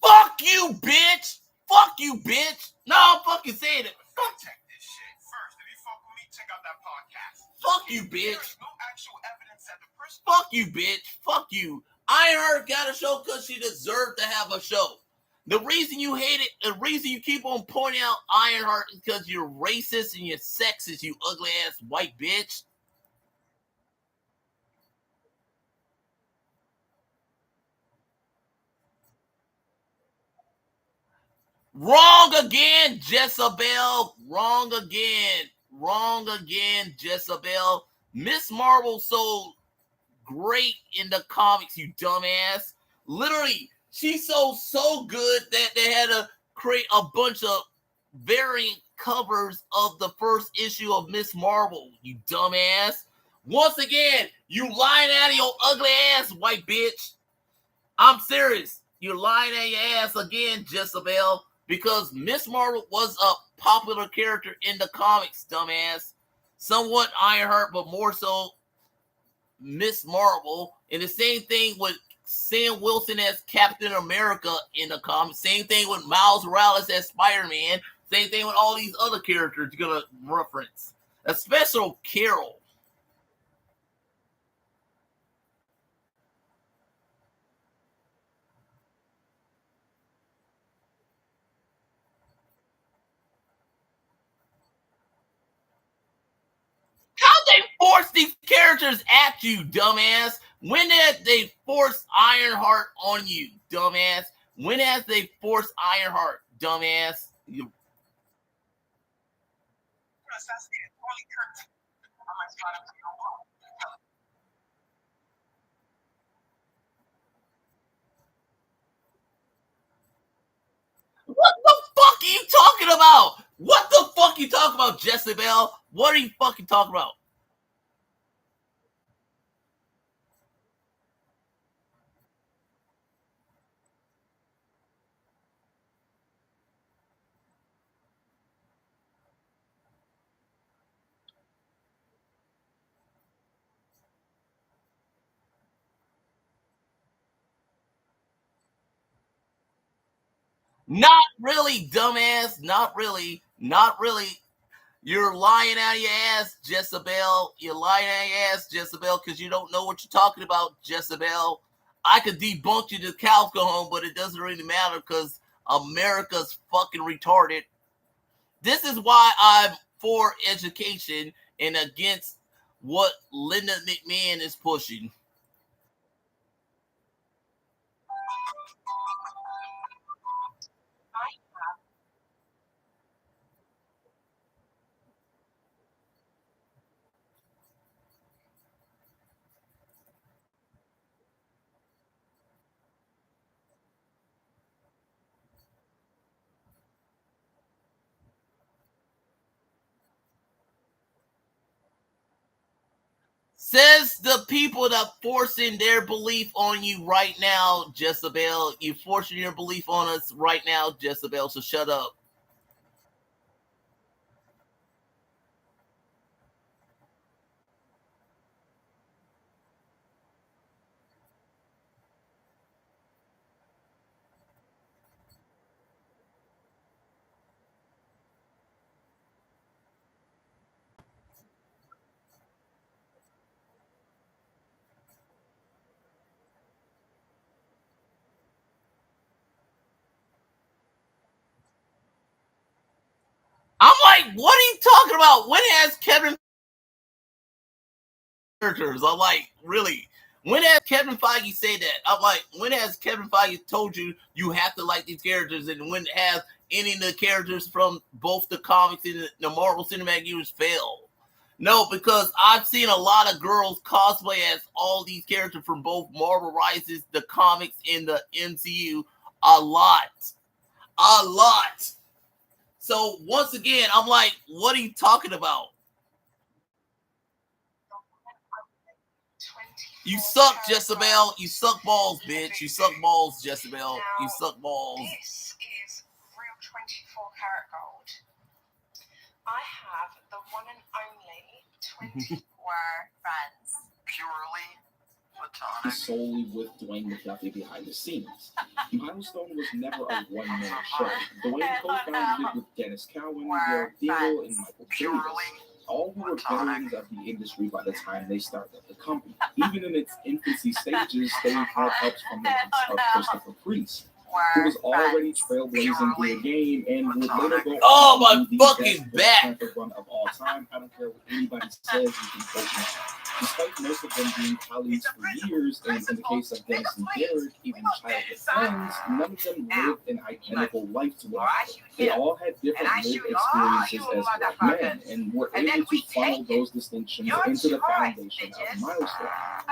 Fuck you, bitch! Fuck you, bitch! No, I'm fucking saying it. Check this shit. First, if you fuck with me, check out that podcast. Fuck you, There bitch! is no actual evidence that the person. Fuck you, bitch! Fuck you! Ironheart got a show because she deserved to have a show. The reason you hate it, the reason you keep on pointing out Ironheart is because you're racist and you're sexist, you ugly ass white bitch. Wrong again, Jezebel. Wrong again. Wrong again, Jezebel. Miss Marvel so great in the comics, you dumbass. Literally, she's so good that they had to create a bunch of variant covers of the first issue of Miss Marvel, you dumbass. Once again, you lying out of your ugly ass, white bitch. I'm serious. You're lying at your ass again, Jezebel, because Miss Marvel was a popular character in the comics, dumbass. Somewhat Ironheart, but more so Miss Marvel. And the same thing with Sam Wilson as Captain America in the comics. Same thing with Miles Morales as Spider-Man. Same thing with all these other characters you're going to reference. Especially Carol. How they force these characters at you, dumbass? When did they force Ironheart on you, dumbass? When has they forced Ironheart, dumbass? You... Assassinated Charlie Kirk. I'm like, God, I'm so wrong. What the fuck are you talking about? What the fuck are you talking about, Jezebel? What are you fucking talking about? Not really, dumbass. Not really. Not really. You're lying out of your ass, Jezebel. You're lying out of your ass, Jezebel, because you don't know what you're talking about, Jezebel. I could debunk you to cows go home, but it doesn't really matter because America's fucking retarded. This is why I'm for education and against what Linda McMahon is pushing. Says the people that forcing their belief on you right now, Jezebel. You forcing your belief on us right now, Jezebel, so shut up. what are you talking about? When has Kevin characters? I'm like, really? When has Kevin Feige say that? I'm like, when has Kevin Feige told you you have to like these characters, and when has any of the characters from both the comics and the Marvel Cinematic Universe fail? No, because I've seen a lot of girls cosplay as all these characters from both Marvel Rises, the comics, and the MCU. A lot. So once again, I'm like, what are you talking about? You suck, Jezebel. You suck balls, bitch. You suck balls, Jezebel. You suck balls. This is real 24 karat gold. I have the one and only 24 friends. Purely platonic. Solely with Dwayne McDuffie behind the scenes. Milestone was never a one-man show. Dwayne co-founded it with Dennis Cowan, Will Deal, and Michael Davis. All who were veterans of the industry by the time they started the company. Even in its infancy stages, they had help from the likes of Christopher Priest, who was already trailblazing through the game and would later go Oh, on my to be fucking the back. best run of all time. I don't care what anybody says, you can quote me. Despite most of them being colleagues for years, and in the case of Dennis and Derek, even childhood friends, none of them lived an identical life to one another. They all had different lived experiences as black men, and were able to funnel those distinctions into the foundation of Milestone.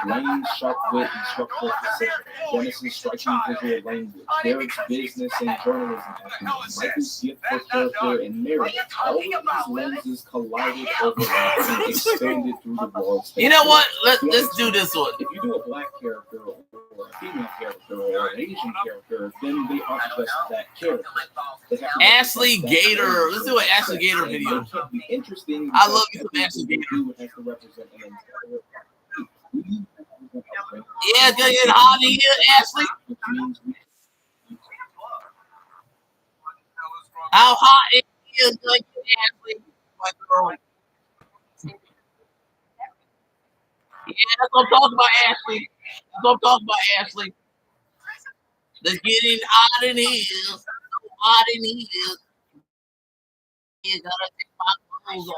Lane's sharp wit and structural precision, Dennis's striking visual language, Derek's business and journalism acumen, Michael's gift for character and narrative. All of these lenses collided, overlapped, and expanded through the world's. You know what? Let's do this one. If you do a black character or a female character or an Asian character, then they aren't just that character. Ashley Gator. Let's do an Ashley Gator video. Interesting. I love you some Ashley Gator. Has to represent an entire. Yeah, it's gonna get hot in here, Ashley. How hot it is, gonna get Ashley, my girl. Yeah, that's what I'm talking about, Ashley. That's what I'm talking about, Ashley. Let's get it hot in here. So hot in here. You gotta take my clothes off.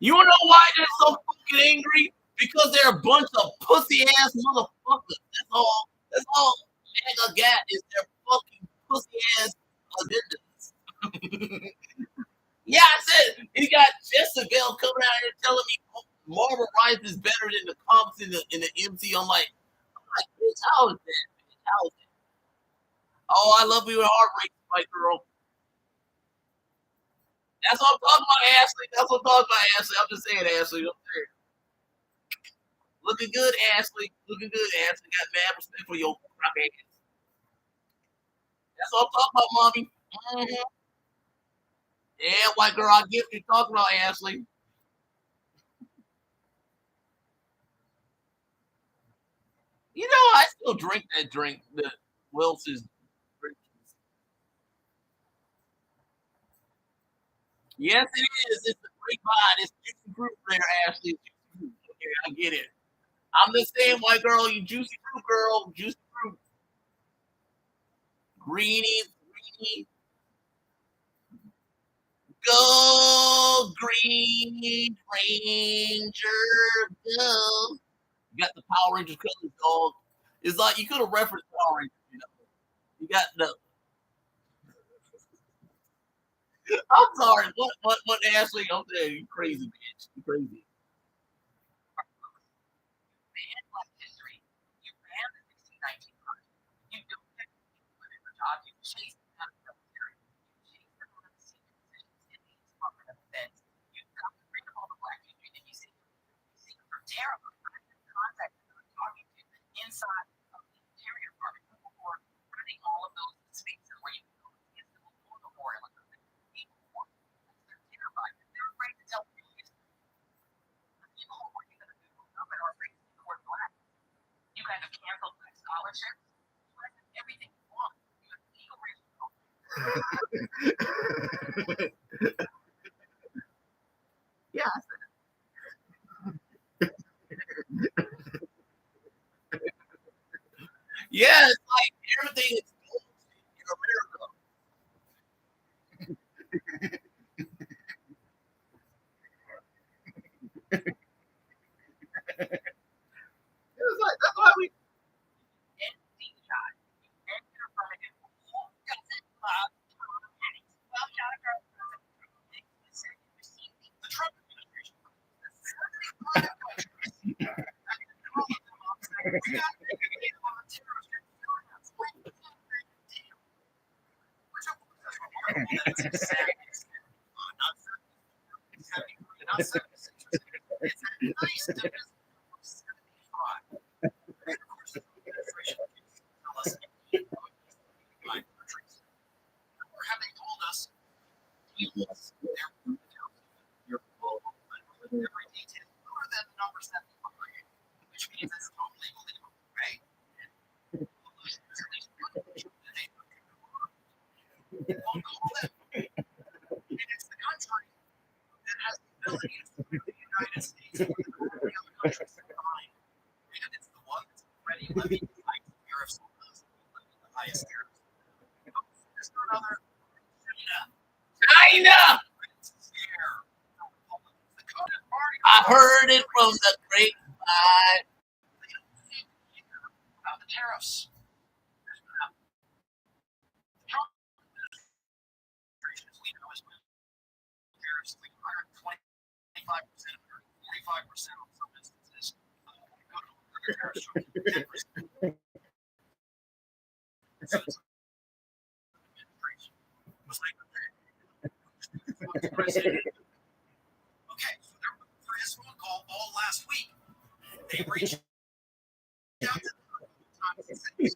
You know why they're so fucking angry? Because they're a bunch of pussy ass motherfuckers. That's all. That's all Mega got is their fucking pussy ass agendas. Yeah, I said he got Jezebel coming out here telling me Marvel Rise is better than the comics in the MCU. I'm like, bitch, how is that? Bitch, how is that? Oh, I love you with heartbreak, my girl. That's what I'm talking about, Ashley. That's what I'm talking about, Ashley. I'm just saying, Ashley. I'm saying. Looking good, Ashley. Looking good, Ashley. Got mad respect for your crap ass. That's what I'm talking about, mommy. Mm-hmm. Yeah, white girl, I get what you're talking about, Ashley. You know, I still drink that drink, the Wilson's drink. Yes, it is. It's a great vibe. It's juicy fruit there, Ashley. It's juicy fruit. Okay, I get it. I'm the same white girl, you juicy fruit girl, juicy fruit. Greenies, greenie. Go Green Ranger, go. You got the Power Rangers colors, dog. It's like you could have referenced Power Rangers, you know. You got the. I'm sorry. What, Ashley? Okay, you crazy bitch. You crazy. Banned Black history. You banned the 1619 project. You don't get people in your job. You chase them out of the military. You chase them out of the senior positions in the Department of Defense. You got rid of all the black history, and you see them terrible. I'm in contact with them talking to inside of the Interior Department before running all of those spaces where you can go to the War Memorial and people want they're terrified. They're afraid to tell people the people who are working at the Google government are afraid to see the word black. You guys have canceled black scholarships. You guys have everything you want. You have legal reasons. Yeah. Yeah, it's like everything is gold in America. It's like that's why we. The Trump administration. Have they told us your every detail other than the number 75, which means it's totally illegal, right? We'll call them. And it's the country that has the ability to sue the United States more than all the other countries combined. And it's the one that's already levied the highest tariffs on us. The highest tariffs. There's no other. China. I heard it from the grapevine. About the tariffs. Tariffs like 125%, 45% on some instances. Tariffs 10%. So it's was like, okay, so there was his phone call all last week. They reached out to the between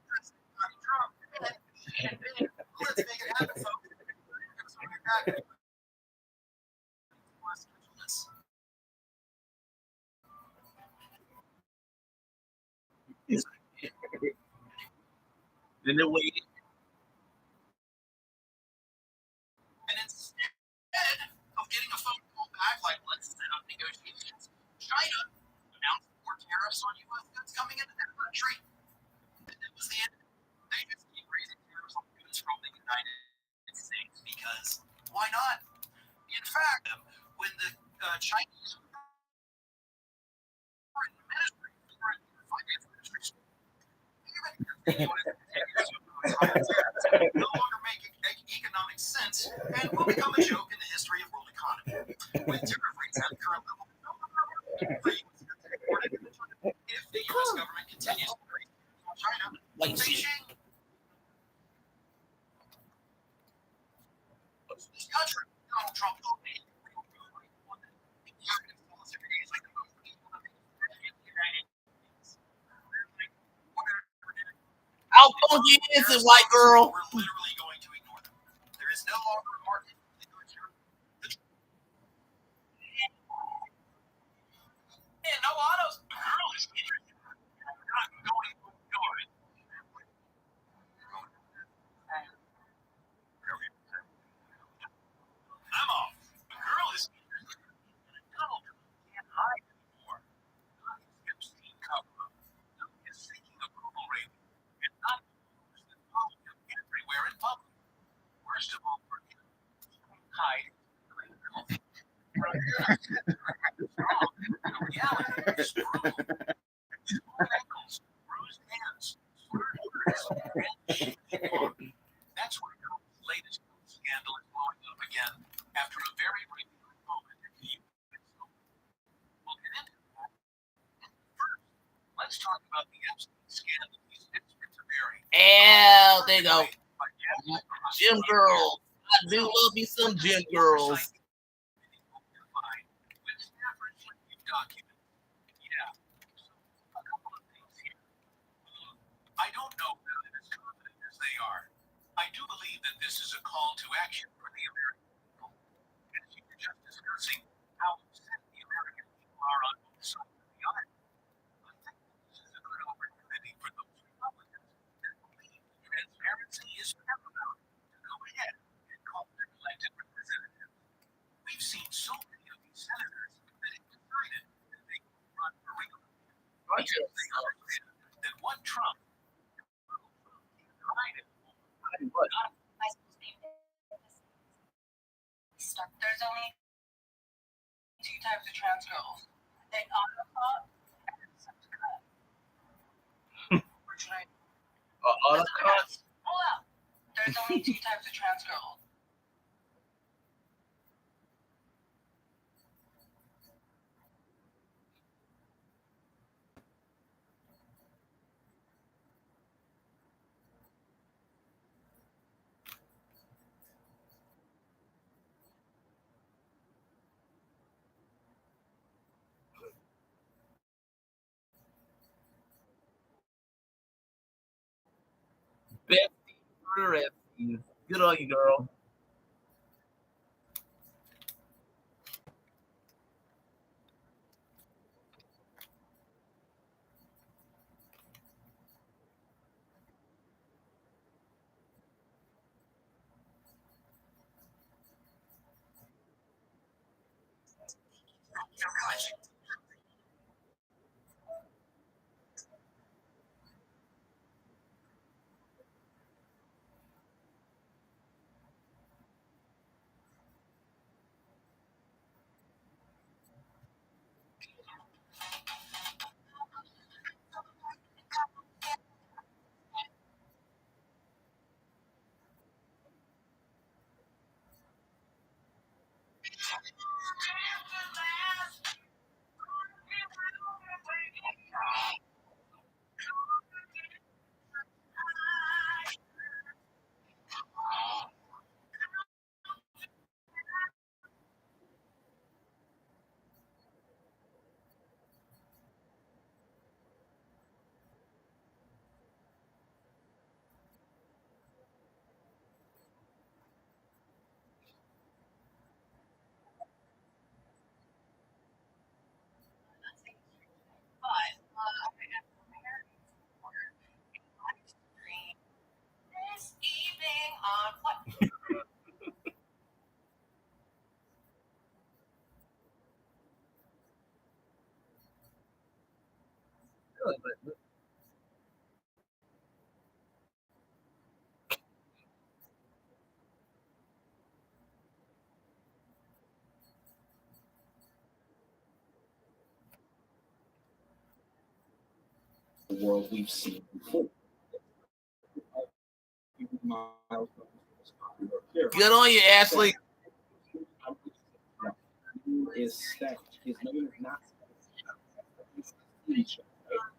President Trump and let's make it happen, folks. Then they waited. And instead of getting a phone call back, like, let's set up negotiations, China announced more tariffs on U.S. goods coming into their country. It was the end. They just keep raising tariffs on goods from the United States because why not? In fact, when the Chinese foreign finance administration no longer make economic sense and will become a joke in the history of world economy. With tariff rates at the current level, if the U.S. government continues to raise on China, Beijing, this country, Donald Trump told me, monkey is it, white girl? We're literally going to ignore them. There is no longer a market for literature. Yeah, no autos. The girl is interested. I'm going to ignore it. I'm off. The girl is interested. Donald can't hide anymore. Epstein cover-up. Is seeking approval rating. And not that follow him everywhere in public. Worst of all for him, hide. Reality is brutal. Torn ankles, bruised hands, slurred words, and that's why Cody's latest scandal is blowing up again after a very brief moment in the U.S. We'll get into that. First, let's talk about the Epstein scandal these experts are bearing. Yeah, there you go. Gym girls. I do love me some gym girls. With staffers like you document. Yeah. So, a couple of things here. I don't know that I'm as confident as they are. I do believe that this is a call to action for the American people. As you were just discussing how upset the American people are on both sides of the aisle. I think this is a good opportunity for those Republicans that believe transparency is paramount to go ahead and call their elected representatives. We've seen so many of these senators that have decided that they will run for re-election. They understand that what Trump tried it. There's only two types of trans girls. They autocut and subcut. Autocut? Hold up. There's only two types of trans girls. Bestie, good on you, girl. This evening on what? The world we've seen before. Good on you, Ashley. Is stacked. His name is not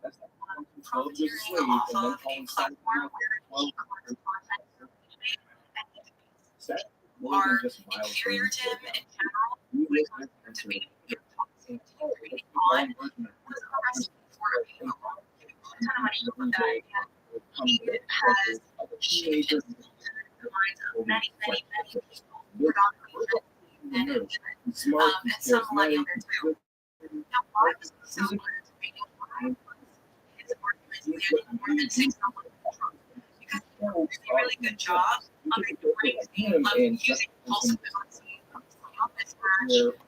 that's 12 years a slave and then calling stacked 12 stacked more than just miles Interior Tim in general. become the reflective of a teenager who many people, he's smart, he's and some charismatic, millennial he's too. good. Now, why was it so hard to make it work? His argument is more than 6 months because he did a really good job of ignoring of using impulsive mismatch,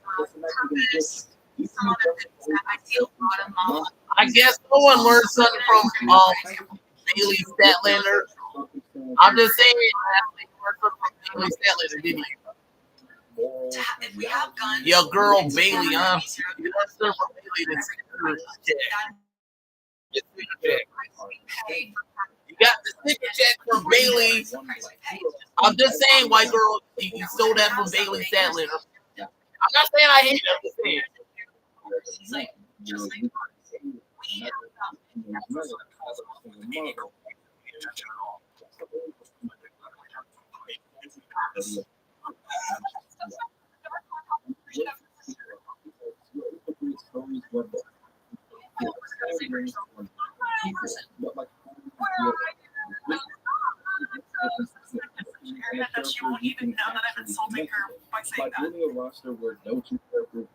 purpose, some other things that I feel bottom up. I guess no one learned something from Bailey Statlander. I'm just saying, you learned something from Bailey Statlander, didn't you? If we have guns, Your girl Bailey, huh? You learned something from Bailey You got the sticker check from Bailey. I'm just saying, white girl, you stole that from Bailey Statlander. I'm not saying I hate it. I'm just saying. He's like, just like we have I thought she won't even know that I'm insulting her by saying by building a roster where no two characters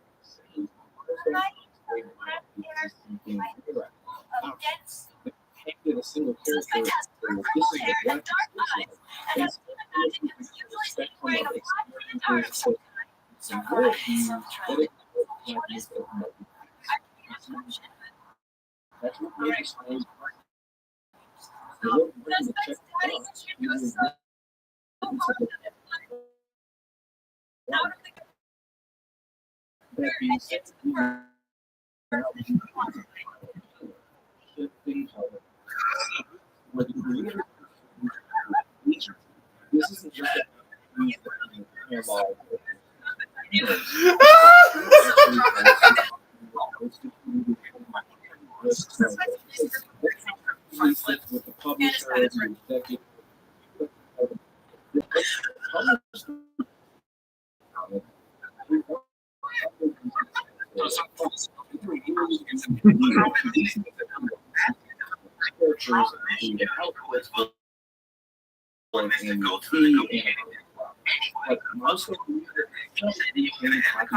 can't get a single character. This is the black and spectrum of experiences and worldviews that it that's what makes it that being said, shifting this isn't just with the publisher and the executive.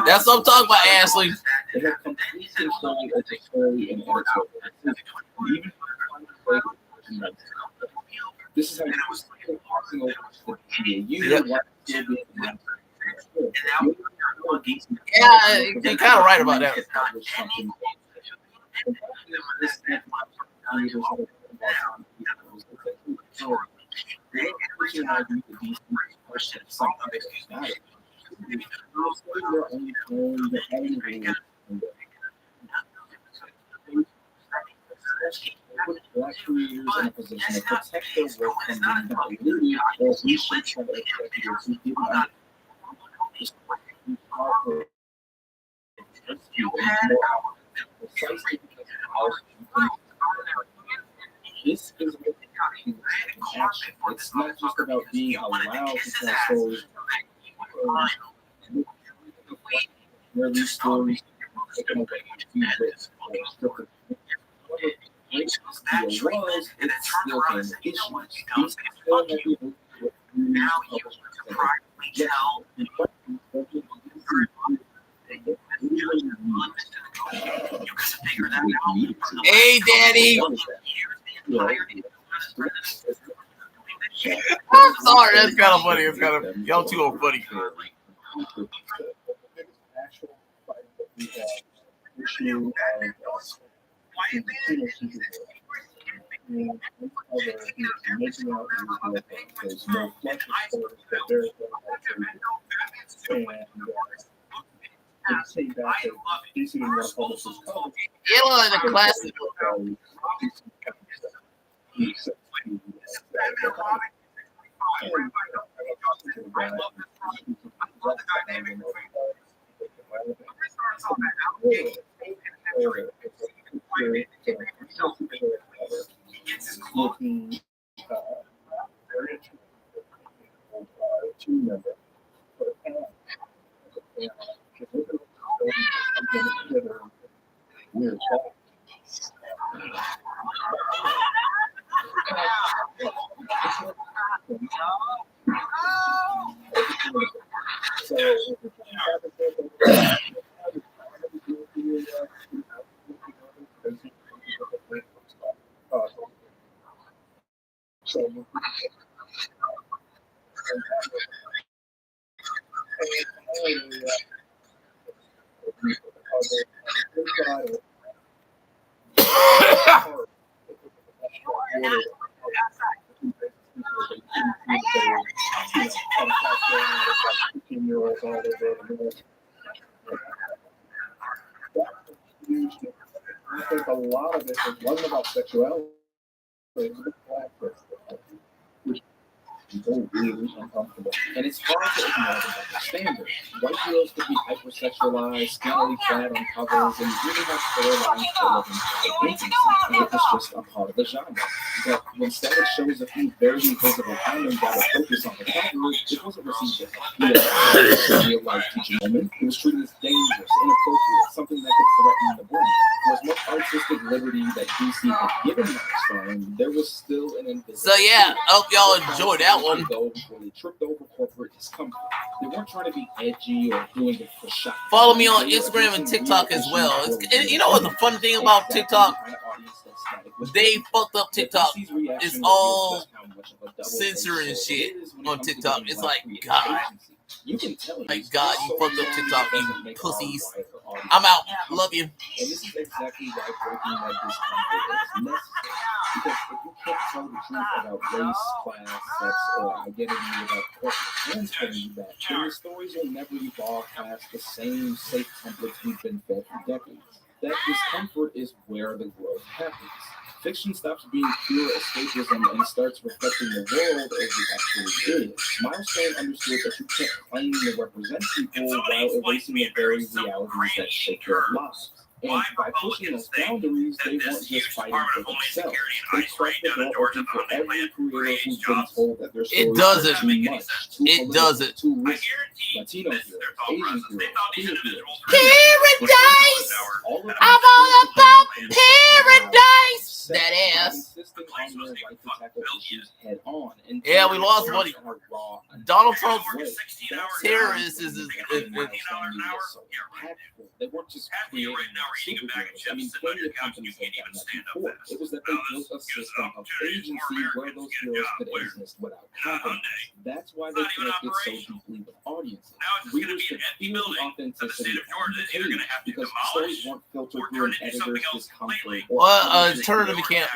That's what I'm talking about, Ashley. This is how Yeah, you're kind of right about that. Black creators in a position to protect their work from being diluted, or we should try to executives who give them precisely because this is what in action. It's not just about being allowed to tell stories where these stories taken away scripted. Was, and it's still an issue. He's still happy now you can privately tell Hey, Daddy. I'm sorry, that's kind of funny. It's kind of y'all two are funny. Yellow is a classic. So, I think a lot of it wasn't about sexuality. It was about class, which people really uncomfortable. And it's hard to ignore the double standard. White girls could be hypersexualized, scantily clad on covers, and even have storylines full of intimacy. And it was just a part of the genre. But when Savage shows a few very visible condoms that were focused on the cover, it wasn't received as a real-life teaching moment. It was treated as dangerous, inappropriate, something that could threaten the brand. For as much artistic liberty that DC had given Milestone, there was still an invisible. So yeah, I hope y'all enjoyed that one. Before they tripped over corporate discomfort. They weren't trying to be edgy or doing it for shock. Follow me on Instagram and TikTok as well. And you know what the fun thing about TikTok? They fucked up TikTok. It's all censoring shit on TikTok. It's like, God. Like, God, you fucked up TikTok, you pussies. I'm out. Love you. And this is exactly why breaking that discomfort is necessary. Because if you can't tell the truth about race, class, sex, or identity without corporate friends telling you that, then the stories will never evolve past the same safe templates we've been fed for decades. That discomfort is where the growth happens. Fiction stops being pure escapism and starts reflecting the world as it actually is. Milestone understood that you can't claim to represent people while erasing the very realities that shape their lives. And by pushing those boundaries, they weren't just fighting for themselves. They cracked the door open for every creator who's been told that their stories are too much, too political, too risky. Latino heroes, Asian heroes, queer heroes. Paradise! I'm all about paradise! That ass. Yeah, we lost money. Donald Trump's terrorist is they weren't just creating superheroes. I mean, plenty of companies have done that before. It was that they built a system of agency where those heroes could exist without compromise. That's why they connected so deeply with audiences. Readers could feel the authenticity on the page because the stories weren't filtered through an editor's discomfort. Tournament camp.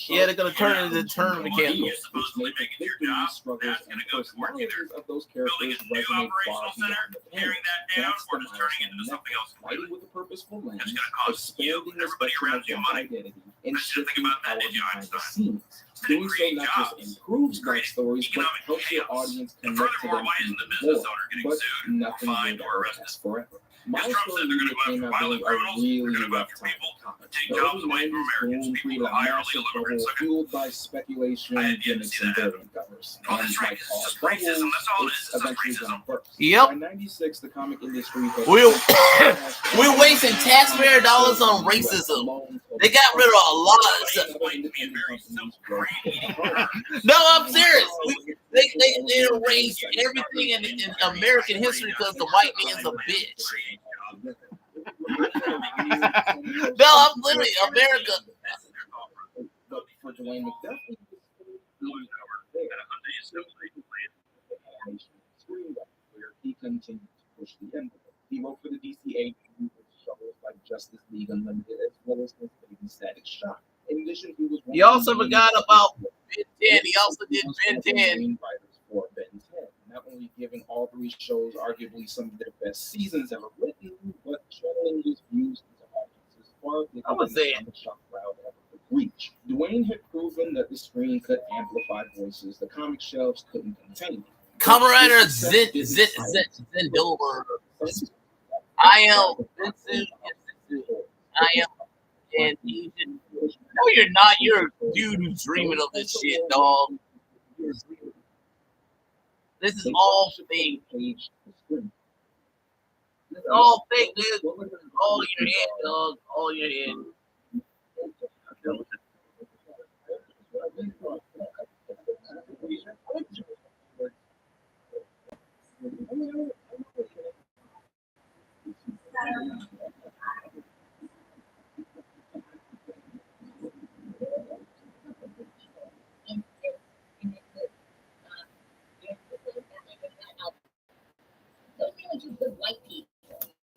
Yeah, they're gonna turn it into a tournament camp. Which made the victories, struggles, and personalities of those characters resonate far beyond the pen. That's the milestone method. Writing with a purposeful lens, expanding the spectrum of their identity, and shifting power behind the scenes. Doing so not just improves black stories, but helps your audience connect to them even more. But nothing will ever last forever. Milestone really came out being a really rough time for comics. The early 90s boom created a massive bubble fueled by speculation, gimmicks, and variant covers. And like all bubbles, it's eventually going to burst. Yep. By 96, the comic industry had we're wasting taxpayer dollars on racism. They got rid of a lot of stuff. No, I'm serious. They erased everything in American history because the white man's a bitch. No, I'm literally America. But for Dwayne McDuffie, where he continued to push the envelope. He wrote for the DC shows like Justice League Unlimited as well as his baby Static Shock. In addition, he was He also forgot about Ben 10. He also did Ben 10. For Ben 10, not only giving all three shows arguably some of their best seasons ever written, but channeling his views into audiences far bigger than the shock crowd ever could reach. Dwayne had proven that the screen could amplify voices the comic shelves couldn't contain. Kamen Rider Zendover. I am Vincent. I am and Asian. No, you're not. You're a dude who's dreaming of this shit, dog. This is all fake. This is all fake, dude. All in your head, dog. All in your head.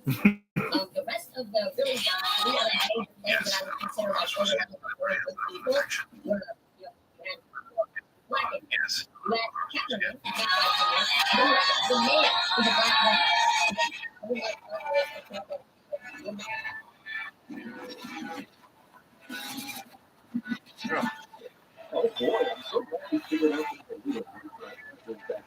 The rest of the really three other major things that I would consider like overlapping with people were black and Yes. you had Catwoman, the man was a black Oh boy, I'm so glad we figured out that the little was that.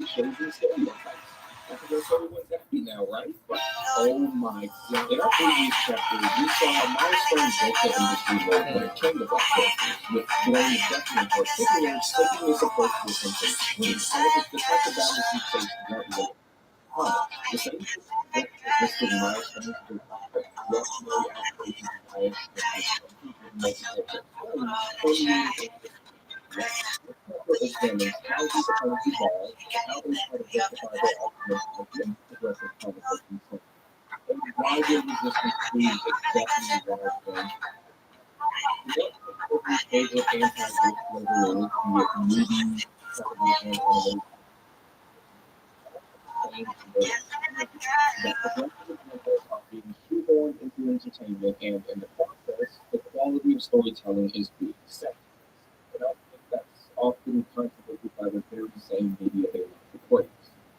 Shows and stereotypes. I think that's everyone's happy now, right? Oh my god. In our previous chapter, we saw a milestone book of industry mode when it came to black characters, with Blaine Duffy in particular taking this approach with him from the screen. And it was the type of battles he faced weren't really hard. The same that listed milestones to reactionary operations bias examines how these opponents evolve, how they try to justify their arguments against progressive conversations, and why their resistance proves exactly why what favorite anti-race flavor is, be it movies, television, animation, that progressive examples are being shoehorned into entertainment, and in the process, the quality of storytelling is being set. And I think that's often contradicted by the very same media they like to praise.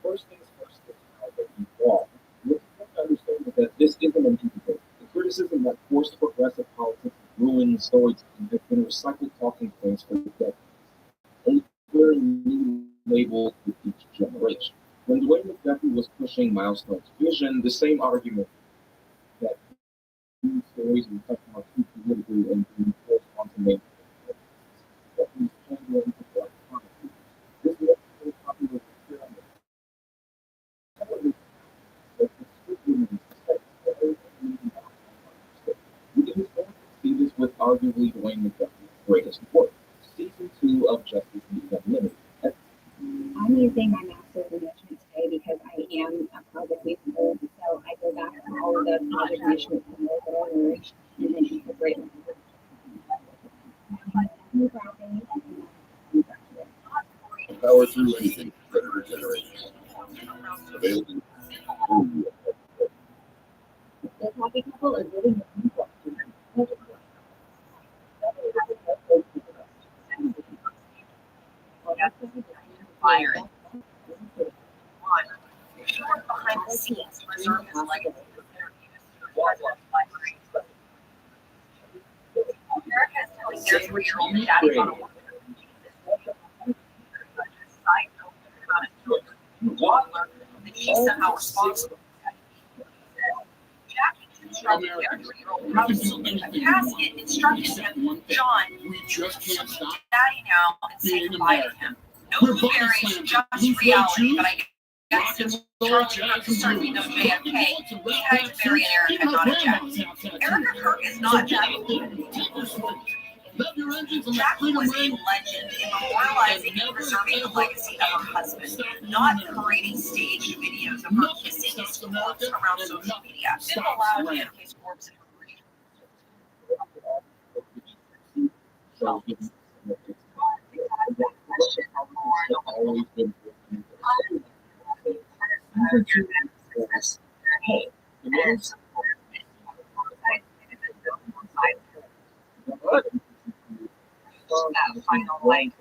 First things first is how they evolve. What's important to understand is that this isn't a new debate. The criticism that forced progressive politics ruined storytelling has been recycled talking points for decades. Only clear new labels with each generation. When Dwayne McDuffie was pushing Milestone's vision, the same argument that these stories and touch on too politically and being forced onto make that these pandering to black comedy. This was very popular with television, but the script women's mistakes that they we can historically see this with arguably Dwayne McDuffie's greatest work, Season 2 of Justice League Unlimited. I'm using my master's in management today because I am a project leader, so I go back to all of the project management that I learned and then incorporate them. Power through anything predator generation. Available. The happy couple are living in Fire. Behind the scenes, preserve his legacy. America is telling their 3-year-old daddy on a side note about that he's somehow responsible. Jackie instructed their 3-year-old brother a casket instructed him, John, daddy now and say goodbye to him. No blueberries, just reality, but I guess since Charlie Kirk is certainly no JFK, he had to bury an Erica, not a Jackie. Erica Kirk is not Jackie. Jackie was a legend in memorializing and preserving the legacy of her husband, not parading staged videos of her kissing his corpse around social media. Didn't allow him his corpse in her region. Always been That final light.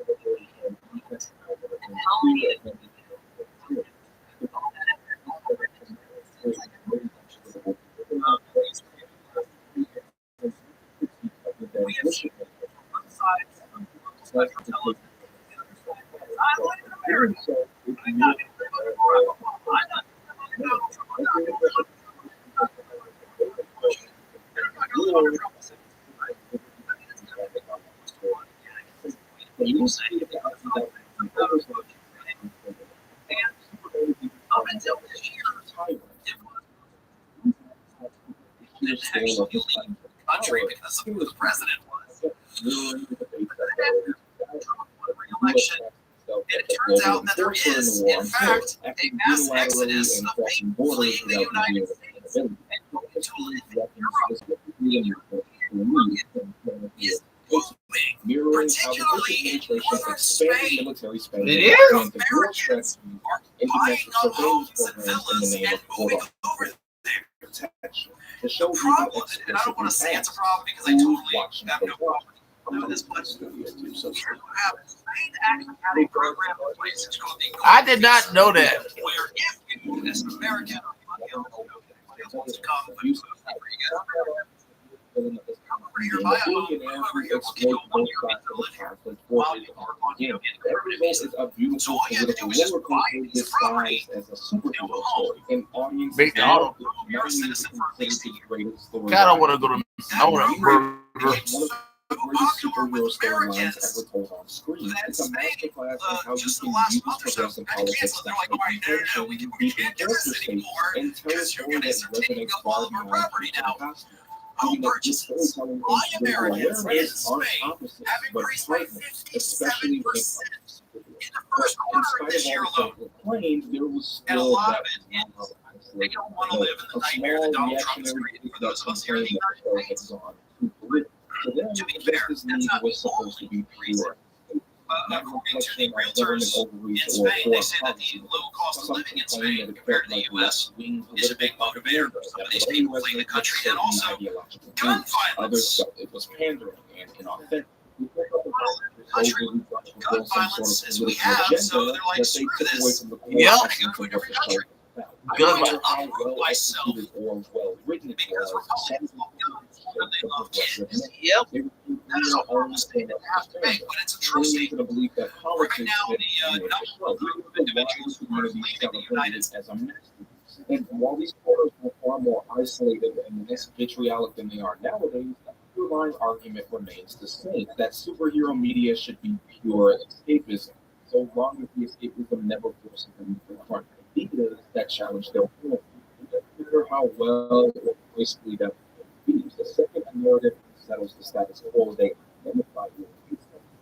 Country because of who the president was. Re-election. And it turns out that there is, in fact, a mass exodus of people fleeing the United States and going to live in Europe. Is booming, particularly in Europe, Spain. military spending. It is. Americans are buying domestic up surveillance homes and programs in villas the name and of moving quote-unquote over there. protection. The The show even problem, and I don't want to say it's a problem because I totally have no problem with this, but here's what happens. Spain actually had a program in place. It's called the I did not know that. where if you, as an American, or anybody else wants to come, but you over here, buy a home, move over here, we'll give you a 1-year visa to live here while you work on, getting a permanent visa. So all you have to do is just buy a piece of property, build a home. Big And auto. you're a citizen for at least a year. God, I want to go to. I want a burger. It's so popular with Americans that Spain, just in the last month or so, had to cancel. They're like, all right, no, we can't do this anymore because you're going to start taking up all of our property now. Home purchases by Americans in Spain have increased by 57% in the first quarter of this year alone. And a lot of it is they don't want to live in the nightmare that Donald Trump has created for those of us here in the United States. To be fair, that's not the only reason. According to the realtors in Spain, they say that the low cost of living in Spain compared to the U.S. is a big motivator for some of these people fleeing the country, and also gun violence. It was pandering and inauthentic. Country with gun violence as we have, so they're like, screw this. Yep. I'm going to go to a different country. I'm Gun going to uproot myself because Republicans love guns more than they love kids. Yep. That is a horrible statement to have to make, but it's a true statement. Right now, the number group of individuals who are leaving the United States. And while these quarters were far more isolated and less vitriolic than they are nowadays, the underlying argument remains the same, that superhero media should be pure escapism, so long as the escapism never forces them to confront ideas that challenge their worldview. Consider how well or gracefully that be. The second a narrative settles the status quo, they identify with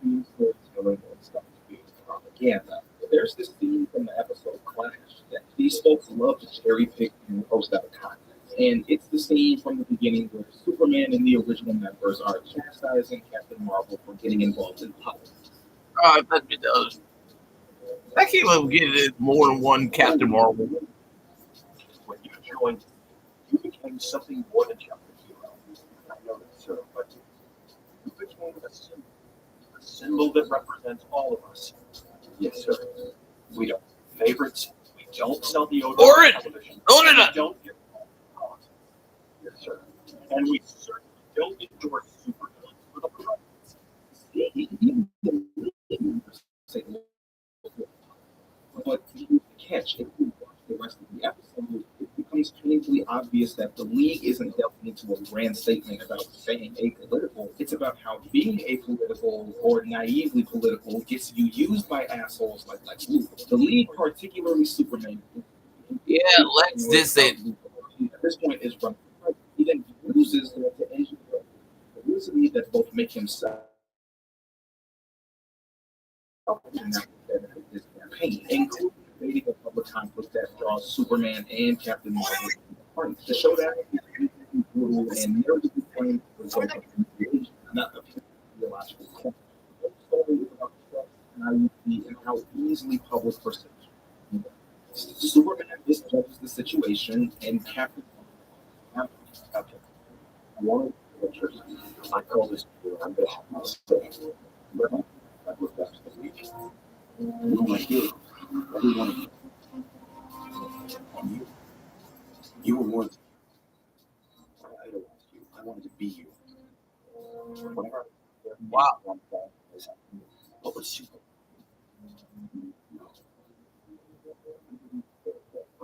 being storytelling and stuff being propaganda. There's this theme from the episode Clash that these folks love to cherry pick and post out of context. And it's the scene from the beginning where Superman and the original members are chastising Captain Marvel for getting involved in politics. I bet it does. I can't even get it more than one Captain Marvel. When you joined, you became something more than just a hero. I know that, sir, but you became a symbol that represents all of us. Yes, sir. We don't favorites. We don't sell the odor Order it! on television. Order We it! don't get politics. Yes, sir. And we certainly don't endorse supervillains for the profits. But you catch, if you watch the rest of the episode, it becomes painfully obvious that the League isn't delving into a grand statement about staying apolitical. It's about how being apolitical or naively political gets you used by assholes like Lex Luthor. The League, particularly Superman, Yeah, Lex did say at this point is running. He then uses that to engineer publicity that both make himself and that benefit his campaign, including creating a public conflict that draws Superman and Captain Marvel apart. The showdown is brutal and narratively framed as a result of not a theological point. The story is about trust, naivety, and how easily public perception. Superman misjudges the situation, and Captain Marvel. I wanted to church. I call this I'm going to have my say. But I was back to the week. You're my hero. Every one of you. And you were one. I idolized you. I wanted to be you. Whenever Wow. What was super?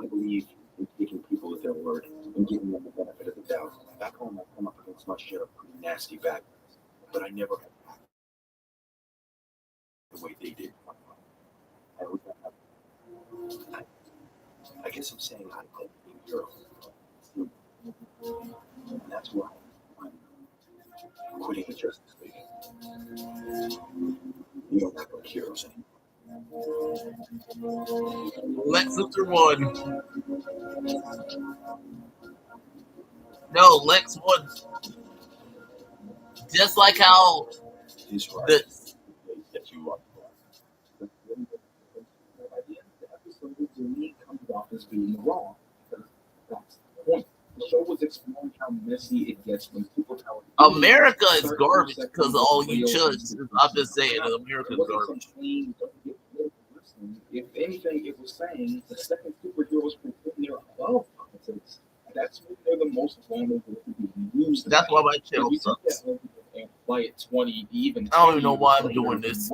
I believe in taking people at their word and giving them the benefit of the doubt. Back home, I come up against my share of pretty nasty bad guys, but I never had the way they did. I would have. I guess I'm saying I like being a hero. And that's why I'm quitting the Justice League. You don't act like heroes anymore. Lex Luthor won. No, Lex won. Just like how He's right. the That you are. By the end of the episode, the off as being wrong. Because that's the point. The show was exploring how messy it gets when superpower. America is garbage because of all you judges. I'm just saying, America's garbage. If anything, it was saying the second superheroes pretend they're above politics. That's when they're the most vulnerable to being used. That's why my channel sucks. And play it 20, even. I don't even know why I'm doing this.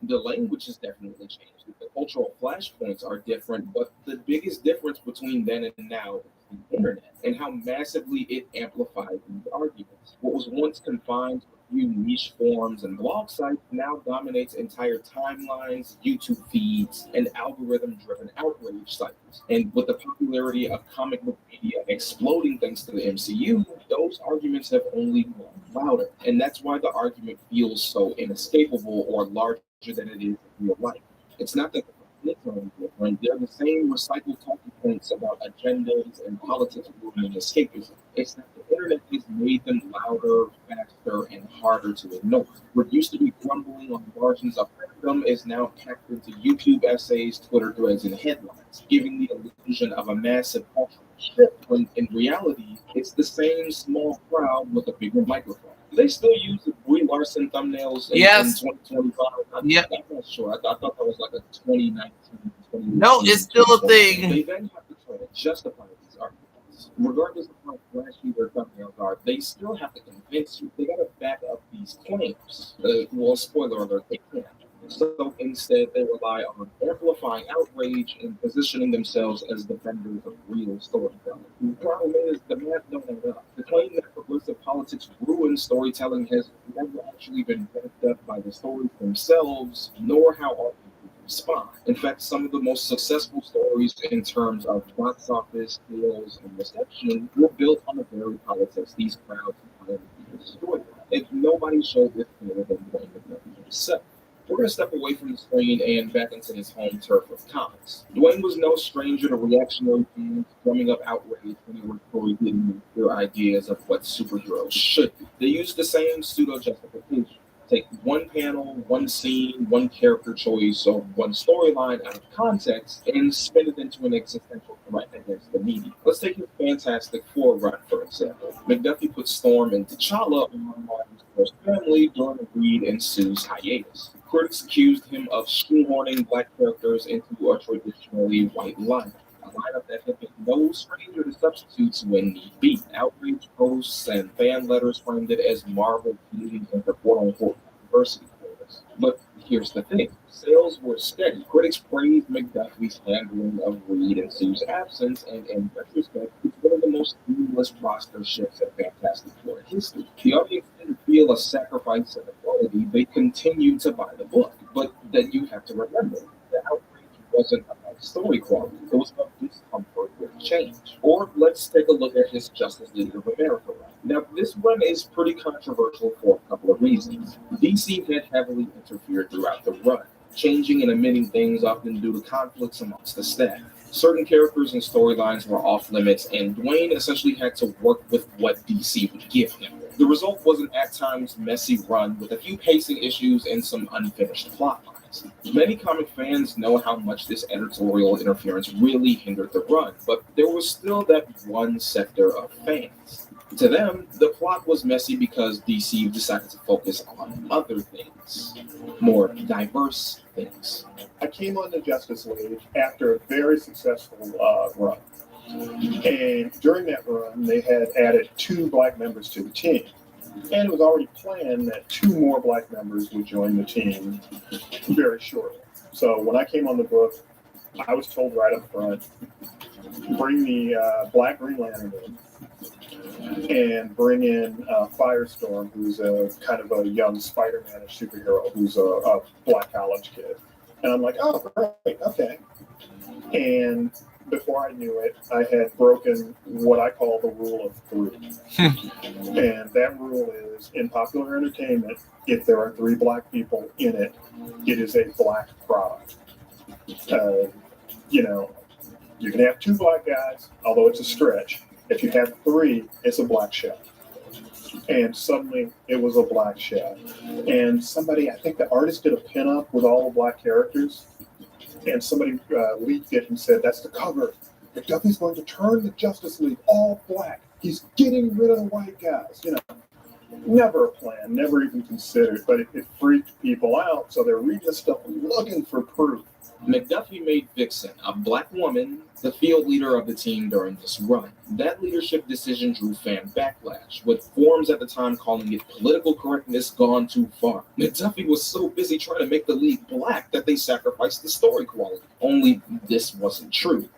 The language has definitely changed. The cultural flashpoints are different, but the biggest difference between then and now is the internet and how massively it amplified these arguments. What was once confined to a few niche forums and blog sites now dominates entire timelines, YouTube feeds, and algorithm-driven outrage cycles. And with the popularity of comic book media exploding thanks to the MCU, those arguments have only grown louder. And that's why the argument feels so inescapable or larger than it is in real life. It's not that the conflicts are different. They're the same recycled talking points about agendas and politics and escapism. It's that the internet has made them louder, faster, and harder to ignore. What used to be grumbling on margins of fandom is now packed into YouTube essays, Twitter threads, and headlines, giving the illusion of a massive cultural shift when in reality, it's the same small crowd with a bigger microphone. Do they still use the Brie Larson thumbnails in 2025? Yeah. I'm not sure. I thought that was like a 2019. No, it's still a thing. They then have to try to justify these arguments. Regardless of how flashy their thumbnails are, they still have to convince you. They got to back up these claims. Well, spoiler alert, they can't. So instead, they rely on amplifying outrage and positioning themselves as defenders of real storytelling. The problem is the math don't add up. The claim that progressive politics ruins storytelling has never actually been backed up by the stories themselves, nor how audiences respond. In fact, some of the most successful stories in terms of box office, sales, and reception were built on the very politics these crowds wanted to destroy. If nobody showed this better than Dwayne himself. We're going to step away from the screen and back into his home turf of comics. Dwayne was no stranger to reactionary fans drumming up outrage when they were creating their ideas of what superheroes should be. They used the same pseudo-justification. Take one panel, one scene, one character choice, or one storyline out of context and spin it into an existential threat against the media. Let's take his Fantastic Four run, for example. McDuffie put Storm and T'Challa on Martin's first family during Reed and Sue's hiatus. Critics accused him of shoehorning black characters into a traditionally white lineup. A lineup that had been no stranger to substitutes when need be. Outrage posts and fan letters framed it as Marvel feeding into quote-unquote diversity quotas. But here's the thing. Sales were steady. Critics praised McDuffie's handling of Reed and Sue's absence, and in retrospect, it's one of the most seamless roster shifts in Fantastic Four history. The audience didn't feel a sacrifice in the quality. They continued to buy the book. But then you have to remember, the outrage wasn't about story quality. It was about discomfort with change. Or let's take a look at his Justice League of America run. Now, this run is pretty controversial for a couple of reasons. DC had heavily interfered throughout the run, changing and omitting things often due to conflicts amongst the staff. Certain characters and storylines were off limits, and Dwayne essentially had to work with what DC would give him. The result was an at times messy run with a few pacing issues and some unfinished plot lines. Many comic fans know how much this editorial interference really hindered the run, but there was still that one sector of fans. To them, the plot was messy because DC decided to focus on other things, more diverse things. I came on the Justice League after a very successful run. And during that run, they had added 2 black members to the team. And it was already planned that 2 more black members would join the team very shortly. So when I came on the book, I was told right up front, bring the Black Green Lantern in. And bring in Firestorm, who's a kind of a young Spider-Man-ish superhero, who's a black college kid. And I'm like, oh, great, okay. And before I knew it, I had broken what I call the rule of 3. And that rule is, in popular entertainment, if there are 3 black people in it, it is a black product. You can have 2 black guys, although it's a stretch. If you have 3, it's a black show. And suddenly it was a black show. And somebody, I think the artist did a pinup with all the black characters. and somebody leaked it and said, that's the cover. McDuffie's going to turn the Justice League all black. He's getting rid of the white guys. You know, never a plan, never even considered, but it freaked people out, so they're reading this stuff looking for proof. McDuffie made Vixen, a black woman, the field leader of the team during this run. That leadership decision drew fan backlash, with forums at the time calling it political correctness gone too far. McDuffie was so busy trying to make the league black that they sacrificed the story quality. Only this wasn't true.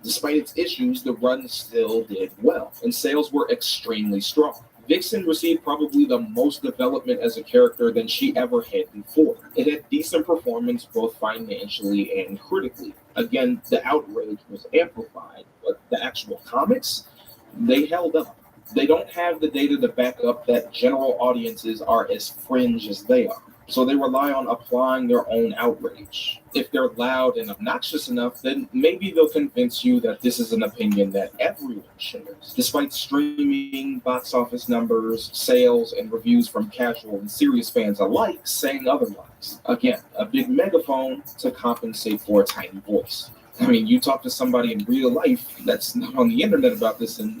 Despite its issues, the run still did well, and sales were extremely strong. Vixen received probably the most development as a character than she ever had before. It had decent performance both financially and critically. Again, the outrage was amplified, but the actual comics, they held up. They don't have the data to back up that general audiences are as fringe as they are. So they rely on applying their own outrage. If they're loud and obnoxious enough, then maybe they'll convince you that this is an opinion that everyone shares. Despite streaming, box office numbers, sales, and reviews from casual and serious fans alike saying otherwise. Again, a big megaphone to compensate for a tiny voice. I mean, you talk to somebody in real life that's not on the internet about this and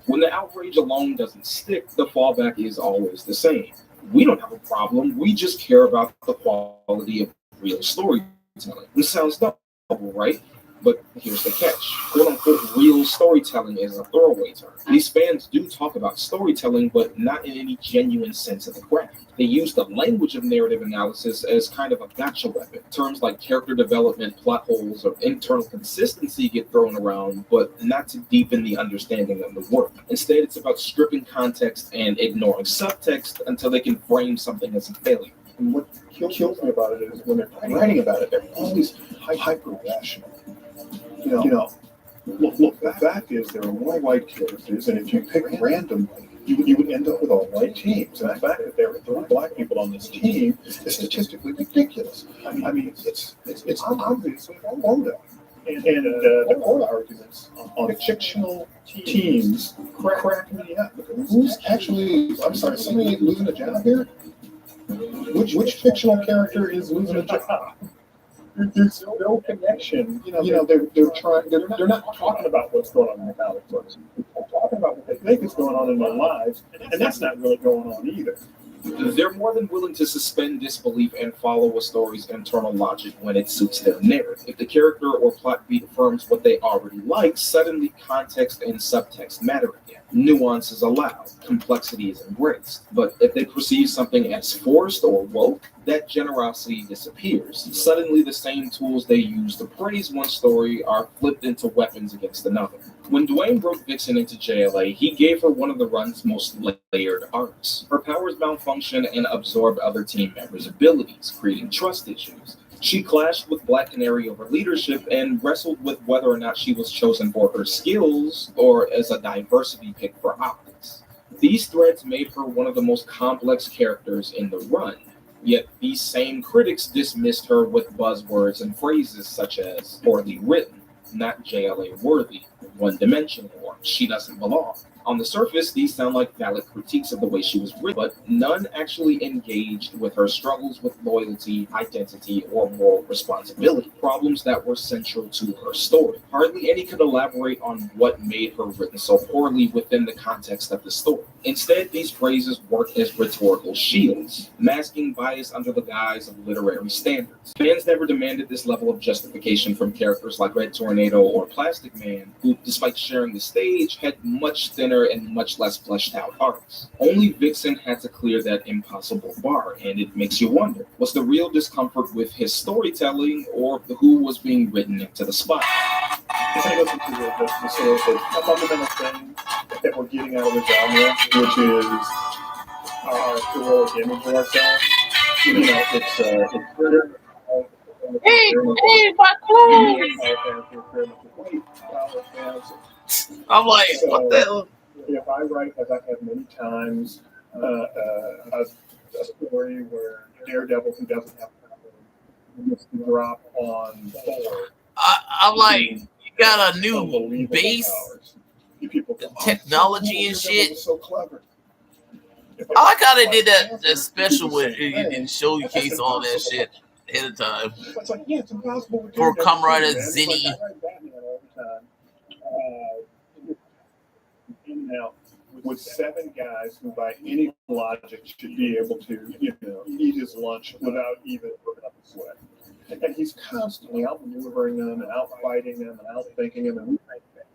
when the outrage alone doesn't stick, the fallback is always the same. We don't have a problem. We just care about the quality of real storytelling. This sounds double, right? But here's the catch. Quote-unquote real storytelling is a throwaway term. These fans do talk about storytelling, but not in any genuine sense of the craft. They use the language of narrative analysis as kind of a gotcha weapon. Terms like character development, plot holes, or internal consistency get thrown around, but not to deepen the understanding of the work. Instead, it's about stripping context and ignoring subtext until they can frame something as a failure. And what kills me about it is when they're writing about it, they're always hyper-rational. You know, look, the fact is there are more white characters, and if you pick randomly, you would end up with all white teams. And the fact that there are 3 black people on this team is statistically ridiculous. I mean, it's obviously all over. And the quota arguments on fictional teams crack me up. Who's actually, I'm sorry, somebody losing a job here? Which fictional character is losing a job? There's no connection. You know, they're not talking about what's going on in the comic books. They're talking about what they think is going on in their lives, and that's not really going on either. They're more than willing to suspend disbelief and follow a story's internal logic when it suits their narrative. If the character or plot beat affirms what they already like, suddenly context and subtext matter again. Nuance is allowed, complexity is embraced. But if they perceive something as forced or woke, that generosity disappears. Suddenly the same tools they use to praise one story are flipped into weapons against another. When Dwayne broke Vixen into JLA, he gave her one of the run's most layered arcs. Her powers malfunctioned and absorbed other team members' abilities, creating trust issues. She clashed with Black Canary over leadership and wrestled with whether or not she was chosen for her skills or as a diversity pick for optics. These threads made her one of the most complex characters in the run, yet these same critics dismissed her with buzzwords and phrases such as poorly written, not JLA worthy, one-dimensional, or she doesn't belong. On the surface, these sound like valid critiques of the way she was written, but none actually engaged with her struggles with loyalty, identity, or moral responsibility, problems that were central to her story. Hardly any could elaborate on what made her written so poorly within the context of the story. Instead, these phrases work as rhetorical shields, masking bias under the guise of literary standards. Fans never demanded this level of justification from characters like Red Tornado or Plastic Man, who, despite sharing the stage, had much thinner and much less fleshed out arcs. Only Vixen had to clear that impossible bar, and it makes you wonder, was the real discomfort with his storytelling or who was being written into the spot? This goes into the sort of the fundamental thing that we're getting out of the genre, which is our heroic image of ourselves. You know, it's I'm like, what the hell? If I write, as I have many times, a story where Daredevil, who doesn't have power, gets to drop on board. I'm like, you got a new base, technology and shit. So clever. I like how they did that special with and showcase all that shit. ahead of time. It's like, yeah, it's impossible to do For that Comrade too, man. It's like, Zinni. I write Batman all the time. In and out with 7 guys who, by any logic, should be able to, eat his lunch without even working up a sweat. And he's constantly outmaneuvering them and outfighting them and outthinking them, and we think that's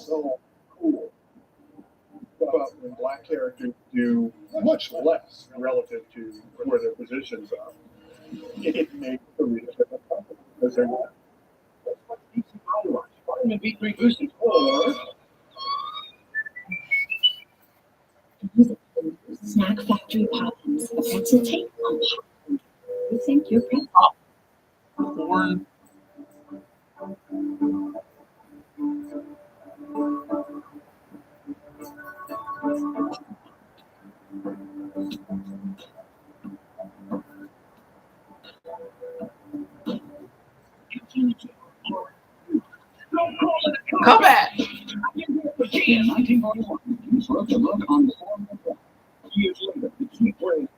so cool. But when black characters do much less relative to where their positions are, it makes the readership uncomfortable because they're not. That's what DC Power Vitamin B3 boosted for. Snack factory problems. A pencil tape on top. You think you're pretty Corn. Come back. In 1941, he wrote a book on the form of death. Years later, the key phrase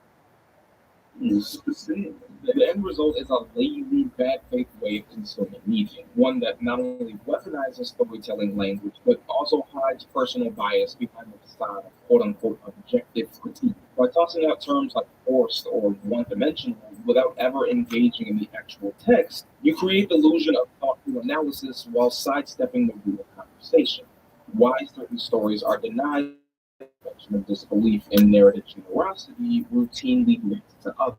is the same. The end result is a lazy, bad faith way of consuming media. One that not only weaponizes storytelling language, but also hides personal bias behind the facade of quote-unquote objective critique. By tossing out terms like forced or one-dimensional without ever engaging in the actual text, you create the illusion of thoughtful analysis while sidestepping the real conversation. Why certain stories are denied of disbelief in narrative generosity routinely leads to others.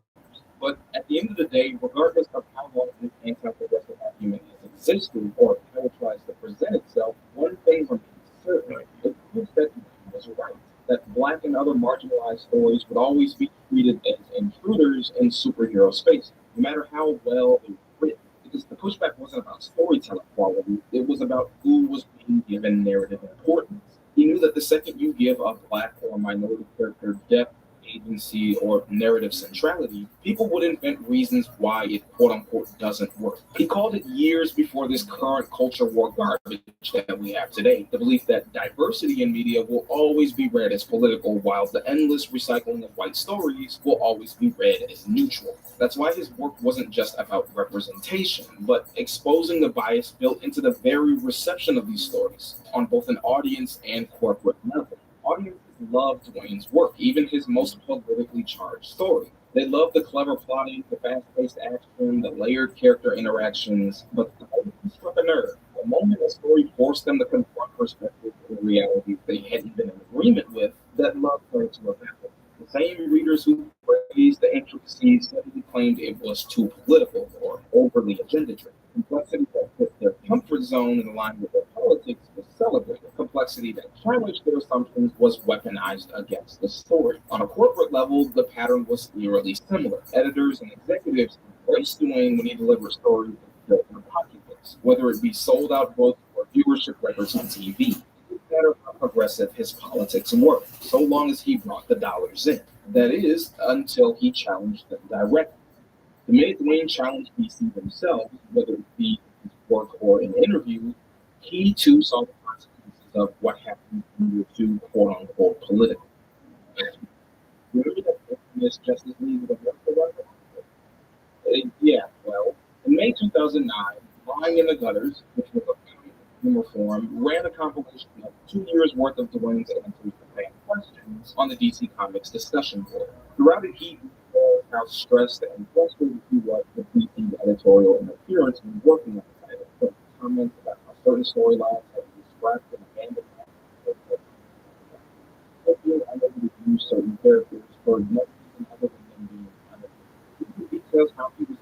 But at the end of the day, regardless of how long this anti-progressive argument has existed or how it tries to present itself, one thing remains certain. It proves that he was right. That Black and other marginalized stories would always be treated as intruders in superhero space, no matter how well they were written. Because the pushback wasn't about storytelling quality, it was about who was being given narrative importance. He knew that the second you give a Black or minority character depth, agency, or narrative centrality, people would invent reasons why it quote-unquote doesn't work. He called it years before this current culture war garbage that we have today. The belief that diversity in media will always be read as political, while the endless recycling of white stories will always be read as neutral. That's why his work wasn't just about representation, but exposing the bias built into the very reception of these stories, on both an audience and corporate level. Audiences loved Dwayne's work, even his most politically charged story. They loved the clever plotting, the fast-paced action, the layered character interactions, but the moment he struck a nerve, the moment a story forced them to confront perspectives and realities they hadn't been in agreement with, that love turned to a battle. The same readers who praised the intricacies suddenly claimed it was too political or overly agenda-driven. Complexity that fit their comfort zone and aligned with their politics was celebrated. Complexity that challenged their assumptions was weaponized against the story. On a corporate level, the pattern was eerily similar. Editors and executives embraced Dwayne when he delivered stories that filled their pocketbooks, whether it be sold-out books or viewership records on TV. It didn't matter how progressive his politics were, so long as he brought the dollars in. That is, until he challenged them directly. The minute Dwayne challenged DC themselves, whether it be in his work or in interviews, he too saw the consequences of what happened when you were too quote-unquote political. Remember that infamous Justice League with a Miracle Rifle? Yeah, well, in May 2009, Lying in the Gutters, which was a comic humor forum, ran a compilation of 2 years worth of Dwayne's answers to fan questions on the DC Comics discussion board. Throughout it, he how stressed and frustrated he was with DC editorial interference when working on the title. But comments about how certain storylines had been scrapped and abandoned. I never use certain characters for no reason other than them being unavailable. He details how he was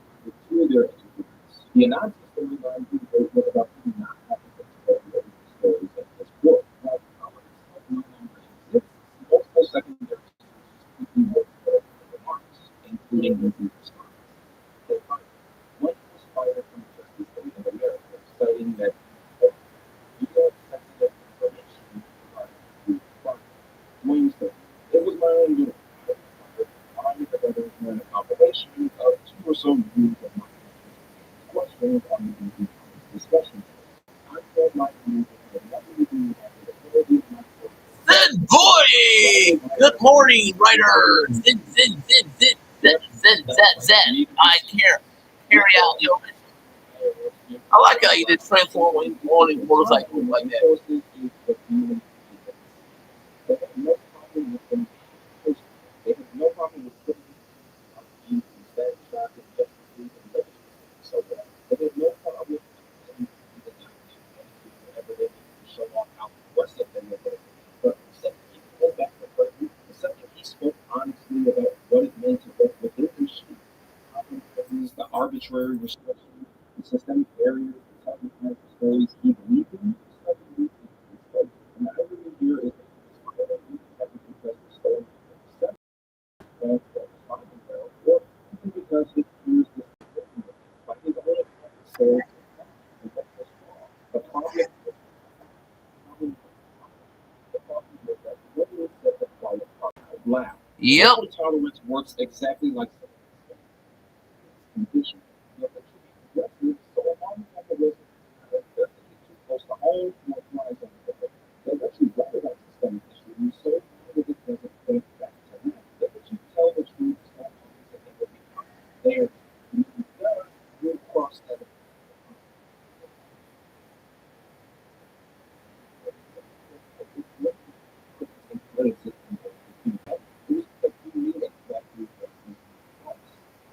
through their interviews. The anonymous storyline he wrote was about him not having to tell the stories in his book. Now, Zeztz, multiple secondary sources including review responses. One was fired from the Justice League of America, citing that legal sensitive information Dwayne said, it was my own doing. I was together during a compilation of 2 or so reviews of my questions on the DC discussion. I felt my views had nothing to do with the ability of my Good boy! Good morning, writer! Zed. I care. carry out your mission. I like how you did transform on his motorcycle like that. They have no problem with them. They have no problem with putting and sad traffic, justice league, and legislature. So they have no problem with whatever they need to show off how aggressive they were. But the second he pulled back the curtain, the second he spoke honestly about what it meant to work with his machine, the arbitrary restriction, the systemic barriers, the type of stories he believed in, suddenly he spoke. And everything here is because the story is or even because it used this by his own so the problem is that what is that the quiet laugh. Yep. Tolerance works exactly like condition. So long as the risk is too close to home, there's actually rather than systemic issues, so that it doesn't think back to that. That if you tell the truth, there, you cross that.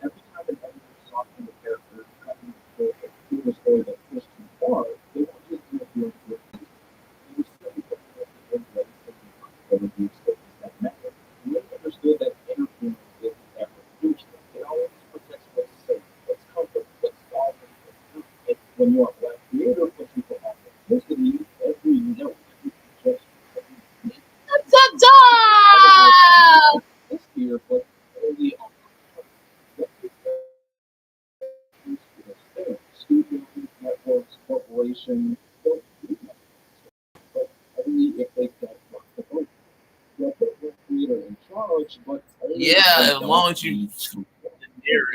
Every time an editor softened the character, cutting the story that pushed too far, they weren't just interfering with it. They were still interfering with the stories that matter. And they understood that interference is apprehension. It always protects what's safe, what's comfort, what's solving. When you are a black creator, when people have authenticity, every note, every suggestion, this year, but only on studios, networks, corporations, but only if they don't rock the boat. They'll put the creator in charge, but only Yeah, as long as you do dare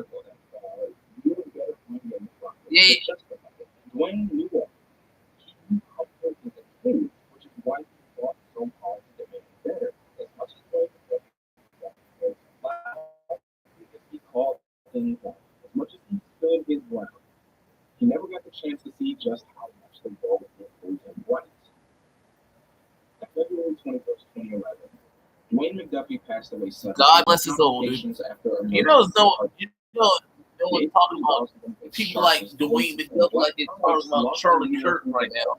go that far, you will get a money in the front. Yeah. Dwayne knew that. He comfort is a king, which is why he fought so hard to demand better. As much as Dwayne he called things out. As much as he stood his ground, he never got the chance to see just how much the world was right. On February 21st, 2011, Dwayne McDuffie passed away suddenly. God bless his soul, dude. You know, no one's talking about people like Dwayne McDuffie like they're talking about Charlie Kirk right now.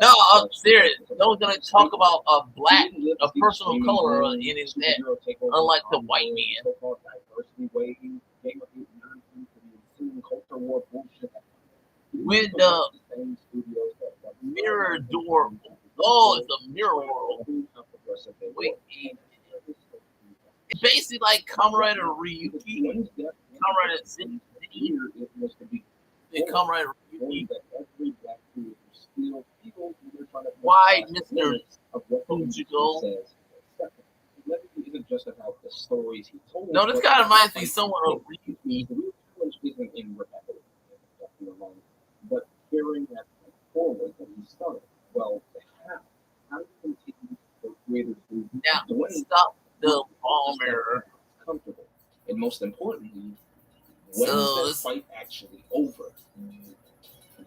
No, I'm serious. No one's gonna talk about a person of color in his net, unlike the white man. When the mirror door, it's a mirror world. Wait, it's basically like Comrade Ryugi, Comrade Zeztz, and Comrade Ryugi. Why, Mr. Fugitive? No, this guy reminds me somewhat of Ryugi. But carrying that forward that he started. Well, how do you continue the creators who now stop the ball mirror? Comfortable. And most importantly, when is that fight actually over?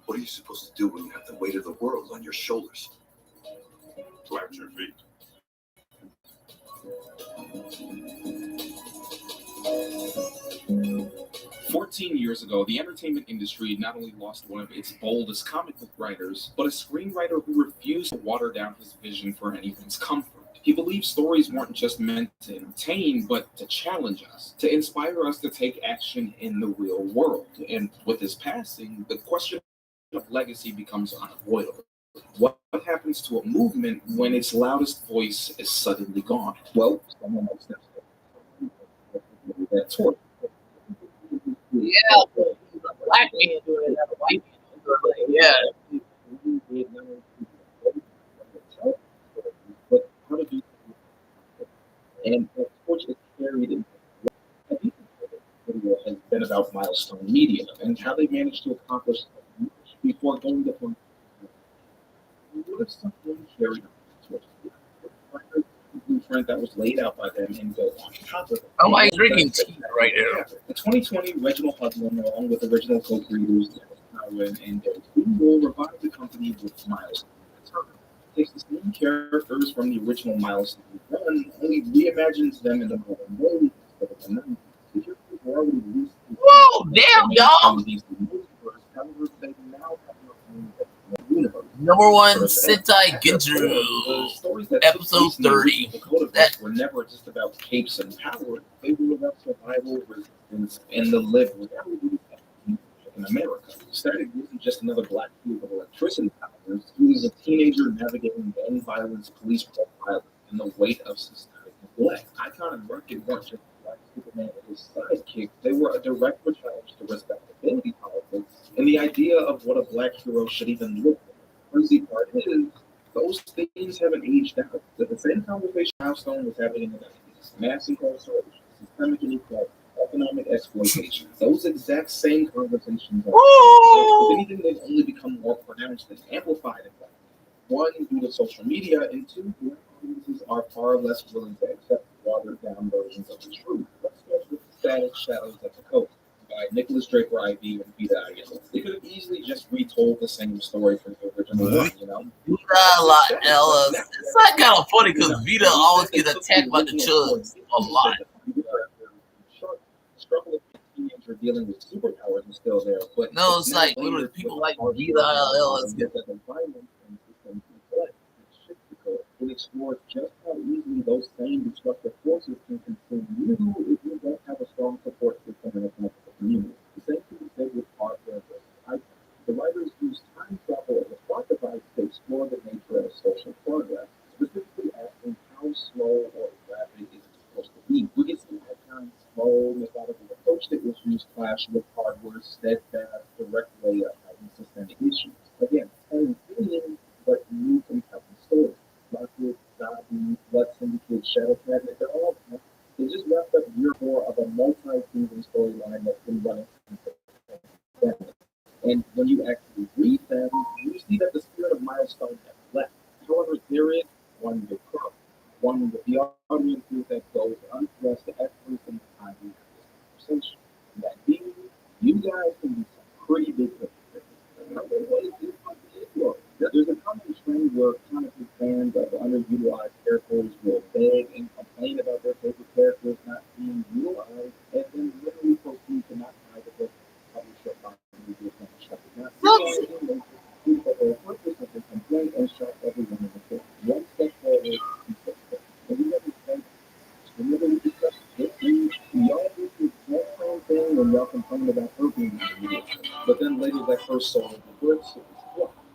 What are you supposed to do when you have the weight of the world on your shoulders? Plant your feet. Years ago, the entertainment industry not only lost one of its boldest comic book writers, but a screenwriter who refused to water down his vision for anyone's comfort. He believed stories weren't just meant to entertain, but to challenge us, to inspire us to take action in the real world. And with his passing, the question of legacy becomes unavoidable. What happens to a movement when its loudest voice is suddenly gone? Well, someone else steps up. That's what. Yeah, he's a black man doing it, not a white man doing it. Yeah. But how did you? And of course, it's carried in. Video has been about Milestone Media and how they managed to accomplish before going to what if something carried on? blueprint that was laid out by them and built on top of it. I'm like drinking tea right now. In 2020, Reginald Hudlin, along with original co-creators Tywin and Derek will revive the company with Milestone. Takes the same characters from the original Milestone run, only reimagines them in the modern way instead of the 90s. The characters were already released. Whoa, damn, y'all! However, they now have their own universe. Number 1 Sentai Genjuro, episode 30. That were never just about capes and power. They were about survival, resistance, and the lived reality in America. Static wasn't just another black cube of electricity powers. He was a teenager navigating gang violence, police profiling, and the weight of systemic neglect. Icon and Rocket weren't just black Superman and his sidekick. They were a direct challenge to respectability politics and the idea of what a black hero should even look like. The crazy part is, those themes haven't aged out. The same conversation Milestone was happening in the 90s. Mass incarceration, systemic inequality, economic exploitation. Those exact same conversations are, if anything, they've only become more pronounced and amplified in fact. One, due to social media, and two, black audiences are far less willing to accept watered down versions of the truth. Let's start with Static Shadows at the Coast by Nicholas Draper IV and Vita Ayala. They could have easily just retold the same story from the original one, you know? It's not kind of funny because Vita always gets attacked by the chuds a lot. Struggle of a teenager dealing with superpowers is still there, but no, it's like literally people like Vita Ayala get that environment and system neglect and shift the code. It explores just how easily those same destructive forces can consume you if you don't have a strong support system in a community. The same can be said with hardware versus icon. The writers use time travel as a plot device to explore the nature of social progress, specifically asking how slow or rapid is it supposed to be. We get some icons slow, methodical approach to issues clash with hardware's steadfast, direct way of having systemic issues. Again, same theme, but new compelling stories. Baku, Zabi, Blood Syndicate, Shadow Cabinet, they're all they just wrapped up year 4 of a multi-season storyline that's been running since the pandemic. And when you actually read them, you see that the spirit of Milestone has left. However, there is one big problem. One with the audiences that goes unaddressed to every single time we have this conversation. And that being, you guys can be some pretty big hypocrites. There's a common trend where comic book fans of underutilized characters will beg and complain about their favorite characters not being utilized, and then literally proceed to not buy the book publisher by the media company. People purpose of the complaint and shock everyone in the book. One step forward, and we never think. Remember we discussed this thing? We all do the exact same thing when y'all complain about her being media. But then later that first soul of the book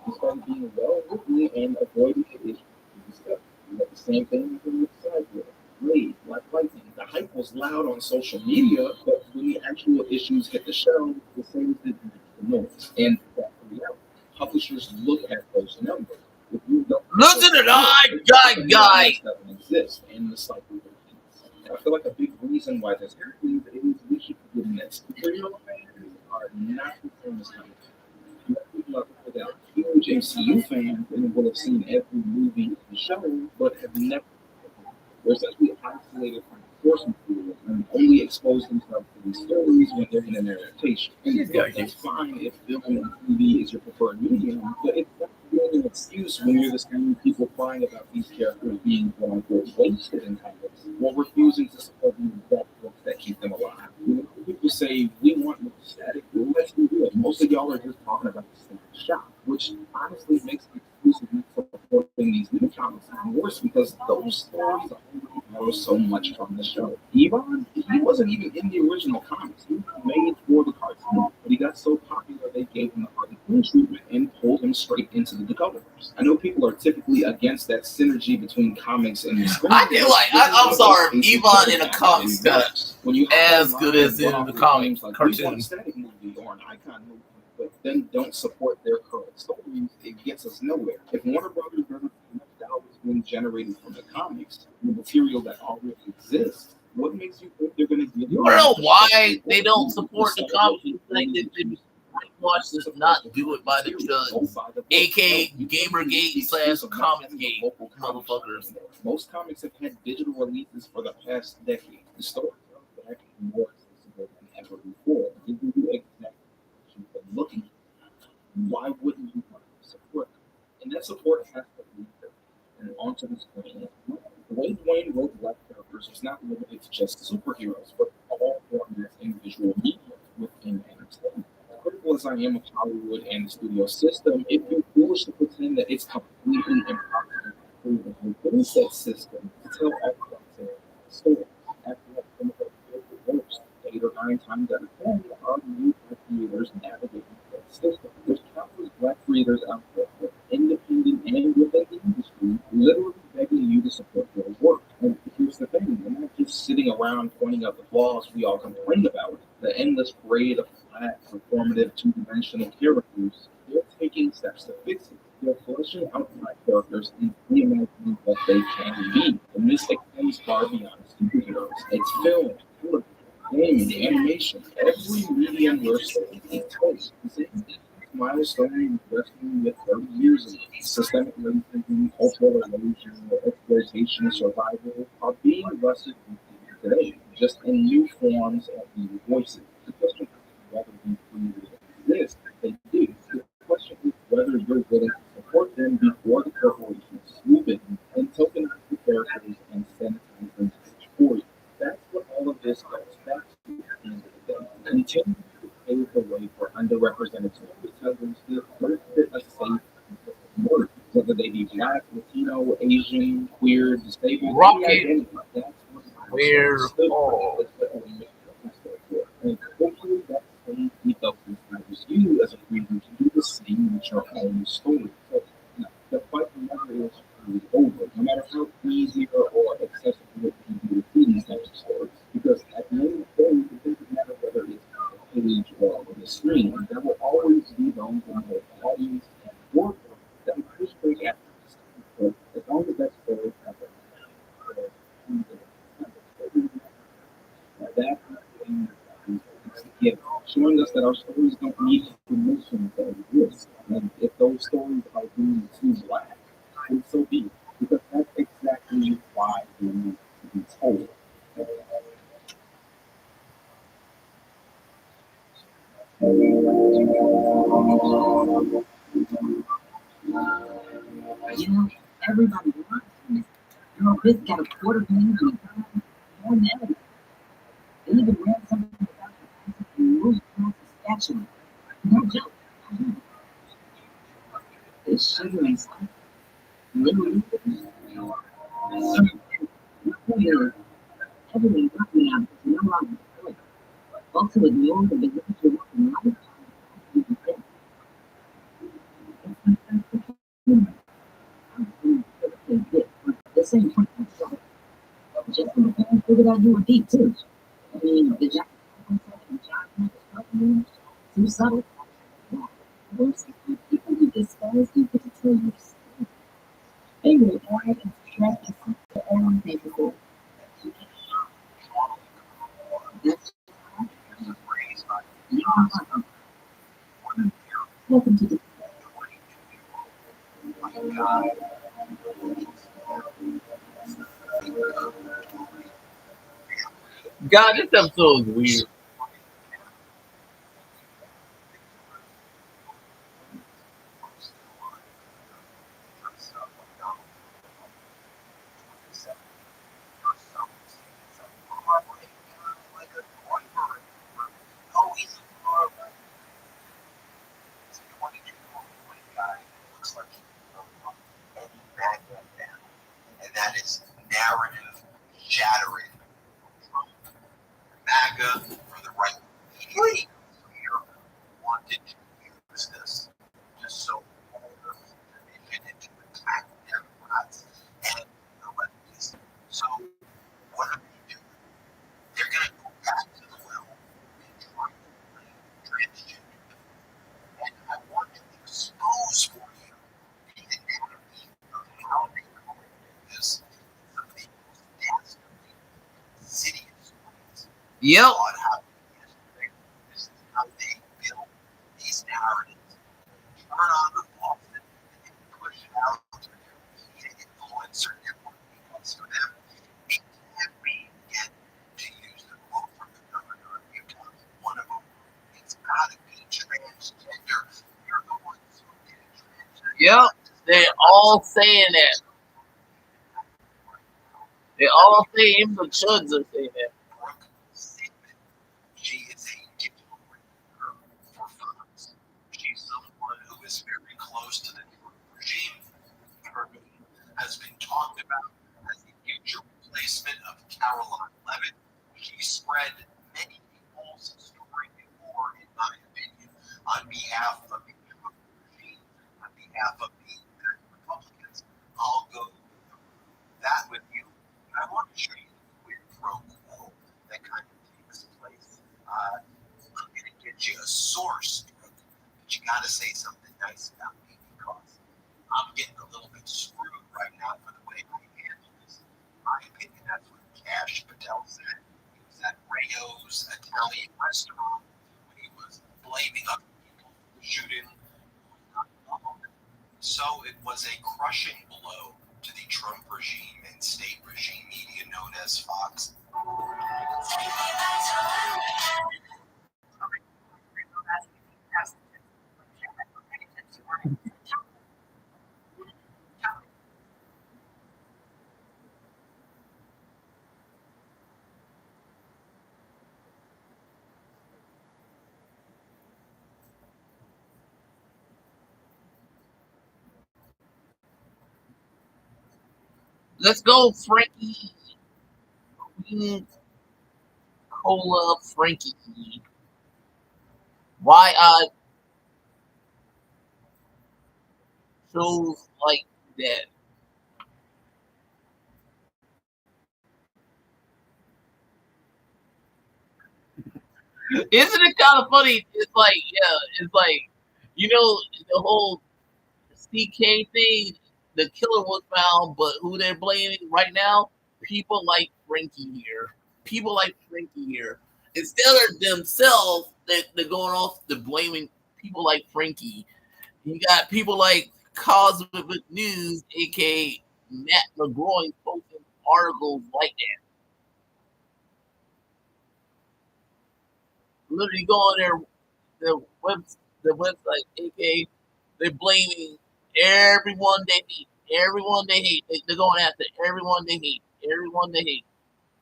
we started being well written and avoiding the issues we discussed. We had the same thing with Cyber, Blade, Black Lightning. The hype was loud on social media, but when the actual issues hit the shelves, the sales didn't make the noise. And that's the reality. Publishers look at those numbers. If you don't listen to that guy doesn't exist, and the cycle repeats. And I feel like a big reason why this happens is we keep forgetting that superhero fans are not the same as comic fans. You have people out there that are huge MCU fans and will have seen every movie and show, but have never. They're essentially isolated from the source material and only expose themselves to these stories when they're in an adaptation. And it's fine if film and TV is your preferred medium, but it's not really an excuse when you're the same people crying about these characters being quote-unquote wasted in comics while refusing to support the exact books that keep them alive. You know, people say, we want more static, well, let's do it. Most of y'all are just talking about the static shop, which honestly makes the exclusiveness of supporting these new comics even worse because those stories know so much from the show. Ivan, he wasn't even in the original comics. He was made for the cartoon, but he got so popular they gave him the Harley Quinn treatment and pulled him straight into the Decoders. I know people are typically against that synergy between comics and the screen. I feel like I'm sorry, Ivan in the comics got as good as in the comics cartoon. Static movie or an icon movie, but then don't support their current stories, it gets us nowhere. If Warner Brothers doesn't dollars being generated from the comics, the material that already exists, what makes you think they're going to give you? I don't know why they don't support the comics. Like watch this not do it by the judge, aka Gamergate/Comicsgate, motherfuckers. Most comics have had digital releases for the past decade. The story is back more accessible than ever before. If you do exactly what you've been looking for, why wouldn't you want to support them? And that support has to be there and onto the screen. The way Dwayne wrote Black characters is not limited to just superheroes, but all formats in visual media within entertainment. Critical as I am of Hollywood and the studio system, it would be foolish to pretend that it's completely impossible to improve within said system to tell all the story. After that, some of the worst 8 or 9 times out of 10 are new Black creators navigating that system. There's countless Black creators out there, independent and within the industry, literally begging you to support their work. And here's the thing, they're not just sitting around pointing out the flaws we all complain about, the endless parade of flat, performative, two-dimensional characters. They're taking steps to fix it. They're fleshing out Black characters and reimagining what they can be. And this extends far beyond superheroes. It's film, television, gaming, animation, every medium where stories take place. Milestone wrestling with 30 years of systemic racism, cultural erosion, exploitation, survival are being wrestled with today, just in new forms and new voices. The question is whether these creators exist. They do. The question is whether you're willing to support them before the corporations swoop in and tokenize the characters and sanitize them for you. That's what all of this goes back to at the end of the day. Continue to pave the way for underrepresented storytellers to benefit a safe word, whether they be Black, Latino, Asian, queer, disabled, Rocket. That's what We're all. And hopefully that same ethos inspires you as a reader to do the same with your own story. So the fight never is really over, no matter how easy or accessible it can be to read these types of stories. Because at the end of the day, it doesn't matter whether it's on a page or on the screen, there will always be those in the audience and work that will push back after this. So as long as that story happens, that showing us that our stories don't need permission to exist. And if those stories are being too Black, then so be it. Because that's exactly why they need to be told. You know, everybody wants me. You know, this got a quarter million more than ever. They even read something about the Louis statue. No joke. It's sugar stuff. Literally. Everything got me out because no longer good. Folks who ignore the belief you're working life, you can think. The same point. Just when the fans figured out you were deep too. I mean, the job too subtle. Those people who despise you get to tell you story. They will hide and subtract and see their own paperwork. That's welcome to the God, this episode is weird. And that is narrative shattering. MAGA for the right here wanted to use this just so they fit into attack Democrats and the leftists. So what are they doing? They're going to go back to the well and try to blame transgender. And I want to expose for you the anatomy of how they go into this. Some of the most dastardly, insidious ways. Yep. This is how they build these now all saying that. They all say even the chuds are saying that. She is a digital girl for Fox. She's someone who is very close to the regime. Her name has been talked about as the future replacement of Caroline Levitt. She spread many false stories before, in my opinion, on behalf of the regime, on behalf of the Republicans. I'll go that with you. I want to show you the quid pro quo that kind of takes place. I'm going to get you a source, but you got to say something nice about me because I'm getting a little bit screwed right now for the way I handle this. In my opinion, that's what Cash Patel said. He was at Rayo's Italian restaurant when he was blaming other people for the shooting. So it was a crushing blow to the Trump regime and state regime media known as Fox. Let's go, Frankie. Queen Cola Frankie. Why shows like that? Isn't it kind of funny? It's like, yeah, it's like, you know, the whole CK thing, the killer was found, but who they're blaming right now? People like Frankie here. People like Frankie here. Instead of themselves, they're going off, they're blaming people like Frankie. You got people like Cosmic News, aka Matt McGroin, posting articles like that. Literally go on the website, aka they're blaming everyone they hate. Everyone they hate. They're going after everyone they hate. Everyone they hate.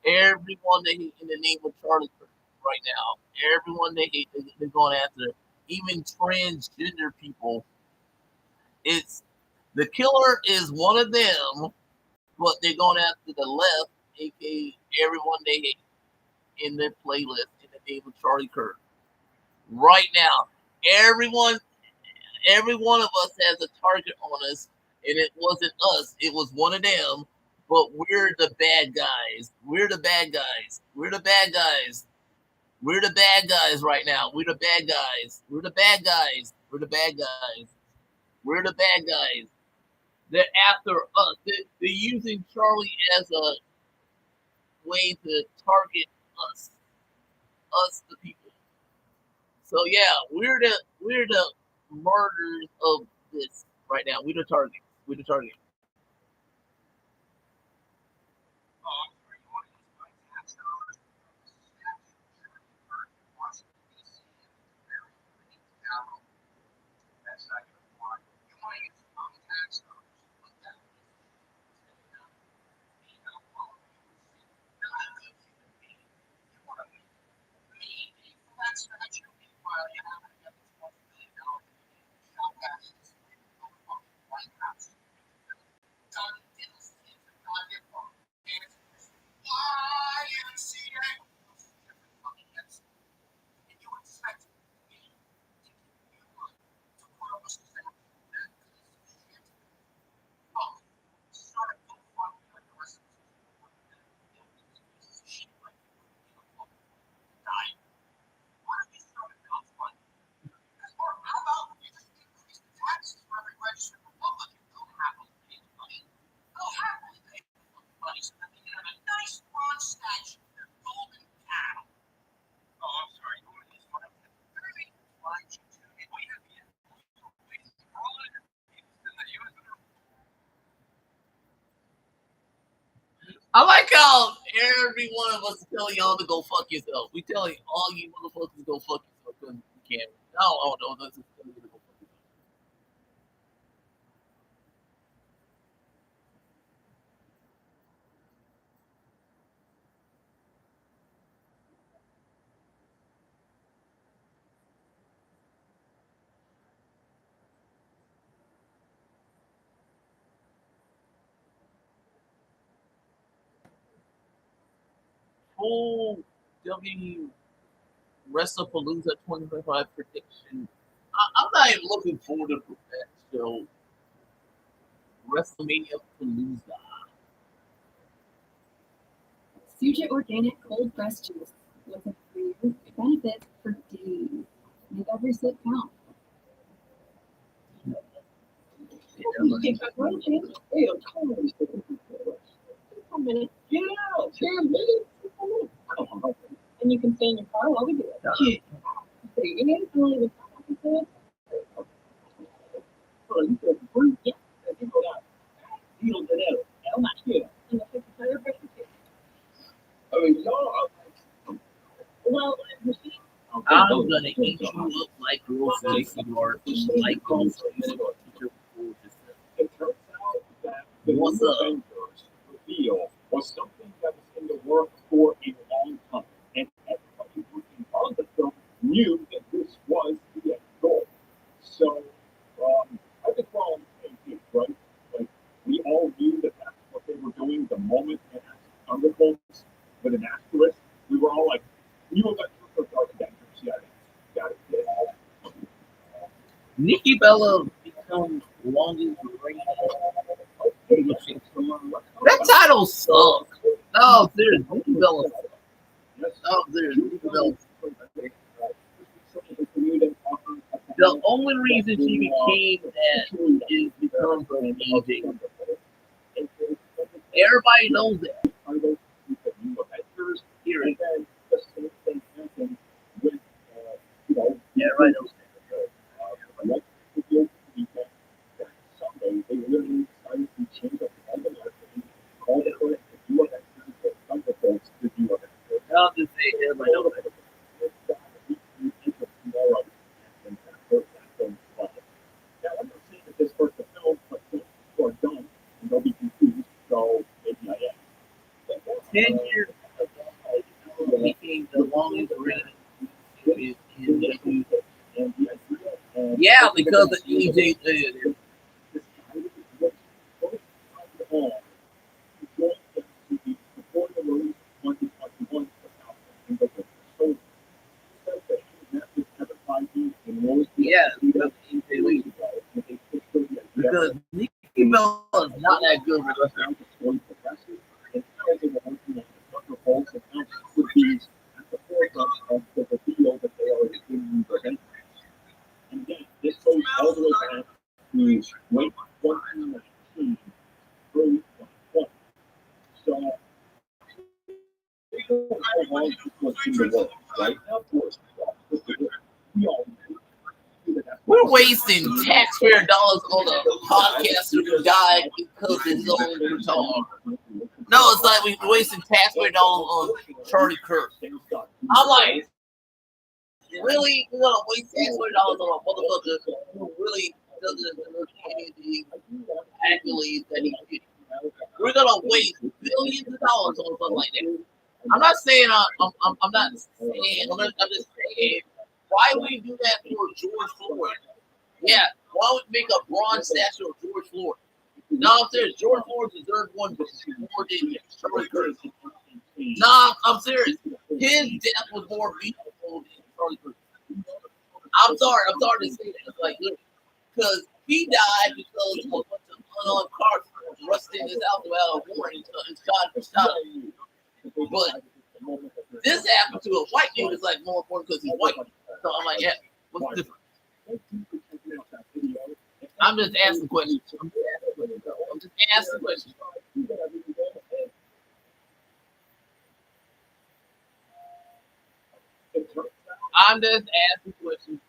Everyone they hate in the name of Charlie Kirk right now. Everyone they hate. They're going after. Even transgender people. It's the killer is one of them, but they're going after the left, aka everyone they hate in their playlist in the name of Charlie Kirk. Right now, everyone every one of us has a target on us, and it wasn't us, it was one of them, but we're the bad guys. We're the bad guys. We're the bad guys. We're the bad guys right now. We're the bad guys. We're the bad guys. We're the bad guys. We're the bad guys. They're after us. They're using Charlie as a way to target us. Us the people. So yeah, we're the murderers of this right now. We're the target. We're the target. I like how every one of us is telling y'all to go fuck yourself. We telling all you motherfuckers to go fuck yourself because we can't. No, oh no, that's just telling you to go fuck yourself. full W WrestlePalooza 2025 prediction. I'm not even looking forward to that show. WrestleMania Palooza. Suja Organic Cold Pressed Juice with a free benefit for days. Make every sip count. A minute. Get out. 10 minutes. And you can stay in your car while we do it. Yeah. You only with episodes. Oh, you said free? Yeah. Deal to that. How much? Yeah. And the 50 pressure too. I mean, y'all are well, I'm gonna eat you up like grocery cigars, like grocery cigars. It turns out that the What's new up? Avengers reveal was something that was in the works for a long time, and everybody working on the film knew that this was the end goal. So, I think we're all on the same page, right? Like, we all knew that that's what they were doing the moment it had Thunderbolts with an asterisk. We were all like, you know, that Avengers, yeah, got it. Nikki Bella becomes longest reigning. That title sucks. No, seriously, Nikki Bella sucks. No, seriously, Nikki Bella sucks. The only reason she became that is because of AJ. Everybody knows that. Here it is. Yeah, right. Sunday, they literally started to change up the organization, called it the UFX, Thunderbolts, the UFX. I'll just say everybody knows that. Now, I'm not saying that this hurts the film, but people are done and they'll be confused, so maybe I am. 10 years ago, became the longest reigning in WWE. Yeah, because of EJ. Yeah, because EJ Lee. Because Nikki Bella is not that good with us. And again, this goes all the way back to late 2019, early 2020. So, how long this was in the world, right? Now, of course, we all know. We're wasting taxpayer dollars on a podcaster who died because of his own retard. No, it's like we're wasting taxpayer dollars on Charlie Kirk. I'm like, really? We're gonna waste taxpayer dollars on a motherfucker who really doesn't deserve any of the accolades that he's getting. We're gonna waste billions of dollars on something like that. I'm not saying I'm just saying why would we do that for George Floyd? Yeah, why would we make a bronze statue of George Floyd? No, I'm serious. George Floyd deserved one more than Charlie Kirk. Nah, I'm serious. His death was more beautiful than Charlie Kirk. I'm sorry to say that. Like, because he died because of a bunch of unarmed cars rusted in his house without a warrant and shot him. But this happened to a white dude. It's like more important because he's white. So I'm like, yeah, what's the difference? I'm just asking questions. I'm just asking questions. I'm just asking questions.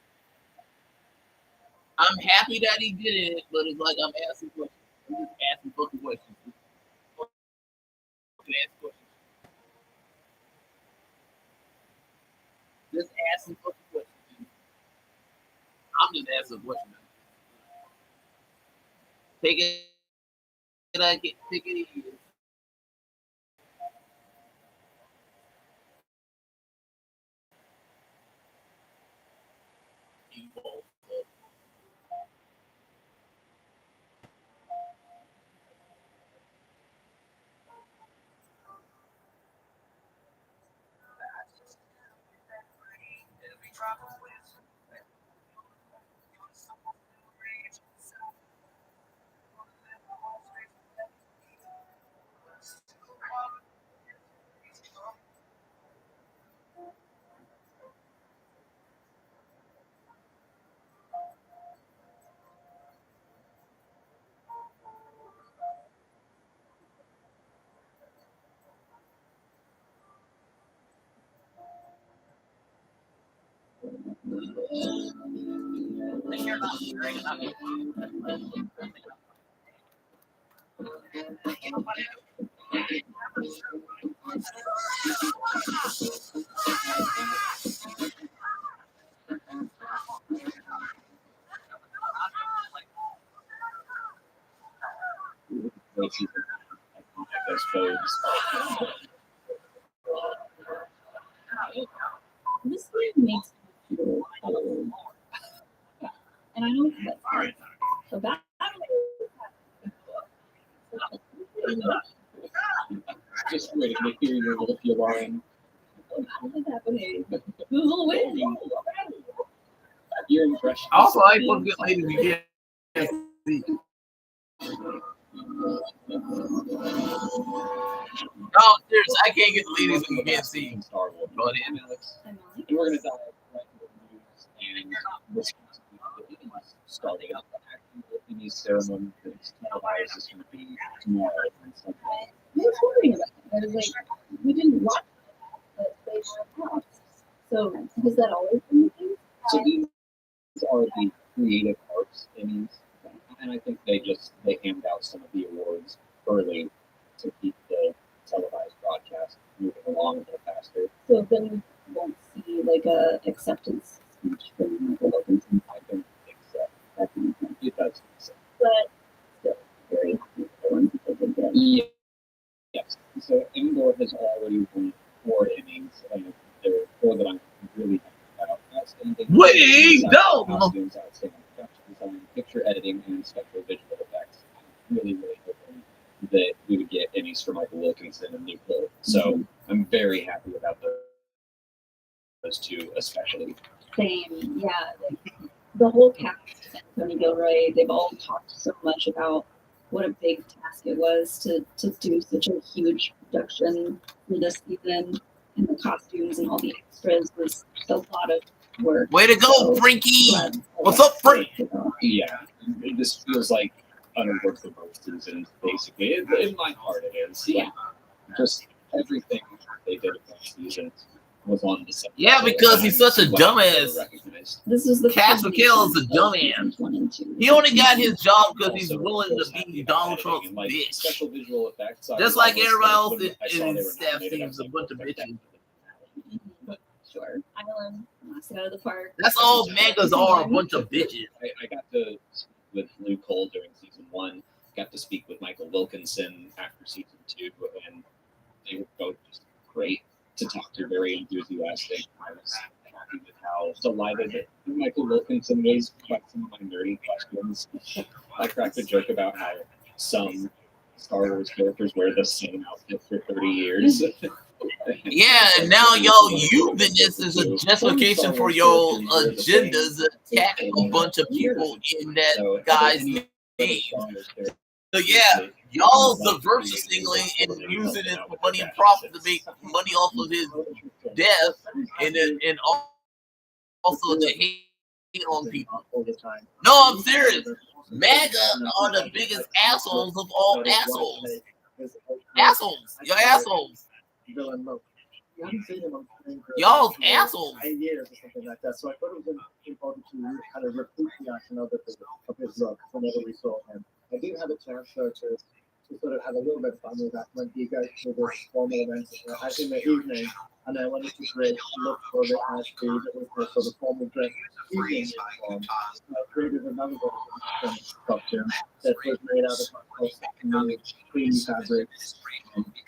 I'm happy that he did it, but it's like I'm asking questions. I'm just asking fucking questions. Ask questions. Just asking fucking questions. I'm just asking questions. Take it easy. I suppose. This game makes me feel old. And I know that so that Just waiting to hear your little line. how did that behave? Who's winning? Your impression. Also, I supposed to get ladies again. No, seriously, I can't get the ladies when you can't see. Star Wars. But And we're gonna dive right into the news and this starting up the Emmys ceremony that's televised is going to be tomorrow on Sunday. I was wondering about that. I was like, we didn't watch it, but they should have. So has that always been the case? So these are the creative arts Emmys, and I think they hand out some of the awards early to keep the televised broadcast moving along a little faster. So then we won't see like a acceptance speech from Michael Wilkinson. I don't think so. It does make sense. But still very happy with the ones that they did get. Yeah. Yes. So Indoor has already won 4 Emmys, and there are 4 that I'm really happy about. Outstanding costumes, outstanding production design, picture editing, and special visual effects. I'm really hoping that we would get Emmys for Michael Wilkinson and Nicole. So I'm very happy about those 2 especially. Same, yeah. Like, the whole cast and Tony Gilroy, they've all talked so much about what a big task it was to do such a huge production for this season, and the costumes and all the extras was a lot of work. Way to go, Frankie! What's up, Frank? Yeah, this feels like unworked for both seasons, basically. In my heart, it is. Yeah. Just everything they did in that season was on the same. Yeah, because he's such a dumbass. This is the Cass McHale is a dumbass. He only got his job because he's willing to be Donald Trump's bitch. Special visual effects. Just like everybody else in his staff team's a bunch of bitches. Sure. Island, knocked it out of the park. That's all megas are, a bunch of bitches. I got to speak with Lou Cole during season 1. Got to speak with Michael Wilkinson after season 2, and they were both just great to talk to, very enthusiastic. I was happy with how delighted that Michael Wilkinson was about some of my nerdy questions. I cracked a joke about how some Star Wars characters wear the same outfit for 30 years. Yeah, and now y'all using this as a justification for your agendas, attacking a bunch of people in that guy's name. So yeah, y'all subversing and using it for money and profit to make money off of his death, and also to hate on people. No, I'm serious. MAGA are the biggest assholes of all assholes. Assholes. You're assholes. You haven't seen him on screen for Y'all's assholes. 8 years or something like that. So I thought it was important to kind of repeat the action of his look whenever we saw him. I did have a chance though to sort of have a little bit of fun with that when he goes to this formal event in the evening, and I wanted to look for the speed that was the sort of formal dress evening uniform. I created another costume that was made out of creamy fabric.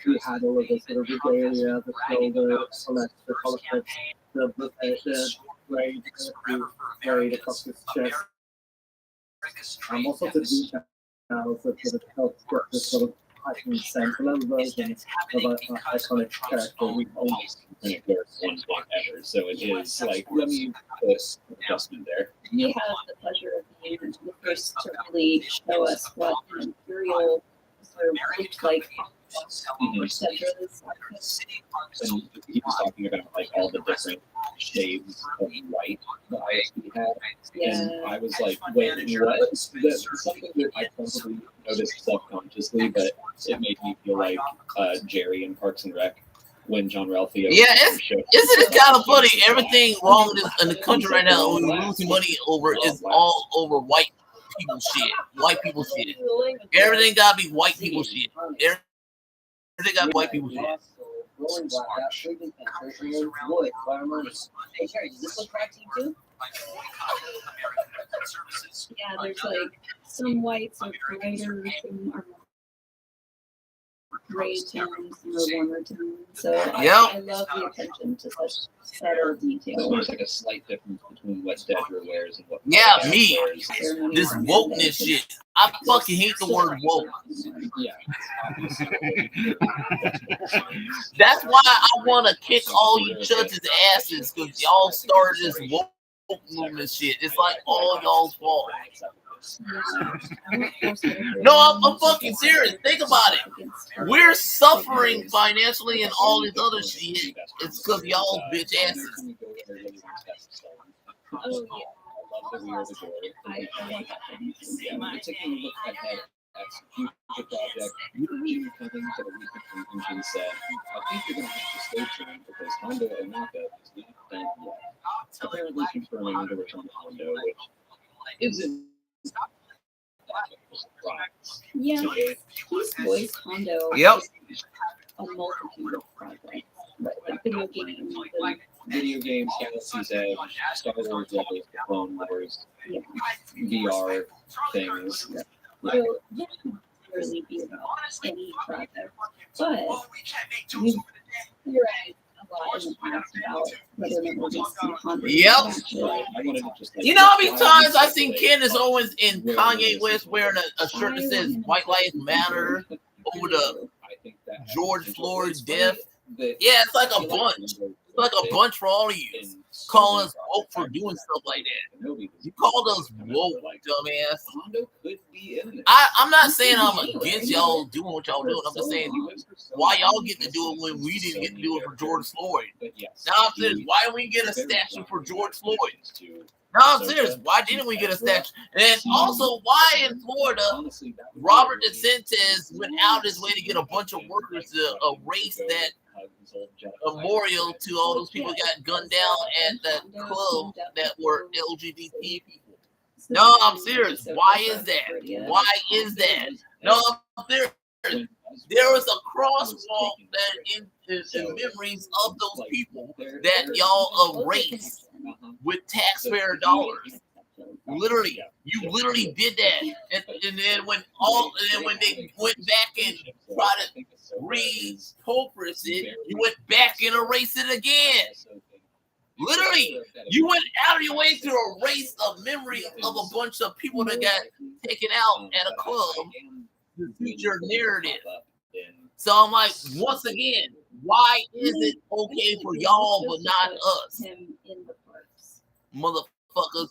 We had all of the sort of regalia, the shoulder, the collar clips, the braid across his chest. Also the details that sort of helped get this sort of sentimental version of an iconic character we almost couldn't get one thing ever. So it is like, let me put an adjustment there. We have the pleasure of being the first to really show us what an imperial sort of looks like. And he was talking about like all the different shades of white that ISB had, and I was like, wait, what? That's something that I probably noticed subconsciously, but it made me feel like Jerry in Parks and Rec when John Ralphio. Yeah, isn't it kind of funny? Everything wrong in the country right now, we're losing money over is all over white people shit. White people shit. Everything gotta be white people shit. Everything got white people shit. Rolling blackout, sleeping panther, and then wood, farmers. Hey, Sherry, does this look right to you too? Yeah, there's like some whites are brighter, some are gray tones, some are warmer tones. So I love the attention to such subtle detail. There's like a slight difference between what Dedra wears and what me. wears. This wokeness shit. I fucking hate the word woke. Yeah. That's why I want to kick all you judges' asses, because y'all started this woke movement shit. It's like all y'all's fault. No, I'm fucking serious. Think about it. We're suffering financially and all this other shit. It's because y'all bitch asses. Oh, yeah. I love that we are the door. Yeah, when you're taking a look ahead at some future project, you don't even come into the recent convention said, I think you're going to have to stay tuned because Hondo Onaka is not done yet. Apparently confirming the return of Hondo, which isn't. Yeah, he's voiced Hondo. Yep. A multitude of projects, like video games, Video games, Galaxy's Edge, Star Wars Levels, Clone Wars, VR things. So this can really be about any project, but we've theorized a lot in the past about whether or not we'll just see Hondo. Yep. You know how many times I've seen Candace Owens and Kanye West wearing a shirt that says "White Lives Matter" over the George Floyd death? Yeah, it's like a bunch. It's like a bunch for all of you. Calling us woke for doing stuff like that. You called us woke, dumbass. I'm not saying I'm against y'all doing what y'all doing. I'm just saying why y'all get to do it when we didn't get to do it for George Floyd. Now I'm serious. Why didn't we get a statue for George Floyd? No, I'm serious. Why didn't we get a statue? And also, why in Florida, Robert DeSantis went out his way to get a bunch of workers to erase that memorial to all those people who got gunned down at that club that were LGBT people? No, I'm serious. Why is that? Why is that? No, I'm serious. There was a crosswalk that in memories of those people that y'all erased with taxpayer dollars. Literally, you literally did that, and then when they went back and tried to repurpose it, you went back and erased it again. Literally, you went out of your way to erase a memory of a bunch of people that got taken out at a club to feed your narrative. So I'm like, once again, why is it okay for y'all but not us? Motherfuckers.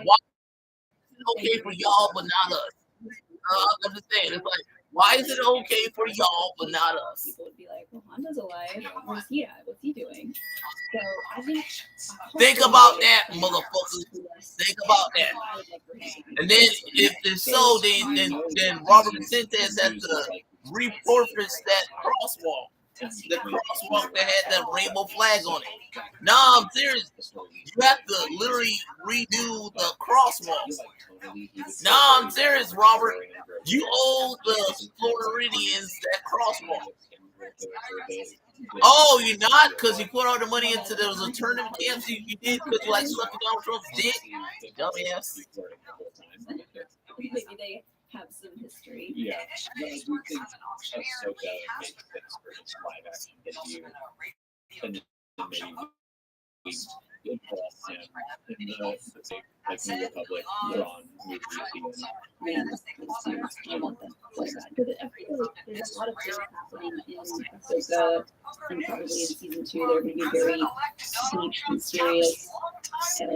Why is it okay for y'all but not us? I'm just saying, it's like, why is it okay for y'all but not us? People would be like, well, Honda's alive. Where's he at? What's he doing? So I think about that, motherfuckers. Think about that. And then if it's so, then Robert DeSantis has to repurpose that crosswalk. The crosswalk that had that rainbow flag on it. No, I'm serious. You have to literally redo the crosswalk. No, I'm serious, Robert. You owe the Floridians that crosswalk. Oh, you're not? Because you put all the money into those tournament camps you did because you like sucking Donald Trump's dick? Dumbass. Maybe they have some history. Yeah. No, I do think Ahsoka makes sense for its live action debut. And maybe we did call him in the like New Republic drawn movies. Man, I want that so bad. Because I feel like there's a lot of things happening in Ahsoka, and probably in season 2 they're going to be very deep and serious, and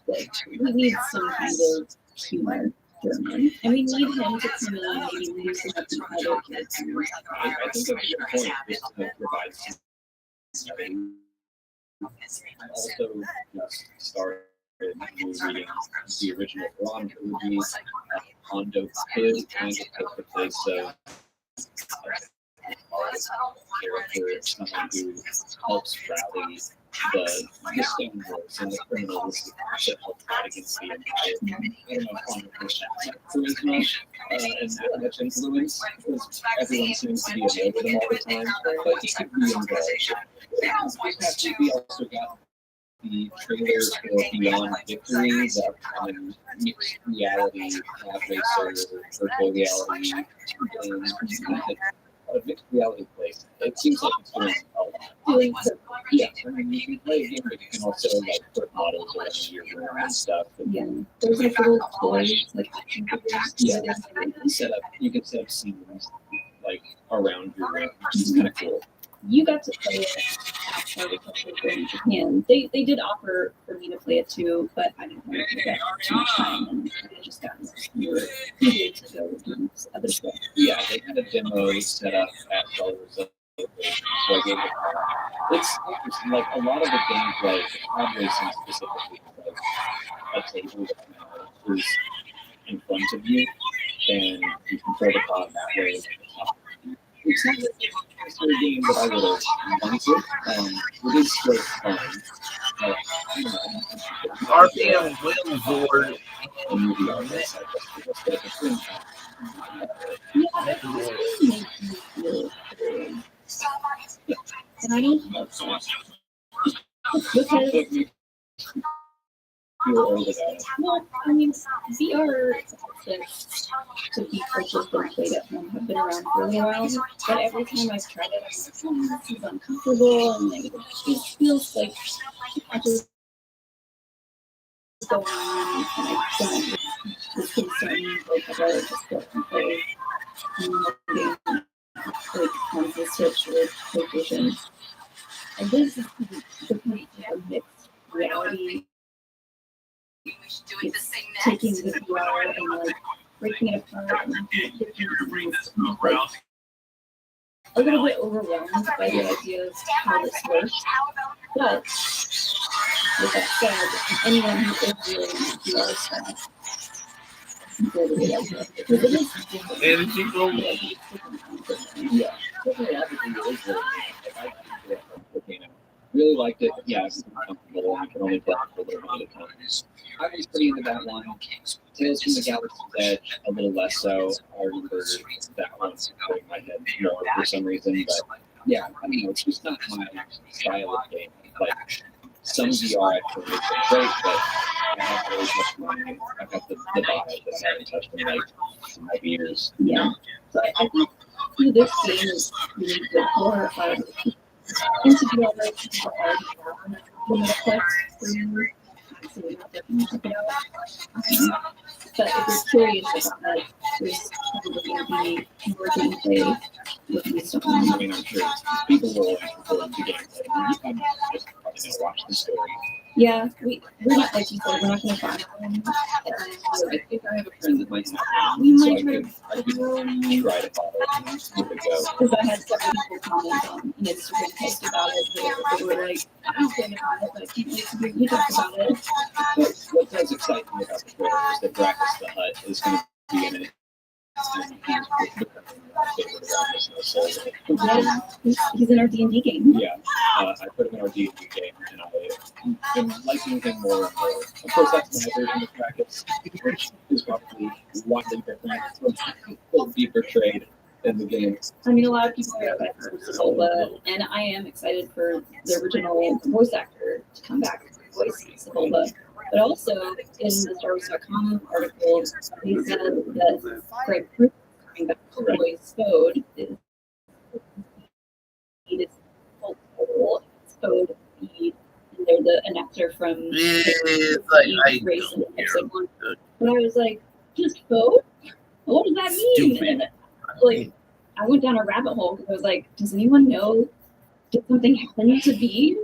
like, we need some kind of humor. And we need him to come in and maybe loosen up the other kids. I think that's a good point, just to provide some. I also just started reading the original Ron movies. Hondo's kid kind of took the place of character, someone who helps rally the scoundrels and the criminals that help fight against the Empire. I don't know if Hondo has charisma and that much influence, because everyone seems to be annoyed with him all the time, but he could be involved. We also got the trailer for Beyond Victory, the upcoming mixed reality virtual reality game. A mixed reality place. It seems like it's doing a lot. Yeah, I mean, you can play a game, but you can also like put models around your room and stuff. Yeah, there's like little toys, like action figures. Yeah, you can set up scenes like around your room, which is kind of cool. You got to play it outside the country in Japan. They did offer for me to play it too, but I didn't want to get too much time, and I just got more eager to go do other stuff. Yeah, they had a demo set up at Colors, so I gave it a try. It's interesting, like a lot of the games, like pod racing specifically, like a table that is in front of you, and you control the pod that way. It's not a game that I would have wanted. It is still fun. RPM Wilmsord. And I don't love that. Because well, I mean, VR to be purchased and played at home have been around for a while, but every time I've tried it, I'm like, this is uncomfortable, and like, it feels like I just go on, and I don't was concerned like about just go and play like on the Switch or PlayStation. And this is the point of a mixed reality. It's taking the VR and like breaking it apart and making it different. Like, a little bit overwhelmed by the idea of how this works. But with that said, anyone who is really into VR stuff, really like it. Because it is different. Yeah, definitely everything is really really liked it. Yeah, it's uncomfortable. I can only play it for a little bit of time. I was pretty into that one. Tales from the Galaxy's Edge, a little less so. I remember that one going my head more for some reason. But yeah, I mean, it's just not my style of game. Like, some VR I feel is great, but I haven't really touched mine. I've got the vibe that I haven't touched in like 5 years. Yeah. So I think this game is really good for into the other people already have the Metaplex for you. So you have to check it out. But if you're curious about that, there's probably going to be more gameplay with these stuff. I mean, I'm sure people will prefer the gameplay. I'm just probably going to watch the story. Yeah, we're not, like you said, we're not going to buy one. I think I have a friend that might have We one, might so try I could try to follow it and give it a go. Because I had several people comment on Instagram post about it. They were like, I'm thinking about it, but I can't wait to hear you talk about it. What does excite me about the trailer is that Brackus the Hutt is going to be in it. Yeah, he's in our D&D game. Yeah, I put him in our D&D game, and I've been liking him more and more. Of course, that's my version of Brackus, which is probably widely different will be portrayed in the game. I mean, a lot of people are excited for Sebulba, and I am excited for the original voice actor to come back and voice Sebulba. But also, in the StarWars.com article, they said that Greg Proof coming back to voice Spode is full Spode feed, and they're an actor from It's like, I race in don't care. episode 1. And I was like, just vote? What does that mean? Stupid. And like, I went down a rabbit hole because I was like, does anyone know? Did something happen to Bede?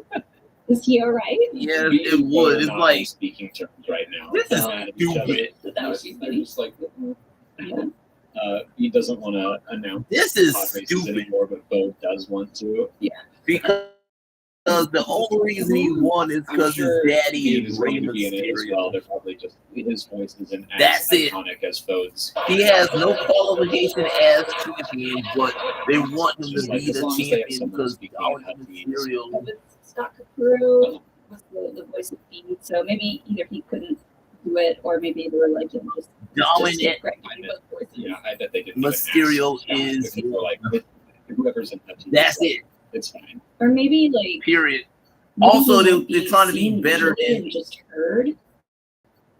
Is he all right? Yeah, it would. It's Not like, speaking terms right now. this is Mad at each other. stupid. That would be They're funny. just like, Yeah. he doesn't want to announce This is pod races stupid. anymore, but Bo does want to. Because the only reason he won is I'm because sure his daddy Bede is is Rey going to be in it as Mysterio. well. They're probably just his voice isn't as That's it. iconic as Fode's. He has no qualification as champion, but they want him to Just like be as the long as they have champion someone because speaking always at these. Mysterio. But Scott Capurro was the voice of Bede, so maybe either he couldn't do it, or maybe they were like, you know, just Dominant. Greg doing both voices. Yeah, I bet they didn't. Mysterio even ask. is- They were like, whoever's in that team. That's it. It's fine. Or maybe like Period. maybe Also, he might they're trying to be seen better visually than and just heard.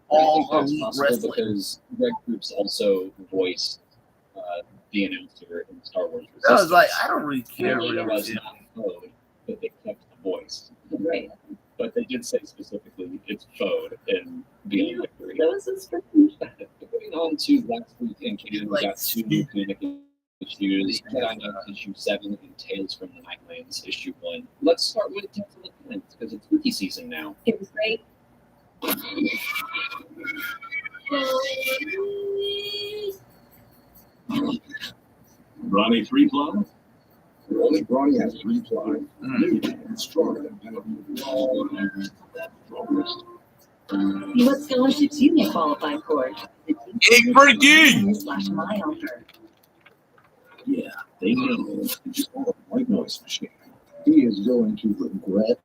all I think elite that's possible wrestling. because Greg Proops also voiced the announcer in Star Wars Resistance. I was like, I don't really care. It Really. was not Fode, but they kept the voice. Right. But they did say specifically it's Fode in Beyond Victory. That was his friend. Moving on to last week in canon, we Like, got two new communication issues. Jedi Knight issue 7 and Tales from the Nightlands issue 1. Let's start with Tales from the Nightlands because it's spooky season now. It was great. Ronnie 3 Plum? Only Brawny has 3 ply. Mm. New and stronger than ever. What scholarships you may qualify for? Egg breaking! /my offer. Yeah, they know. It's just all a white noise machine. He is going to regret.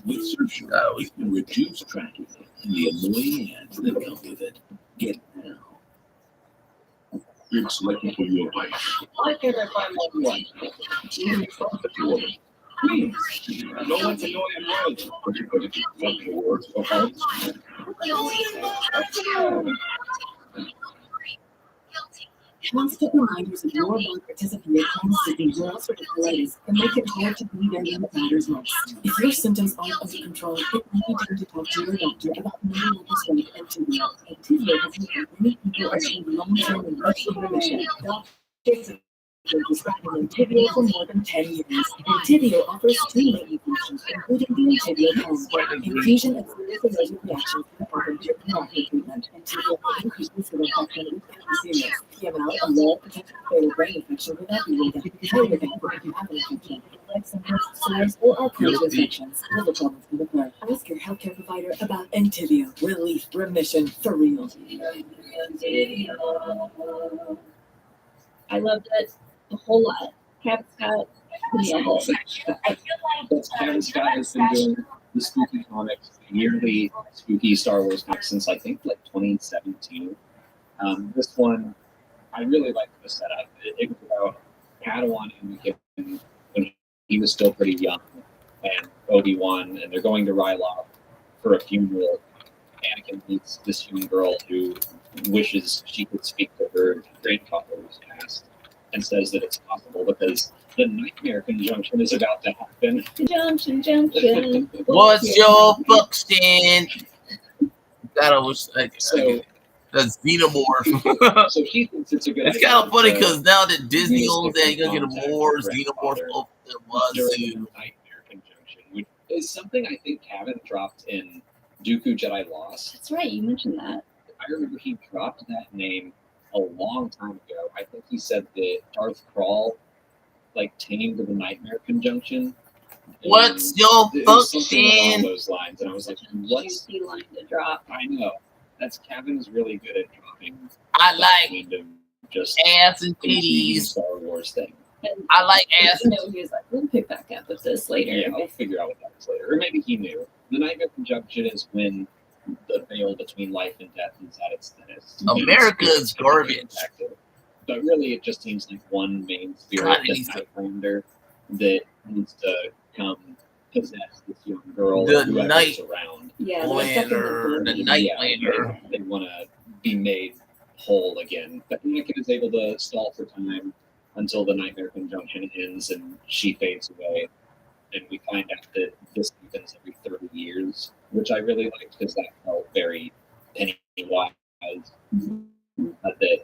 With Surfshark, you can reduce tracking and the annoying ads that come with it. Get it now. It's selected for your life. Why can't I find one? Even profit order. Please. No one's annoying words. But you put it in functional words for hearts. Constant reminders of your bank participant plans to be lost with colitis can make it hard to be there when it matters most. If your symptoms aren't under control, it may be time to talk to your doctor about moving with prescribed Entyvio. Entyvio has helped many people achieve long-term and partial remission. Doctors have been prescribing Entyvio for more than 10 years. Entyvio offers 2 main functions, including the Entyvio pump, infusion and serious allergic reactions can happen during therapy treatment. Entyvio increases the infection with serious PML, a low potential fatal brain infection without being able to tell your doctor if you have an infection. Like symptoms, sores, or arthritis infections, liver problems can occur. Ask your healthcare provider about Entyvio. Relief, remission, for real. I loved it a whole lot. Cap Scott, nailed it. But Kevin Scott has been doing the spooky comics, yearly spooky Star Wars comics since I think like 2017. This one, I really liked the setup. It was about Padawan and when he was still pretty young, and Obi-Wan, and they're going to Ryloth for a funeral. Anakin meets this young girl who wishes she could speak to her grandfather who's passed, and says that it's possible because the Nightmare Conjunction is about to happen. Junction. What's your function? God, I wish I could. So, That's Xenomorph. so she thinks it's a good It's idea kind of funny to because now that Disney use owns that, you're different gonna get more contact Xenomorph grandfather of the was during to. the Nightmare Conjunction, which is something I think Cavan dropped in Dooku Jedi Lost. That's right, you mentioned that. I remember he dropped that name a long time ago. I think he said that Darth Krall like tamed the Nightmare Conjunction. What's And your it was something along function? those lines, and I was like, "What's?" Juicy line to drop. I know that's Cavan's really good at dropping. I that like kind of just ass and confusing titties. Star Wars thing. And I like ass. you know, he was like, we'll pick back up with this later. Yeah, I'll figure out what that is later. Or maybe he knew. The Nightmare Conjunction is when the veil between life and death is at its thinnest. America's garbage. But really, it just seems like one main spirit, God, it the needs to- Nightlander, that needs to come possess this young girl The or whoever's Night- around. Yeah, there was definitely Lander, the good. Nightlander. They want to be made whole again. But Anakin is able to stall for time until the Nightmare Conjunction ends and she fades away. and we find out that this happens every 30 years, which I really liked because that felt very Pennywise. That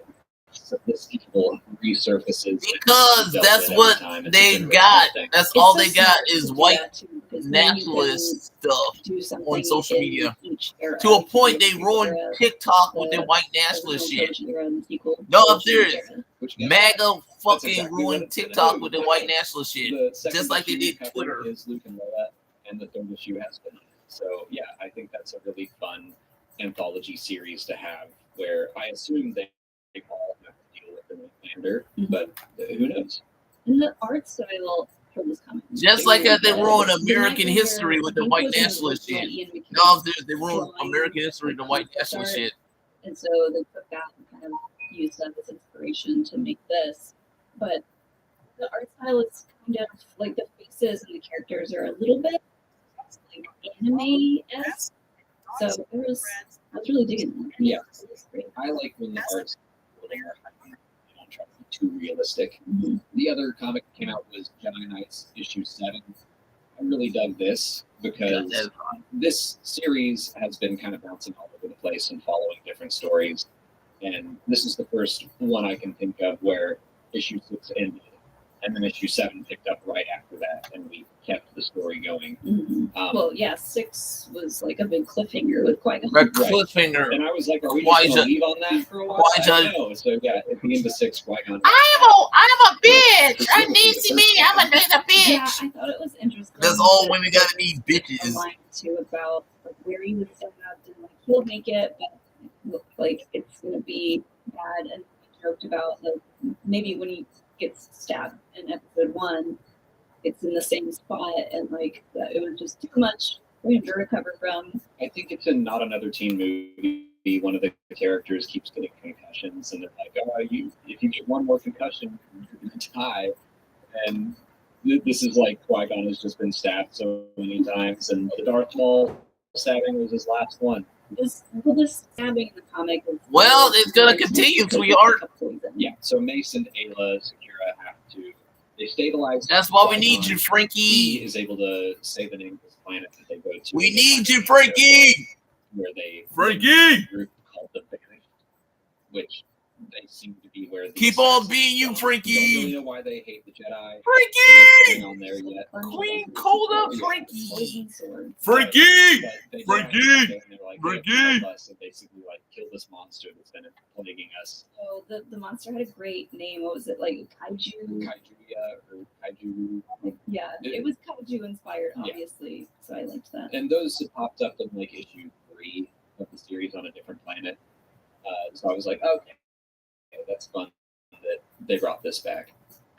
this evil resurfaces because that's what they got. That's all they got is white nationalist stuff on social media. To a point, they ruined TikTok with their white nationalist shit. No, I'm serious. MAGA fucking ruined TikTok with their white nationalist shit, just like they did Twitter. Is Luke and Leia, and the third issue has been. So yeah, I think that's a really fun anthology series to have, where I assume they all have to deal with the Lander, but who knows? And the art style for this comic, just like they ruined American history with the white nationalist shit. No, they ruined American history with the white nationalist shit. And so they took that and kind of used that as inspiration to make this. But the art style is kind of like the faces and the characters are a little bit like anime-esque. So I was really digging that. Yeah, I like when the art's a little more hype. I don't try to be too realistic. Mm-hmm. The other comic that came out was Jedi Knights issue 7. I really dug this because this series has been kind of bouncing all over the place and following different stories. And this is the first one I can think of where issue 6 ended, and then issue 7 picked up right after that, and we kept the story going. Mm-hmm. Well, yeah, 6 was like a big cliffhanger with Qui-Gon. A cliffhanger. And I was like, are we just going to leave on that for a while? I don't know. So yeah, at the end of 6, Qui-Gon. I'm a bitch. I need to me. I'm a bitch. Yeah, I thought it was interesting. That's all women gotta be bitches. A line too about like where he was stabbed and like he'll make it, but like it's gonna be bad. And we joked about like maybe when he gets stabbed in episode 1, it's in the same spot, and like that it was just too much for him to recover from. I think it's in Not Another Teen Movie. One of the characters keeps getting concussions, and they're like, "Oh, if you get one more concussion, you're gonna die." And this is like Qui-Gon has just been stabbed so many times, and the Darth Maul stabbing was his last one. This stabbing in the comic is it's gonna continue, sweetheart. Yeah. So Mace and Ayla Secura have to. They stabilize. That's why we need you, Frankie. He is able to say the name of this planet that they go to. We need you, Frankie. Where they Frankie group called the Banished, which they seem to be where keep on being you, Frankie. Don't really know why they hate the Jedi. Frankie on there yet. Queen Coda, Frankie. Frankie. Frankie. And basically like kill this monster that's been plaguing us. Oh, the monster had a great name. What was it, like Kaiju? Or Kaiju. Yeah, it was Kaiju inspired, obviously. So I liked that. And those popped up in like issue 3 of the series on a different planet. So I was like, okay, that's fun that they brought this back.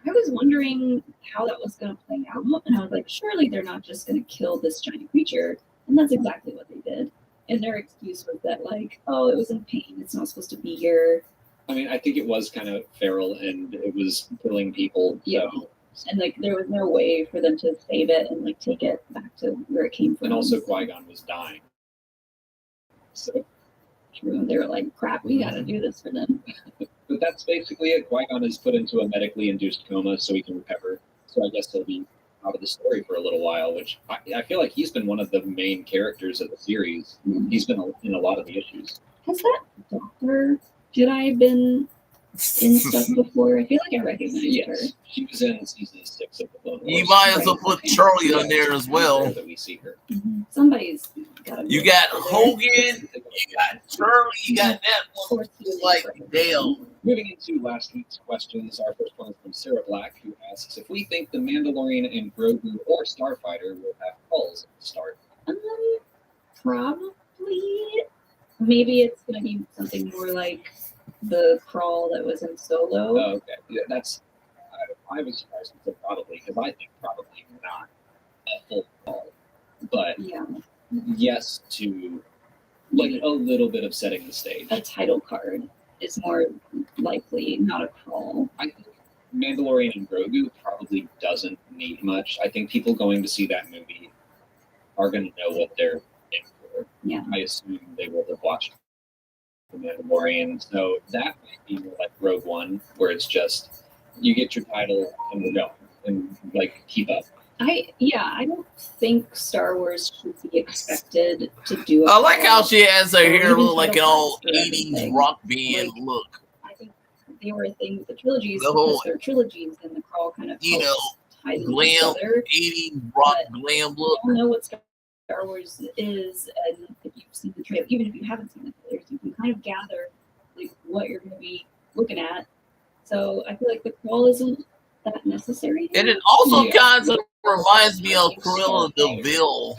I was wondering how that was going to play out, and I was like, surely they're not just going to kill this giant creature, and that's exactly what they did. And their excuse was that, like, oh, it was in pain, it's not supposed to be here. I mean, I think it was kind of feral, and it was killing people. Yeah. So. And like, there was no way for them to save it and like take it back to where it came from. And also, Qui-Gon was dying. So. True. They were like, crap, we got to do this for them. But that's basically it. Qui-Gon is put into a medically induced coma so he can recover. So I guess he'll be out of the story for a little while, which I feel like he's been one of the main characters of the series. Mm-hmm. He's been in a lot of the issues. Has that Dr. Jedi been in stuff before? I feel like I recognize her. She was in season 6 of the Clone Wars. You might as well put Charlie on there as well. That we see her. Mm-hmm. Somebody's got to. You got Hogan, you got Charlie, you got that one. Like, damn. Moving into last week's questions, our first one is from Sarah Black, who asks if we think the Mandalorian and Grogu or Starfighter will have calls at the start. Probably. Maybe it's going to be something more like the crawl that was in Solo. Oh, okay. Yeah, I was surprised with it probably, because I think probably not a full call. But yes to like a little bit of setting the stage. A title card is more likely, not a crawl. I think Mandalorian and Grogu probably doesn't need much. I think people going to see that movie are going to know what they're in for. Yeah. I assume they will have watched The Mandalorian. So that might be more like Rogue One, where it's just you get your title and we're going and like keep up. I don't think Star Wars should be expected to do. I like how she has her hair look like an all old 80s rock band look. I think they were a thing with the trilogies The whole, because they're trilogies and the crawl kind of you know, tie them glam, together. 80s rock glam look. You don't know what Star Wars is, and if you've seen the trailer, even if you haven't seen the trailers, you can kind of gather like what you're going to be looking at. So I feel like the crawl isn't that necessary. And it also kind of reminds me of Cruella de Vil.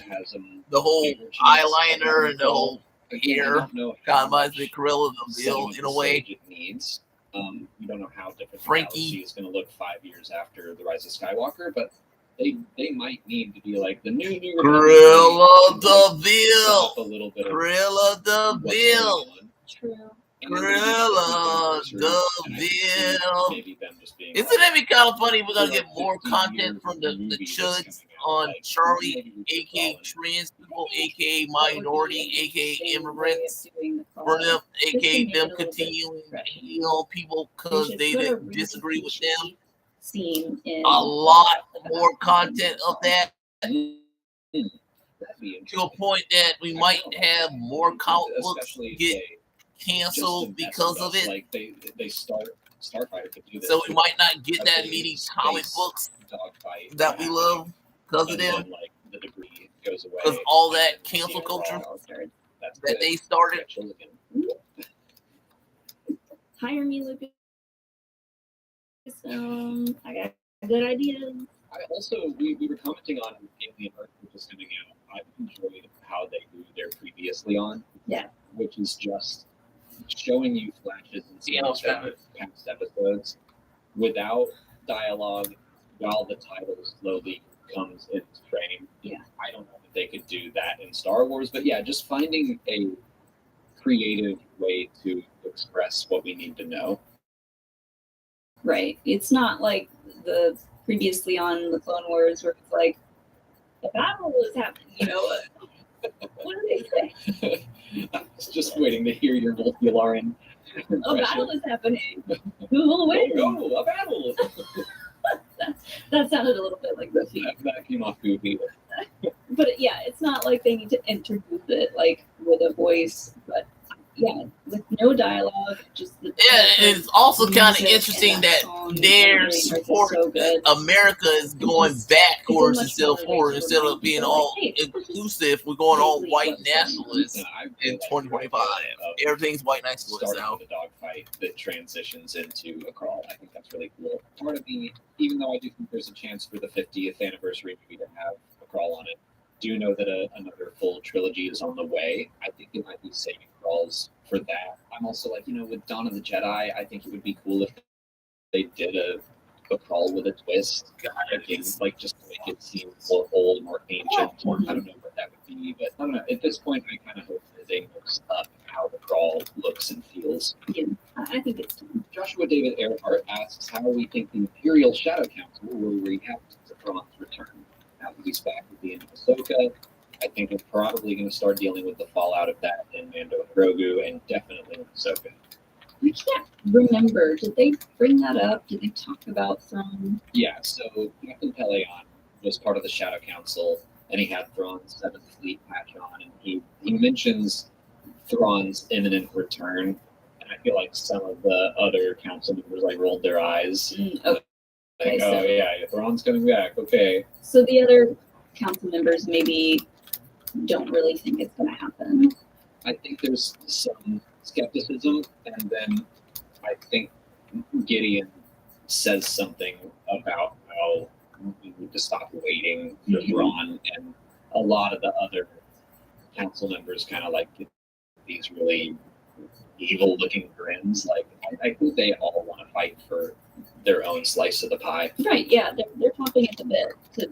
The whole eyeliner and the whole hair kind of reminds me of Cruella de Vil in a way. It needs. You don't know how different Frankie the galaxy is going to look 5 years after the Rise of Skywalker, but they might need to be like the new Cruella de Vil. A little bit Cruella de Vil. True. Cruella de Vil. Isn't it be kind of funny? We're gonna get more content from the chuds on Charlie, aka trans people, aka minority, aka immigrants, for them, aka them continuing to heal people because they didn't disagree with them. A lot more content of that, to a point that we might have more comic books get canceled because of it. Like they Starfighter could do this. So we might not get that many comic books that we love because of them. Like the debris goes away. Because all that cancel culture that they started. Hire me, Lucas. I got a good idea. We were commenting on Alien Earth, which is coming out. I've enjoyed how they do their previously on. Yeah. Which is just showing you flashes and scenes from past episodes without dialogue while the title slowly comes into frame. Yeah. I don't know if they could do that in Star Wars, but yeah, just finding a creative way to express what we need to know. Right. It's not like the previously on the Clone Wars where it's like the battle is happening, you know. What do they say? I was just waiting to hear your Voltularan. A battle is happening. Who will win? Go, a battle! that sounded a little bit like Goofy. That came off goofy. But yeah, it's not like they need to introduce it like with a voice, but yeah, with no dialogue, just the it's also kind of interesting that their support America is going backwards instead of forward. Instead of being all inclusive, we're going all white nationalists in 2025. Everything's white nationalists now. The dogfight that transitions into a crawl. I think that's really cool. Part of me, even though I do think there's a chance for the 50th anniversary movie to have a crawl on it, do know that another full trilogy is on the way. I think it might be saving crawls for that. I'm also like, with Dawn of the Jedi, I think it would be cool if they did a crawl with a twist. Again, like just to make it seem more old, more ancient. I don't know what that would be, but I don't know. At this point, I kind of hope that they mix up how the crawl looks and feels. Yeah, I think it's time. Joshua David Earhart asks how we think the Imperial Shadow Council will react to Thrawn's return. Now that he's back at the end of Ahsoka, I think we're probably going to start dealing with the fallout of that in Mando and Grogu, and definitely in Ahsoka. I can't remember. Did they bring that up? Did they talk about Thrawn? Yeah, so Captain Peleon was part of the Shadow Council, and he had Thrawn's 7th Fleet patch on, and he mentions Thrawn's imminent return, and I feel like some of the other council members rolled their eyes. Okay, oh yeah, Thrawn's coming back. Okay. So the other council members maybe don't really think it's going to happen. I think there's some skepticism, and then I think Gideon says something about how we need to stop waiting for Thrawn, and a lot of the other council members kind of get these really evil-looking grins. I think they all want to fight for their own slice of the pie. Right, yeah, they're chomping at the bit to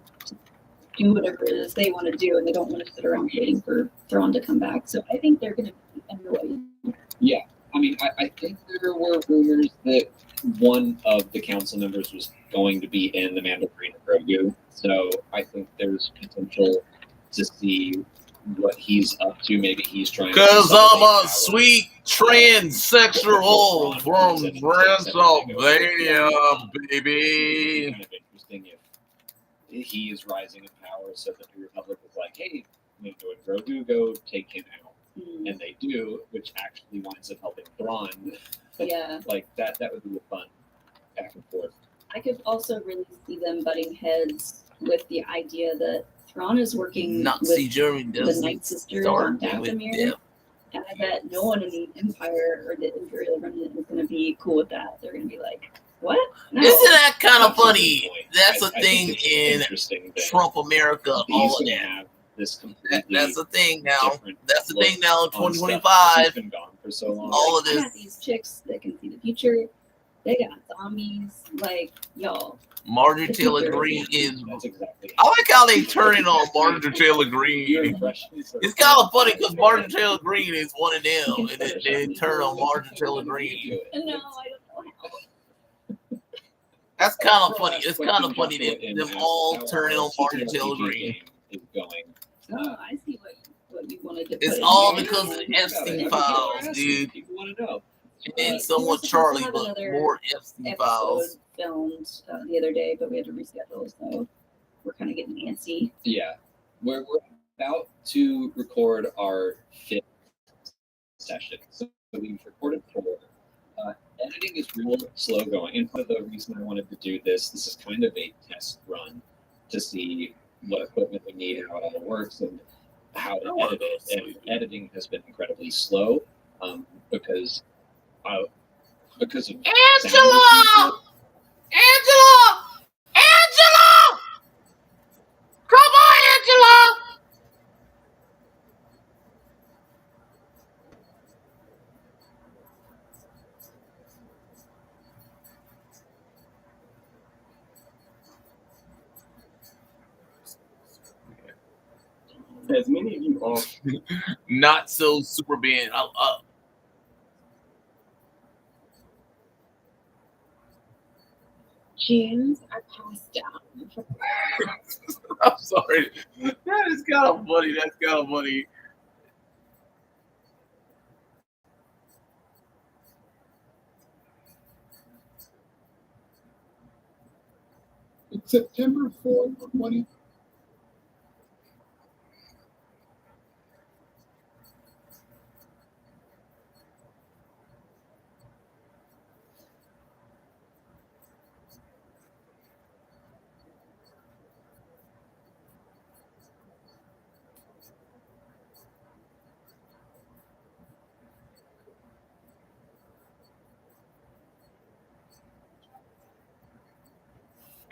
do whatever it is they want to do, and they don't want to sit around waiting for Thrawn to come back. So I think they're going to be annoyed. Yeah, I mean, I think there were rumors that one of the council members was going to be in the Mandalorian Grogu, so I think there's potential to see what he's up to. Maybe he's trying. Because I'm a sweet transsexual from Pennsylvania, baby. Kind of interesting he is rising in power, so that the Republic is like, hey, Mando and Grogu, go take him out. And they do, which actually winds up helping Thrawn. Yeah. Like, that would be a fun back and forth. I could also really see them butting heads with the idea that Thrawn is working Nazi with Germany the Night Sisters on Dathomir. And I bet no one in the Empire or the Imperial Remnant is going to be cool with that. They're going to be like, what? No. Isn't that kind of funny? That's a thing in Trump America. All of that. That's the thing now. That's the thing now in 2025. Been gone for so long. All of I this. got these chicks that can see the future. They got zombies. Like, y'all. Marjorie Taylor Greene is. I like how they turn it on Marjorie Taylor Greene. It's kind of funny because Marjorie Taylor Greene is one of them, and then they turn on Marjorie Taylor Greene. No, I don't know how. That's kind of funny. It's kind of funny that them all turning on Marjorie Taylor Greene. Oh, I see what you wanted to. It's put all in there. because of the Epstein files, dude. People want to know. And somewhat Charlie, but more Epstein files. Filmed the other day, but we had to reschedule, so we're kind of getting antsy. Yeah, we're about to record our 5th session. So we've recorded 4. Editing is real slow going, and part of the reason I wanted to do this is kind of a test run to see what equipment we need, how it all works, and how to edit it. And editing has been incredibly slow because of Angela! Angela! Come on, Angela! As many of you are Not so super band. James, I passed down. I'm sorry. That is kind of funny. That's kind of funny. It's September 4th, 20.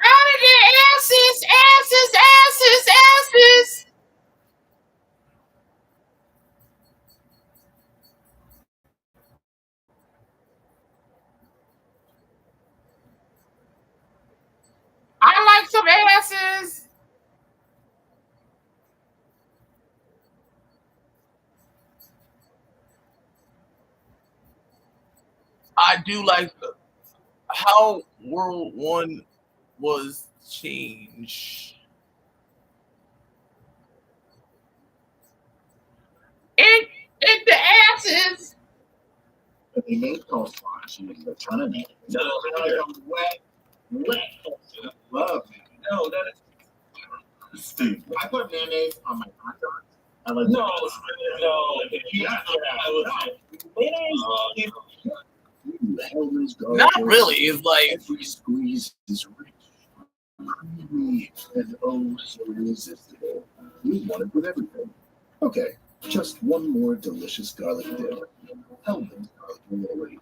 Out of their asses, asses, asses, asses. I like some asses. I do like how World 1 was changed. In the asses. but they made coleslaw. She makes a ton of mayonnaise. No, wet. Love mayonnaise. No, that is stupid. I put mayonnaise on my hot dogs. I like mayonnaise. Not really. It's like every squeeze is rich, creamy, and oh so irresistible. We want it with everything. Okay, just one more delicious garlic dip. Hellman's garlic aioli.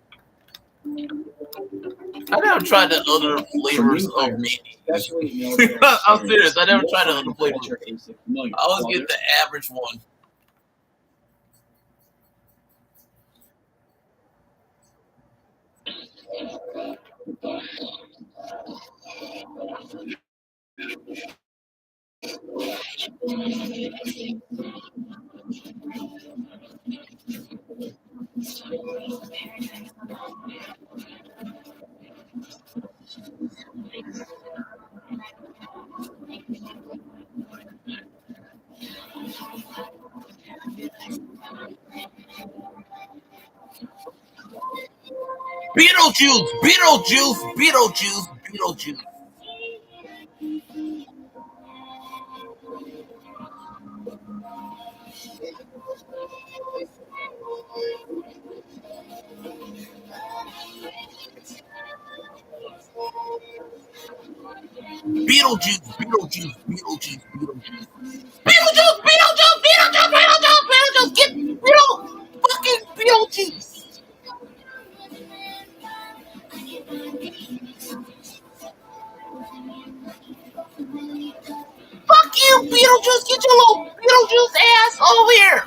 I never tried the other flavors of mayonnaise. I'm serious. I never tried the other flavors. I always get the average one. Beetlejuice. Beetlejuice, Beetlejuice, Beetlejuice, Beetlejuice. Beetlejuice, Beetlejuice, Beetlejuice, Beetlejuice, Beetlejuice, get fucking Beetlejuice. Fuck you, Beetlejuice, get your little Beetlejuice ass over here.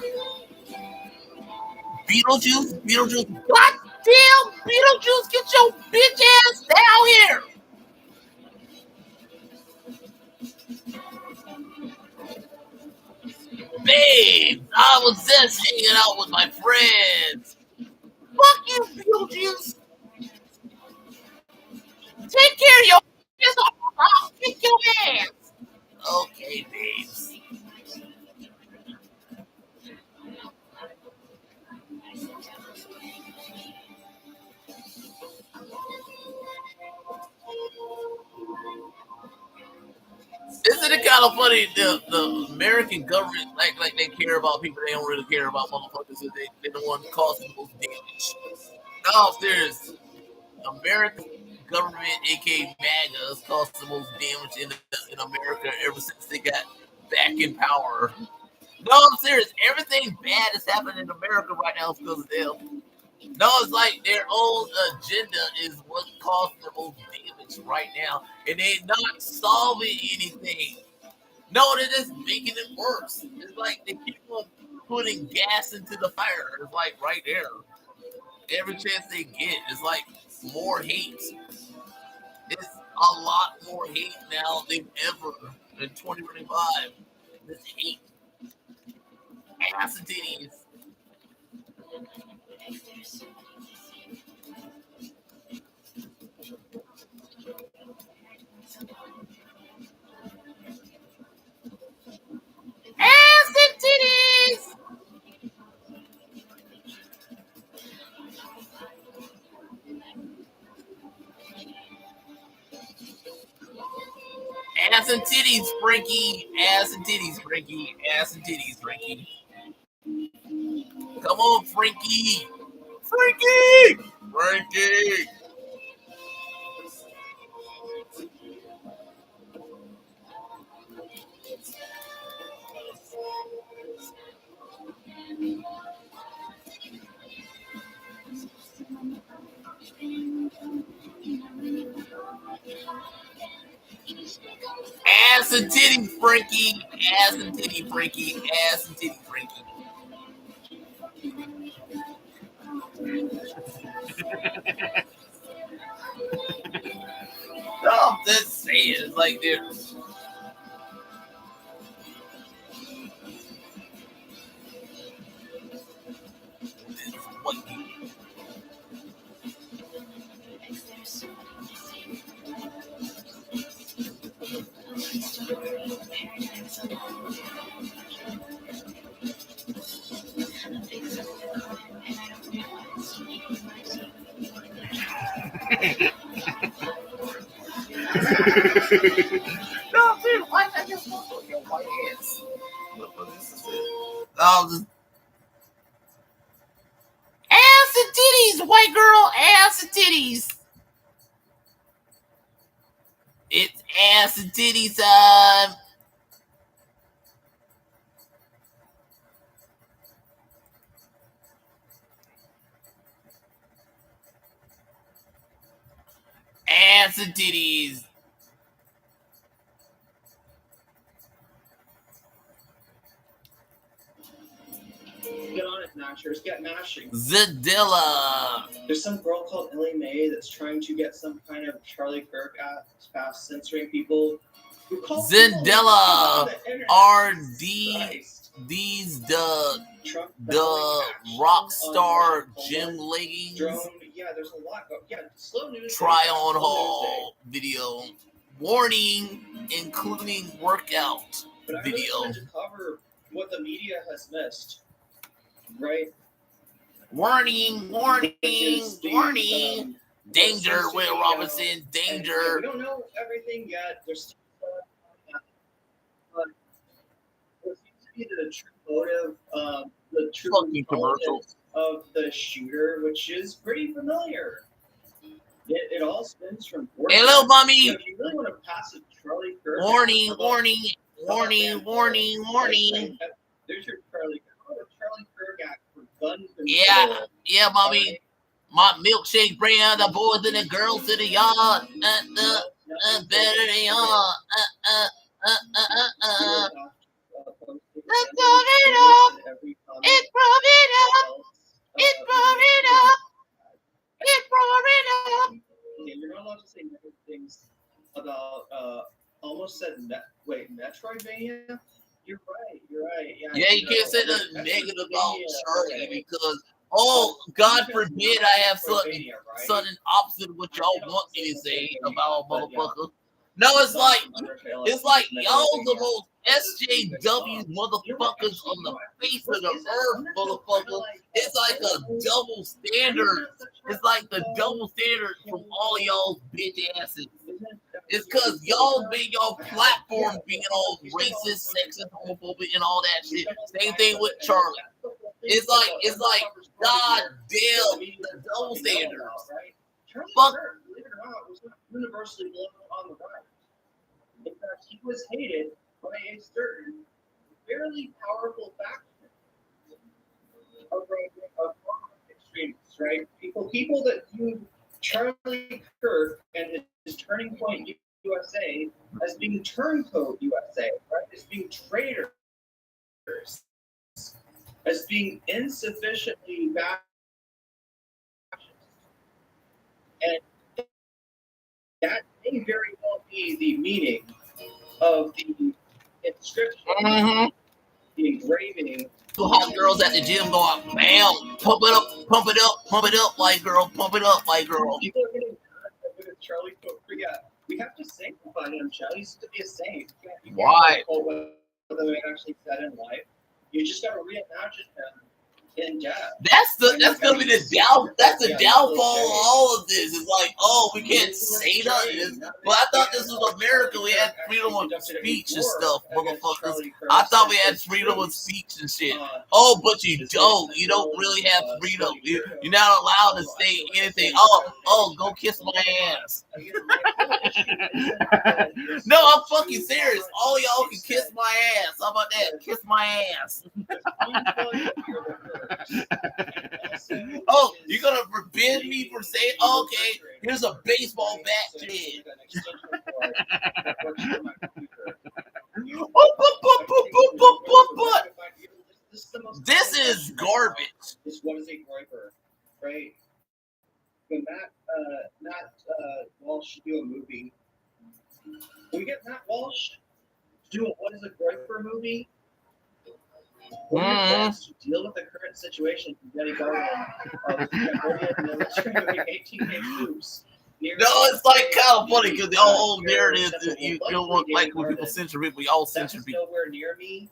Beetlejuice, Beetlejuice, goddamn Beetlejuice, get your bitch ass down here. Babe, I was just hanging out with my friends. Fuck you, Beetlejuice. Take care of your ass. I'll kick your ass. Okay, babes. Isn't it kind of funny the American government like they care about people, they don't really care about motherfuckers. They're the one causing the most damage. No, serious. American government, aka MAGA, has caused the most damage in America ever since they got back in power. No, I'm serious. Everything bad is happening in America right now because of them. No, it's like their own agenda is what caused the most damage right now, and they're not solving anything. No, they're just making it worse. It's like they keep on putting gas into the fire. It's like right there. Every chance they get, it's like more hate. It's a lot more hate now than ever in 2025. This hate. Ass and titties. Ass and titties. Ass and titties, Frankie. Ass and titties, Frankie. Ass and titties, Frankie. Come on, Frankie. Frankie. Frankie. Ass and titty, Frankie. Ass and titty, Frankie. Ass and titty, Frankie. No, I'm just saying. It's like they're. No, dude, why not just look at your white ass? Just... Ass and titties, white girl, ass and titties. It's ass and titties time. Ass and titties. Get on it, Mashers. Get mashing. Zadilla. There's some girl called Ellie Mae that's trying to get some kind of Charlie Kirk app past censoring people. Zendella are these the rock star gym leggings. Yeah, there's a lot. Yeah, slow news. Try on haul video. Warning, including workout but video. I really wanted to cover what the media has missed, right? Warning, warning, warning. Danger, Will Robinson, danger. We don't know everything yet. There's still but what seems to be the true motive, the true Fucking commercial. politics of the shooter, which is pretty familiar. It all stems from. Hello, mommy. You know, if you really want to pass a Charlie Kirk. Warning, warning, warning, warning, warning. There's your Charlie Kirk act for gun control. Yeah, mommy. My milkshake bring out the boys and the girls to the yard. Better than yard. Let's put it up. It's brought it up. It's brought it up. It's brought it up. Yeah, you're not allowed to say negative things about. Almost said Metroidvania. You're right. Yeah, you can't say nothing negative about Charlie because, oh, God forbid I have something opposite of what y'all want me to say about a motherfucker. No, it's like y'all the most SJW motherfuckers on the face of the earth, motherfucker. It's like a double standard. It's like the double standard from all of y'all's bitch asses. It's because y'all made y'all platform being all racist, sexist, homophobic, and all that shit. Same thing with Charlie. It's like God damn the double standards. Fuck. Believe it or not, was not universally loved on the right. In fact, he was hated by a certain fairly powerful faction of extremists, right? People that view Charlie Kirk and his Turning Point USA as being turncoat USA, right? As being traitors, as being insufficiently backed. And that may very well be the meaning of the inscription, the engraving. Two hot girls at the gym go out, bam, pump it up, pump it up, pump it up, white girl, pump it up, white girl. People are getting mad at Charlie Cook. Yeah, we have to sanctify him. Charlie used to be a saint. Why? Whether they actually said in life, you just got to reimagine him in death. That's gonna be the downfall of all of this. It's like, oh, we can't say nothing. But I thought this was America. We had freedom of speech and stuff, motherfuckers. I thought we had freedom of speech and shit. Oh, but you don't. You don't really have freedom. You're not allowed to say anything. Oh, go kiss my ass. No, I'm fucking serious. All y'all can kiss my ass. How about that? Kiss my ass. Oh, you're gonna forbid me from saying, okay, here's a baseball bat today. This is garbage. What is a groiper, right? When Matt Walsh do a movie, we get Matt Walsh do a What is a Groiper movie. What are your thoughts to deal with the current situation from Betty Garland of Cambodian military moving 18-game troops? No, it's like kind of funny because the whole narrative you don't want like when people censor people, y'all censor people. Nowhere near me.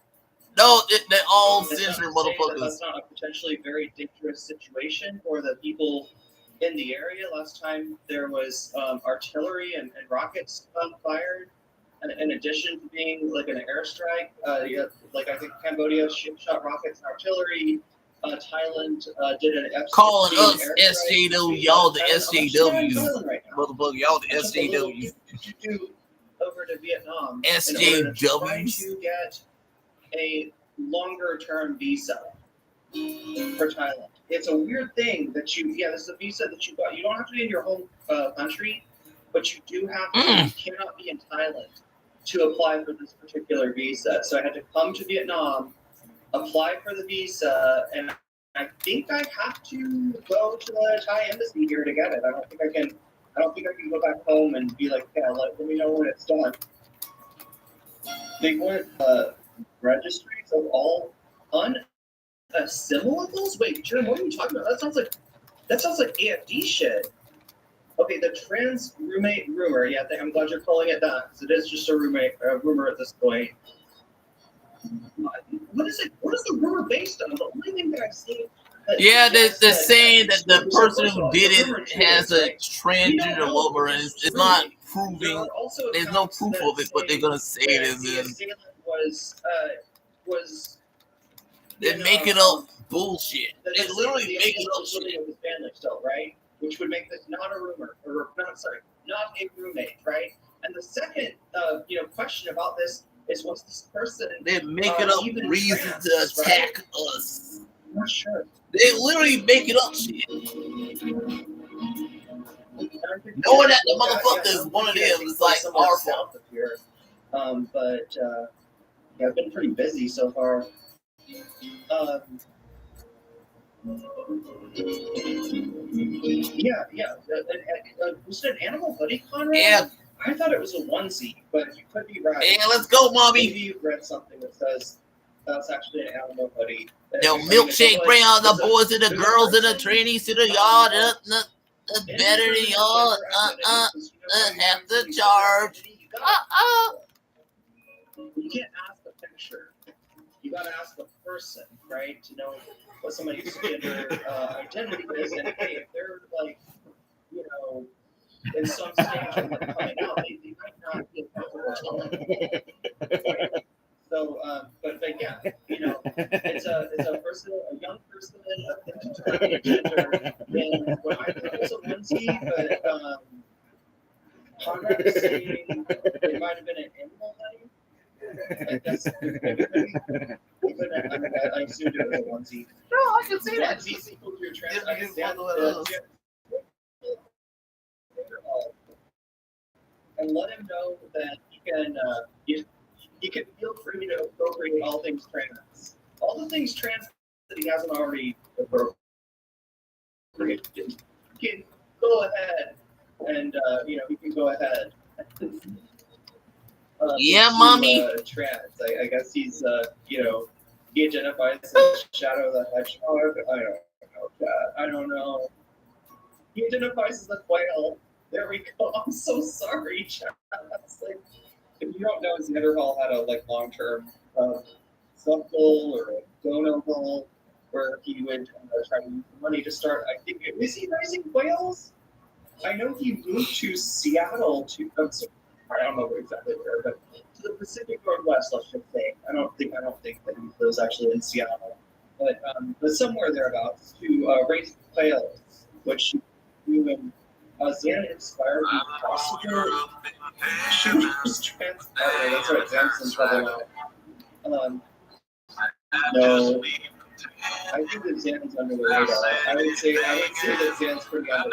No, they all censor motherfuckers. That's not a potentially very dangerous situation for the people in the area. Last time there was artillery and rockets fired. In addition to being like an airstrike, like I think Cambodia shot rockets and artillery. Thailand did an F-16 calling us airstrike. SJW, y'all the SJWs, right motherfucker, y'all the SJWs. What you do over to Vietnam? SJWs to get a longer-term visa for Thailand. It's a weird thing that this is a visa that you got. You don't have to be in your home country, but you do have to. You cannot be in Thailand to apply for this particular visa. So I had to come to Vietnam, apply for the visa, and I think I have to go to the Thai embassy here to get it. I don't think I can go back home and be like, yeah, let me know when it's done. They want registries of all unassimilables? Wait, Jeremy, what are you talking about? That sounds like AFD shit. Okay, the trans roommate rumor. Yeah, I'm glad you're calling it that, because it is just a rumor at this point. What is it? What is the rumor based on? The only thing that I've seen. Yeah, they're saying that the person who did it has a transgender lover, and it's not proving. There's no proof of it, but they're gonna say it is. The assailant was They're making up bullshit. They literally making up shit. Living with his family still, right? Which would make this not a rumor, or not a roommate, right? And the second, question about this is, was this person? They're making up reasons to attack us. I'm not sure. They literally making up shit. Knowing that the motherfucker is one of them is like our fault. But I've been pretty busy so far. Was it an animal hoodie, Conrad? Yeah. I thought it was a onesie, but you could be right. Yeah, let's go, mommy. Maybe you've read something that says that's actually an animal hoodie. Yo, milkshake, bring all the boys and the girls and the trainees to the yard. Better than y'all. Have to charge. You can't ask the picture. You gotta ask the person, right, to know what somebody's gender identity is. And hey, if they're like, in some stage of coming out, they might not be comfortable telling. Right? So, but yeah, it's a person, a young person, a gender. And what I thought was a onesie, but Conrad was saying it might have been an animal honey. I guess I assumed it was a onesie. No, I can see that. Onesies equal to your trans. And let him know that he can feel free to appropriate all things trans. All the things trans that he hasn't already appropriated. He can go ahead and he can go ahead. Yeah, mommy. Trans. I guess he's he identifies as Shadow the Hedgehog. I don't know. He identifies as a whale. There we go. I'm so sorry, Chad. If you don't know, his Netherhall had a long-term sub goal or a dono goal where he would try to use the money to start. I think is he raising whales? I know he moved to Seattle to. I don't know exactly where, but to the Pacific Northwest, let's just say. I don't think that he was actually in Seattle, but somewhere thereabouts to raise whales, which you and Zan inspired the possible shooters transpire. That's right, Zan's in trouble now. No, I think that Zan is under the radar. I would say that Zan's pretty under.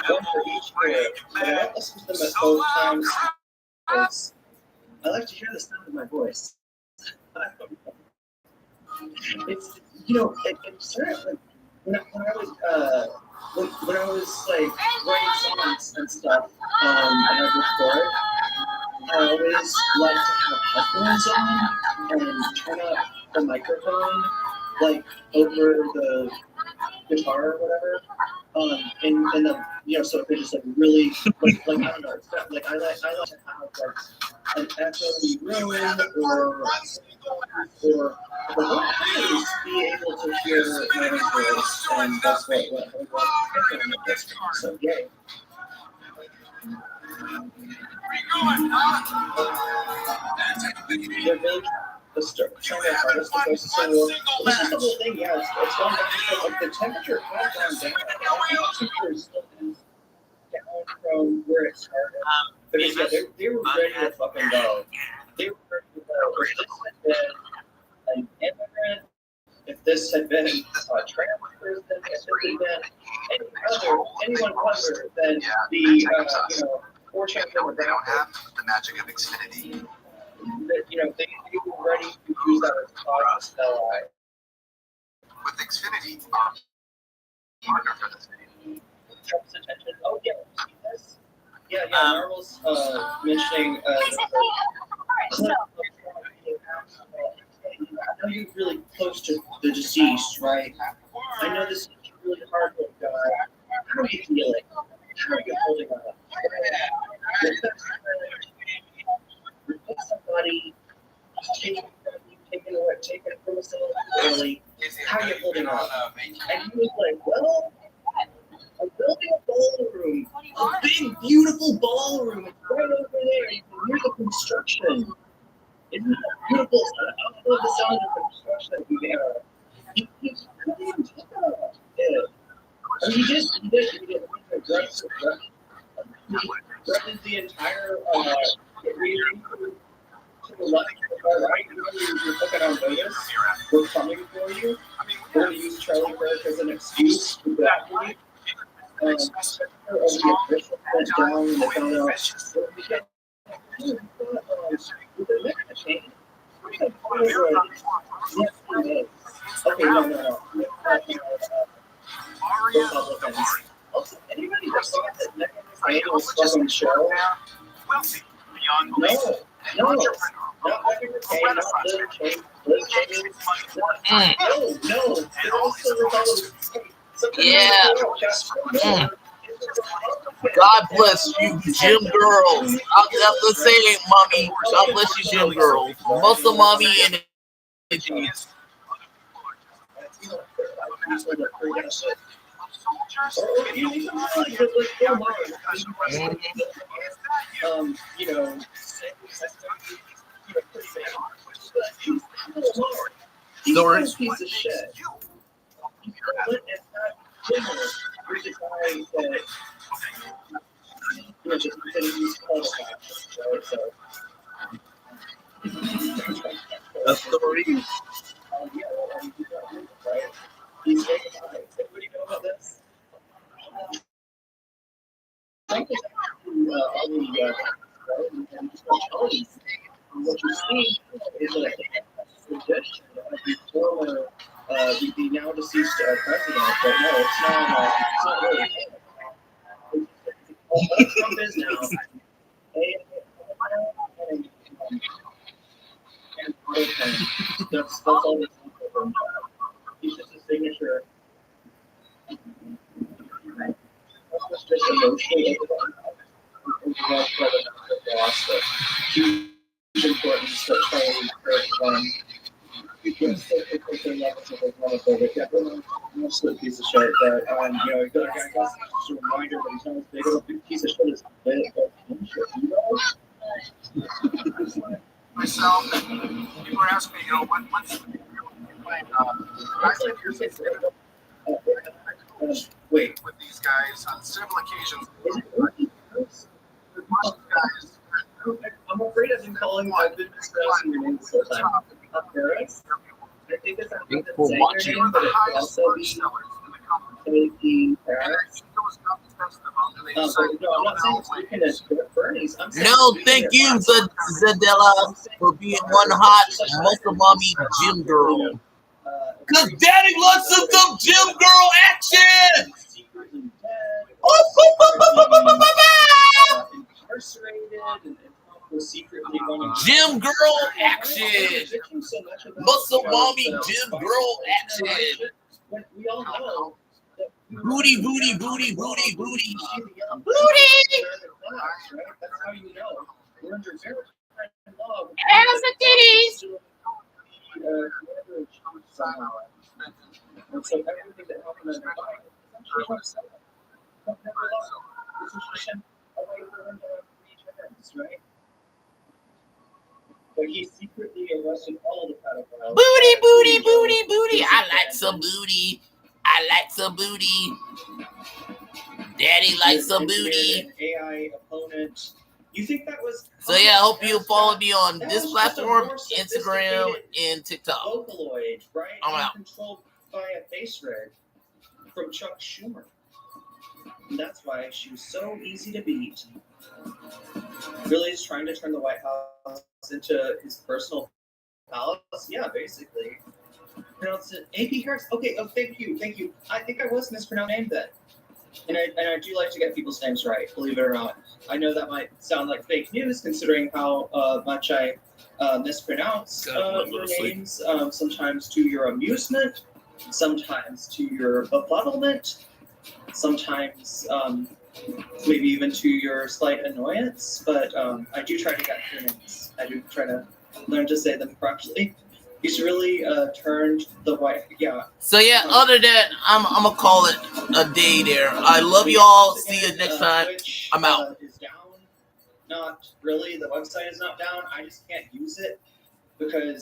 One for each player, but I don't listen to them at both times because I like to hear the sound of my voice. It's it's sort of like when I was writing songs and stuff and I record, I always like to have headphones on and turn up the microphone over the guitar or whatever. In the so it could just really I don't know. It's not, I like to have an echoey room or the whole place be able to hear my voice, and that's what so yay. They're really trying their hardest to post a single. This is the whole thing, yeah. It's gone back to the temperature has gone down. I think the temperature still is down from where it started. Because they were ready to fucking go. They were ready to go. If this had been an immigrant, if this had been a trans person, if this had been anyone other than the 4chan they don't have the magic of Xfinity. They were ready to use that as cause spell eye. With Xfinity, Trump's attention. Oh yeah, see this? Yeah. Marvel's mentioning. I know you're really close to the deceased, right? I know this is really hard for a guy. How are you feeling? How are you holding up? With somebody taken from us early, how are you holding up? And he was like, well, I'm building a ballroom. beautiful ballroom. It's right over there. You can hear the construction. Isn't that beautiful? I love the sound of construction that we have. You couldn't even talk about it. I mean, you did aggressive. Threatened the entire region to the left and the right. You're looking on notice. We're coming for you. We're going to use Charlie Kirk as an excuse to evacuate. The official went down and they found out what we get. Okay, no. Republicans. Also, anybody that thought that Megan was fucking show? No. Not Megan McCain, not Liz Cheney. No. They're also Republicans. Yeah. God bless you, Jim Girls. Let's say it, mommy. God bless you, Jim Girls. Muscle mommy and Sorry. Piece of shit. a story. Everybody know about this? What you see is a suggestion of the former, the now deceased president, but no, it's not really. Trump is now. That's all that's on. He's just a signature. That's just emotional. Huge importance that Charlie Kirk because a piece of shit, but I guess it's just a reminder that he's not as big of a big piece of shit as myself, people are asking me, what's I said here's the wait with these guys on several occasions. Most guys. I'm afraid I've been mispronouncing your name this whole time. Paris? I think it's something that's saying your name, but it could also be Paris. No, I'm not saying it's looking at Bernie's. No, thank you, Zadella, for being one hot muscle mommy gym girl. Cause Daddy loves some gym girl action. Gym girl action. Muscle mommy gym girl action. We all know. Booty. Booty. Booty! That's how you know. We're under very strict law. As the titties! And so everything that happened in the life is a way for him to reach ends, right? But he secretly arrested all the pedophiles. Booty. I like some booty. Daddy likes some booty. An AI opponent. You think that was? So yeah, I hope you follow me on this platform, Instagram, and TikTok. Vocaloid, right? I'm out. Controlled by a face rig from Chuck Schumer. And that's why she was so easy to beat. Really, is trying to turn the White House into his personal palace. Yeah, basically. Pronounce it AP Harris. Okay. Oh, thank you. I think I was mispronouncing name then. And I do like to get people's names right, believe it or not. I know that might sound like fake news, considering how much I mispronounce your names, sometimes to your amusement, sometimes to your befuddlement, sometimes maybe even to your slight annoyance. But I do try to get your names. I do try to learn to say them correctly. He's really turned the white, yeah. So yeah, other than that, I'm gonna call it a day there. I love you all. See you next time. I'm out. Is down. not really. The website is not down. I just can't use it because